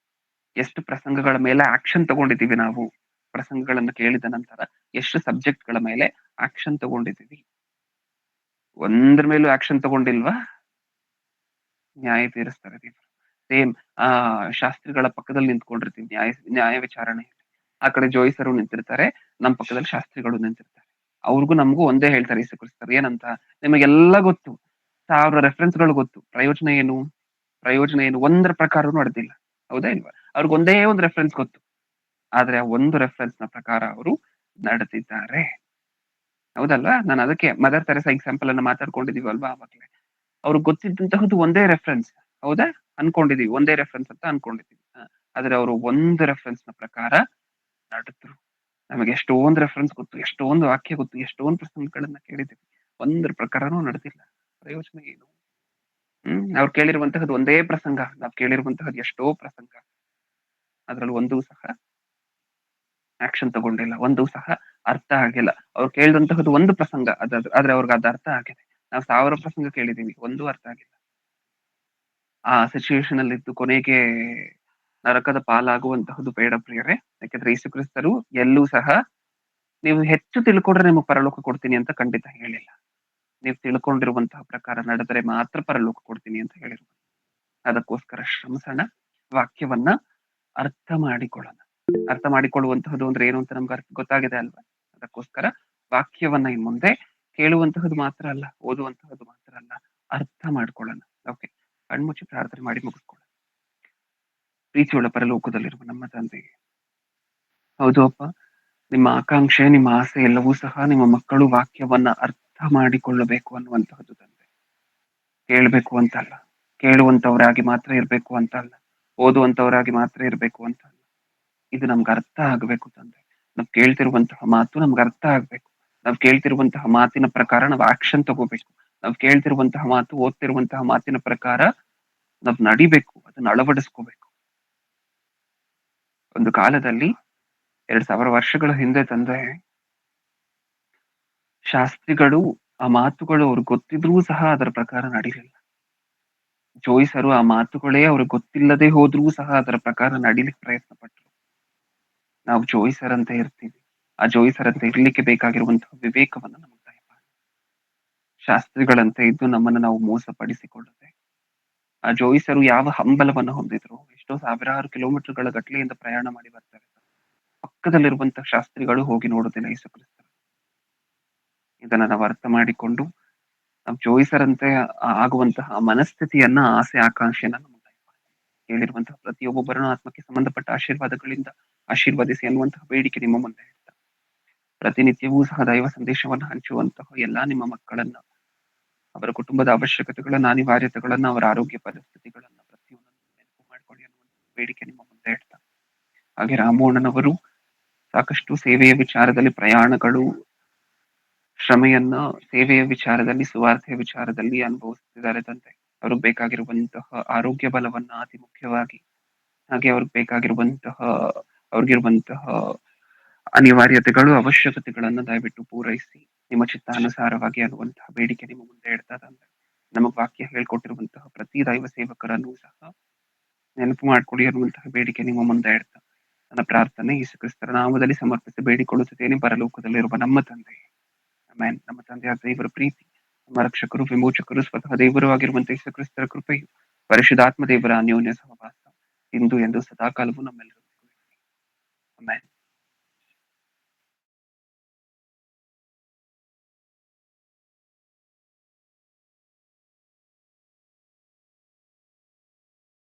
ಎಷ್ಟು ಪ್ರಸಂಗಗಳ ಮೇಲೆ ಆಕ್ಷನ್ ತಗೊಂಡಿದ್ದೀವಿ ನಾವು. ಪ್ರಸಂಗಗಳನ್ನು ಕೇಳಿದ ನಂತರ ಎಷ್ಟು ಸಬ್ಜೆಕ್ಟ್ ಗಳ ಮೇಲೆ ಆಕ್ಷನ್ ತಗೊಂಡಿದ್ದೀವಿ? ಒಂದ್ರ ಮೇಲೂ ಆಕ್ಷನ್ ತಗೊಂಡಿಲ್ವಾ? ನ್ಯಾಯ ತೀರಿಸ್ತಾರೆ ದೇವರು. ಸೇಮ್ ಆ ಶಾಸ್ತ್ರಿಗಳ ಪಕ್ಕದಲ್ಲಿ ನಿಂತ್ಕೊಂಡಿರ್ತೀವಿ ನ್ಯಾಯ ವಿಚಾರಣೆಯಲ್ಲಿ. ಆ ಕಡೆ ಜೋಯಿಸರು ನಿಂತಿರ್ತಾರೆ, ನಮ್ ಪಕ್ಕದಲ್ಲಿ ಶಾಸ್ತ್ರಿಗಳು ನಿಂತಿರ್ತಾರೆ. ಅವ್ರಿಗೂ ನಮಗೂ ಒಂದೇ ಹೇಳ್ತಾರೆ ಯೇಸು ಕ್ರಿಸ್ತರು. ಏನಂತ? ನಿಮಗೆಲ್ಲ ಗೊತ್ತು, 1000 ರೆಫರೆನ್ಸ್ ಗಳು ಗೊತ್ತು, ಪ್ರಯೋಜನ ಏನು? ಒಂದರ ಪ್ರಕಾರ ನಡೆದಿಲ್ಲ. ಹೌದಾ ಇಲ್ವಾ? ಅವ್ರಿಗೆ ಒಂದೇ ಒಂದು ರೆಫರೆನ್ಸ್ ಗೊತ್ತು, ಆದ್ರೆ ಆ ಒಂದು ರೆಫರೆನ್ಸ್ ನ ಪ್ರಕಾರ ಅವರು ನಡೆದಿದ್ದಾರೆ. ಹೌದಲ್ವಾ? ನಾನು ಅದಕ್ಕೆ ಮದರ್ ತೆರೇಸಾ ಎಕ್ಸಾಂಪಲ್ ಅನ್ನ ಮಾತಾಡ್ಕೊಂಡಿದೀವಲ್ವಾ ಆವಾಗ್ಲೇ. ಅವ್ರಿಗೆ ಗೊತ್ತಿದ್ದಂತಹದ್ದು ಒಂದೇ ರೆಫರೆನ್ಸ್. ಹೌದಾ? ಅನ್ಕೊಂಡಿದೀವಿ ಒಂದೇ ರೆಫರೆನ್ಸ್ ಅಂತ ಅನ್ಕೊಂಡಿದೀವಿ. ಆದ್ರೆ ಅವರು ಒಂದು ರೆಫರೆನ್ಸ್ ನ ಪ್ರಕಾರ ನಡೆದ್ರು. ನಮಗೆ ಎಷ್ಟೊಂದು ರೆಫರೆನ್ಸ್ ಗೊತ್ತು, ಎಷ್ಟೊಂದು ವಾಕ್ಯ ಗೊತ್ತು, ಎಷ್ಟೊಂದು ಪ್ರಸಂಗಗಳನ್ನ ಕೇಳಿದ್ದೀವಿ, ಒಂದ್ರ ಪ್ರಕಾರನೂ ನಡೆದಿಲ್ಲ. ಪ್ರಯೋಜನ ಏನು? ಅವ್ರು ಕೇಳಿರುವಂತಹದ್ದು ಒಂದೇ ಪ್ರಸಂಗ, ನಾವ್ ಕೇಳಿರುವಂತಹದ್ದು ಎಷ್ಟೋ ಪ್ರಸಂಗ, ಅದ್ರಲ್ಲಿ ಒಂದೂ ಸಹ ಆಕ್ಷನ್ ತಗೊಂಡಿಲ್ಲ, ಒಂದೂ ಸಹ ಅರ್ಥ ಆಗಿಲ್ಲ. ಅವ್ರು ಕೇಳಿದಂತಹದ್ದು ಒಂದು ಪ್ರಸಂಗ, ಆದ್ರೆ ಅವ್ರಿಗೆ ಅದು ಅರ್ಥ ಆಗಿದೆ. ನಾವು 1000 ಪ್ರಸಂಗ ಕೇಳಿದೀವಿ, ಒಂದೂ ಅರ್ಥ ಆಗಿಲ್ಲ. ಆ ಸಿಚುವೇಶನ್ ಅಲ್ಲಿ ಇದ್ದು ಕೊನೆಗೆ ನರಕದ ಪಾಲಾಗುವಂತಹದ್ದು ಬೇಡ ಪ್ರಿಯರೇ. ಯಾಕಂದ್ರೆ ಯೇಸು ಕ್ರಿಸ್ತರು ಎಲ್ಲೂ ಸಹ ನೀವು ಹೆಚ್ಚು ತಿಳ್ಕೊಂಡ್ರೆ ನಿಮಗೆ ಪರಲೋಕ ಕೊಡ್ತೀನಿ ಅಂತ ಖಂಡಿತ ಹೇಳಿಲ್ಲ. ನೀವು ತಿಳ್ಕೊಂಡಿರುವಂತಹ ಪ್ರಕಾರ ನಡೆದರೆ ಮಾತ್ರ ಪರಲೋಕ ಕೊಡ್ತೀನಿ ಅಂತ ಹೇಳಿರುವ. ಅದಕ್ಕೋಸ್ಕರ ಶ್ರಮಿಸೋಣ, ವಾಕ್ಯವನ್ನ ಅರ್ಥ ಮಾಡಿಕೊಳ್ಳೋಣ. ಅರ್ಥ ಮಾಡಿಕೊಳ್ಳುವಂತಹದ್ದು ಅಂದ್ರೆ ಏನು ಅಂತ ನಮ್ಗೆ ಗೊತ್ತಾಗಿದೆ ಅಲ್ವಾ? ಅದಕ್ಕೋಸ್ಕರ ವಾಕ್ಯವನ್ನ ಇನ್ ಮುಂದೆ ಕೇಳುವಂತಹದ್ದು ಮಾತ್ರ ಅಲ್ಲ, ಓದುವಂತಹದ್ದು ಮಾತ್ರ ಅಲ್ಲ, ಅರ್ಥ ಮಾಡ್ಕೊಳ್ಳೋಣ. ಓಕೆ, ಕಣ್ಮುಚ್ಚಿ ಪ್ರಾರ್ಥನೆ ಮಾಡಿ ಮುಗಿಸ್ಕೊಳ್ಳೋಣ. ಪ್ರೀತಿಯುಳ್ಳ ಪರಲೋಕದಲ್ಲಿರುವ ನಮ್ಮ ತಂದೆಗೆ, ಹೌದು ಅಪ್ಪ, ನಿಮ್ಮ ಆಕಾಂಕ್ಷೆ, ನಿಮ್ಮ ಆಸೆ ಎಲ್ಲವೂ ಸಹ ನಿಮ್ಮ ಮಕ್ಕಳು ವಾಕ್ಯವನ್ನ ಅರ್ಥ ಮಾಡಿಕೊಳ್ಳಬೇಕು ಅನ್ನುವಂತಹದ್ದು ತಂದೆ. ಕೇಳ್ಬೇಕು ಅಂತಲ್ಲ, ಕೇಳುವಂತವರಾಗಿ ಮಾತ್ರ ಇರ್ಬೇಕು ಅಂತ ಅಲ್ಲ, ಓದುವಂತವರಾಗಿ ಮಾತ್ರ ಇರ್ಬೇಕು ಅಂತ ಅಲ್ಲ. ಇದು ನಮ್ಗೆ ಅರ್ಥ ಆಗ್ಬೇಕು ತಂದೆ. ನಾವ್ ಕೇಳ್ತಿರುವಂತಹ ಮಾತು ನಮ್ಗೆ ಅರ್ಥ ಆಗ್ಬೇಕು. ನಾವ್ ಕೇಳ್ತಿರುವಂತಹ ಮಾತಿನ ಪ್ರಕಾರ ನಾವ್ ಆಕ್ಷನ್ ತಗೋಬೇಕು. ನಾವ್ ಕೇಳ್ತಿರುವಂತಹ ಮಾತು, ಓದ್ತಿರುವಂತಹ ಮಾತಿನ ಪ್ರಕಾರ ನಾವ್ ನಡಿಬೇಕು, ಅದನ್ನ ಅಳವಡಿಸ್ಕೋಬೇಕು. ಒಂದು ಕಾಲದಲ್ಲಿ 2000 ವರ್ಷಗಳ ಹಿಂದೆ ತಂದೆ, ಶಾಸ್ತ್ರಿಗಳು ಆ ಮಾತುಗಳು ಅವ್ರಿಗೆ ಗೊತ್ತಿದ್ರೂ ಸಹ ಅದರ ಪ್ರಕಾರ ನಡಿಲಿಲ್ಲ. ಜೋಯಿಸರು ಆ ಮಾತುಗಳೇ ಅವ್ರಿಗೆ ಗೊತ್ತಿಲ್ಲದೆ ಹೋದ್ರೂ ಸಹ ಅದರ ಪ್ರಕಾರ ನಡಿಲಿಕ್ಕೆ ಪ್ರಯತ್ನ ಪಟ್ರು. ನಾವು ಜೋಯಿಸರಂತೆ ಇರ್ತೀವಿ. ಆ ಜೋಯಿಸರಂತೆ ಇರ್ಲಿಕ್ಕೆ ಬೇಕಾಗಿರುವಂತಹ ವಿವೇಕವನ್ನ ನಮಗೆ ದಯಪಾಲಿಸಿ. ಶಾಸ್ತ್ರಿಗಳಂತೆ ಇದ್ದು ನಮ್ಮನ್ನು ನಾವು ಮೋಸಪಡಿಸಿಕೊಳ್ಳದೆ, ಆ ಜೋಯಿಸರು ಯಾವ ಹಂಬಲವನ್ನು ಹೊಂದಿದ್ರು, ಎಷ್ಟೋ ಸಾವಿರಾರು ಕಿಲೋಮೀಟರ್ಗಳ ಗಟ್ಟಲೆಯಿಂದ ಪ್ರಯಾಣ ಮಾಡಿ ಬರ್ತಾರೆ. ಪಕ್ಕದಲ್ಲಿರುವಂತಹ ಶಾಸ್ತ್ರಿಗಳು ಹೋಗಿ ನೋಡೋದಿಲ್ಲ ಯೇಸು ಕ್ರಿಸ್ತ. ಇದನ್ನ ನಾವು ಅರ್ಥ ಮಾಡಿಕೊಂಡು ನಾವು ಜೋಯಿಸರಂತೆ ಆಗುವಂತಹ ಮನಸ್ಥಿತಿಯನ್ನ, ಆಸೆ ಆಕಾಂಕ್ಷೆಯನ್ನ ನಮಗೆ ಹೇಳಿರುವಂತಹ ಪ್ರತಿಯೊಬ್ಬೊಬ್ಬರನ್ನು ಆತ್ಮಕ್ಕೆ ಸಂಬಂಧಪಟ್ಟ ಆಶೀರ್ವಾದಗಳಿಂದ ಆಶೀರ್ವದಿಸಿ ಅನ್ನುವಂತಹ ಬೇಡಿಕೆ ನಿಮ್ಮ ಮುಂದೆ ಇಡ್ತಾ, ಪ್ರತಿನಿತ್ಯವೂ ಸಹ ದೈವ ಸಂದೇಶವನ್ನು ಹಂಚುವಂತಹ ಎಲ್ಲಾ ನಿಮ್ಮ ಮಕ್ಕಳನ್ನ, ಅವರ ಕುಟುಂಬದ ಅವಶ್ಯಕತೆಗಳನ್ನ, ಅನಿವಾರ್ಯತೆಗಳನ್ನ, ಅವರ ಆರೋಗ್ಯ ಪರಿಸ್ಥಿತಿಗಳನ್ನ ಪ್ರತಿಯೊಂದನ್ನು ನೆನಪು ಮಾಡಿಕೊಳ್ಳಿ ಅನ್ನುವಂತಹ ಬೇಡಿಕೆ ನಿಮ್ಮ ಮುಂದೆ ಇಡ್ತಾ, ಹಾಗೆ ರಾಮೋಣ್ಣನವರು ಸಾಕಷ್ಟು ಸೇವೆಯ ವಿಚಾರದಲ್ಲಿ ಪ್ರಯಾಣಗಳು, ಶ್ರಮೆಯನ್ನ ಸೇವೆಯ ವಿಚಾರದಲ್ಲಿ, ಸುವಾರ್ತೆಯ ವಿಚಾರದಲ್ಲಿ ಅನುಭವಿಸ್ತಿದ್ದಾರೆ ತಂದೆ. ಅವ್ರಿಗೆ ಬೇಕಾಗಿರುವಂತಹ ಆರೋಗ್ಯ ಬಲವನ್ನ ಅತಿ ಮುಖ್ಯವಾಗಿ, ಹಾಗೆ ಅವ್ರಿಗಿರುವಂತಹ ಅನಿವಾರ್ಯತೆಗಳು, ಅವಶ್ಯಕತೆಗಳನ್ನ ದಯವಿಟ್ಟು ಪೂರೈಸಿ ನಿಮ್ಮ ಚಿತ್ತಾನುಸಾರವಾಗಿ ಅನ್ನುವಂತಹ ಬೇಡಿಕೆ ನಿಮ್ಮ ಮುಂದೆ ಇಡ್ತಾ ತಂದೆ. ನಮಗ್ ವಾಕ್ಯ ಹೇಳ್ಕೊಟ್ಟಿರುವಂತಹ ಪ್ರತಿ ದೈವ ಸೇವಕರನ್ನು ಸಹ ನೆನಪು ಮಾಡ್ಕೊಡಿ ಅನ್ನುವಂತಹ ಬೇಡಿಕೆ ನಿಮ್ಮ ಮುಂದೆ ಇಡ್ತಾ, ನನ್ನ ಪ್ರಾರ್ಥನೆ ಯೇಸು ಕ್ರಿಸ್ತರ ನಾಮದಲ್ಲಿ ಸಮರ್ಪಿಸಿ ಬೇಡಿಕೊಳ್ಳುತ್ತೇನೆ, ಪರಲೋಕದಲ್ಲಿರುವ ನಮ್ಮ ತಂದೆ. ಆಮೆನ್. ನಮ್ಮ ತಂದೆಯಾದ ದೇವರ ಪ್ರೀತಿ, ನಮ್ಮ ರಕ್ಷಕರು, ವಿಮೋಚಕರು, ಸ್ವತಃ ದೇವರು ಆಗಿರುವಂತಹ ಯೇಸು ಕ್ರಿಸ್ತರ ಕೃಪೆಯು, ಪರಿಶುದ್ಧಾತ್ಮ ದೇವರ ಅನ್ಯೋನ್ಯ ಸಹವಾಸ ಇಂದು ಎಂದು ಸದಾಕಾಲವೂ ನಮ್ಮೆಲ್ಲರಿಗೂ. ಆಮೆನ್.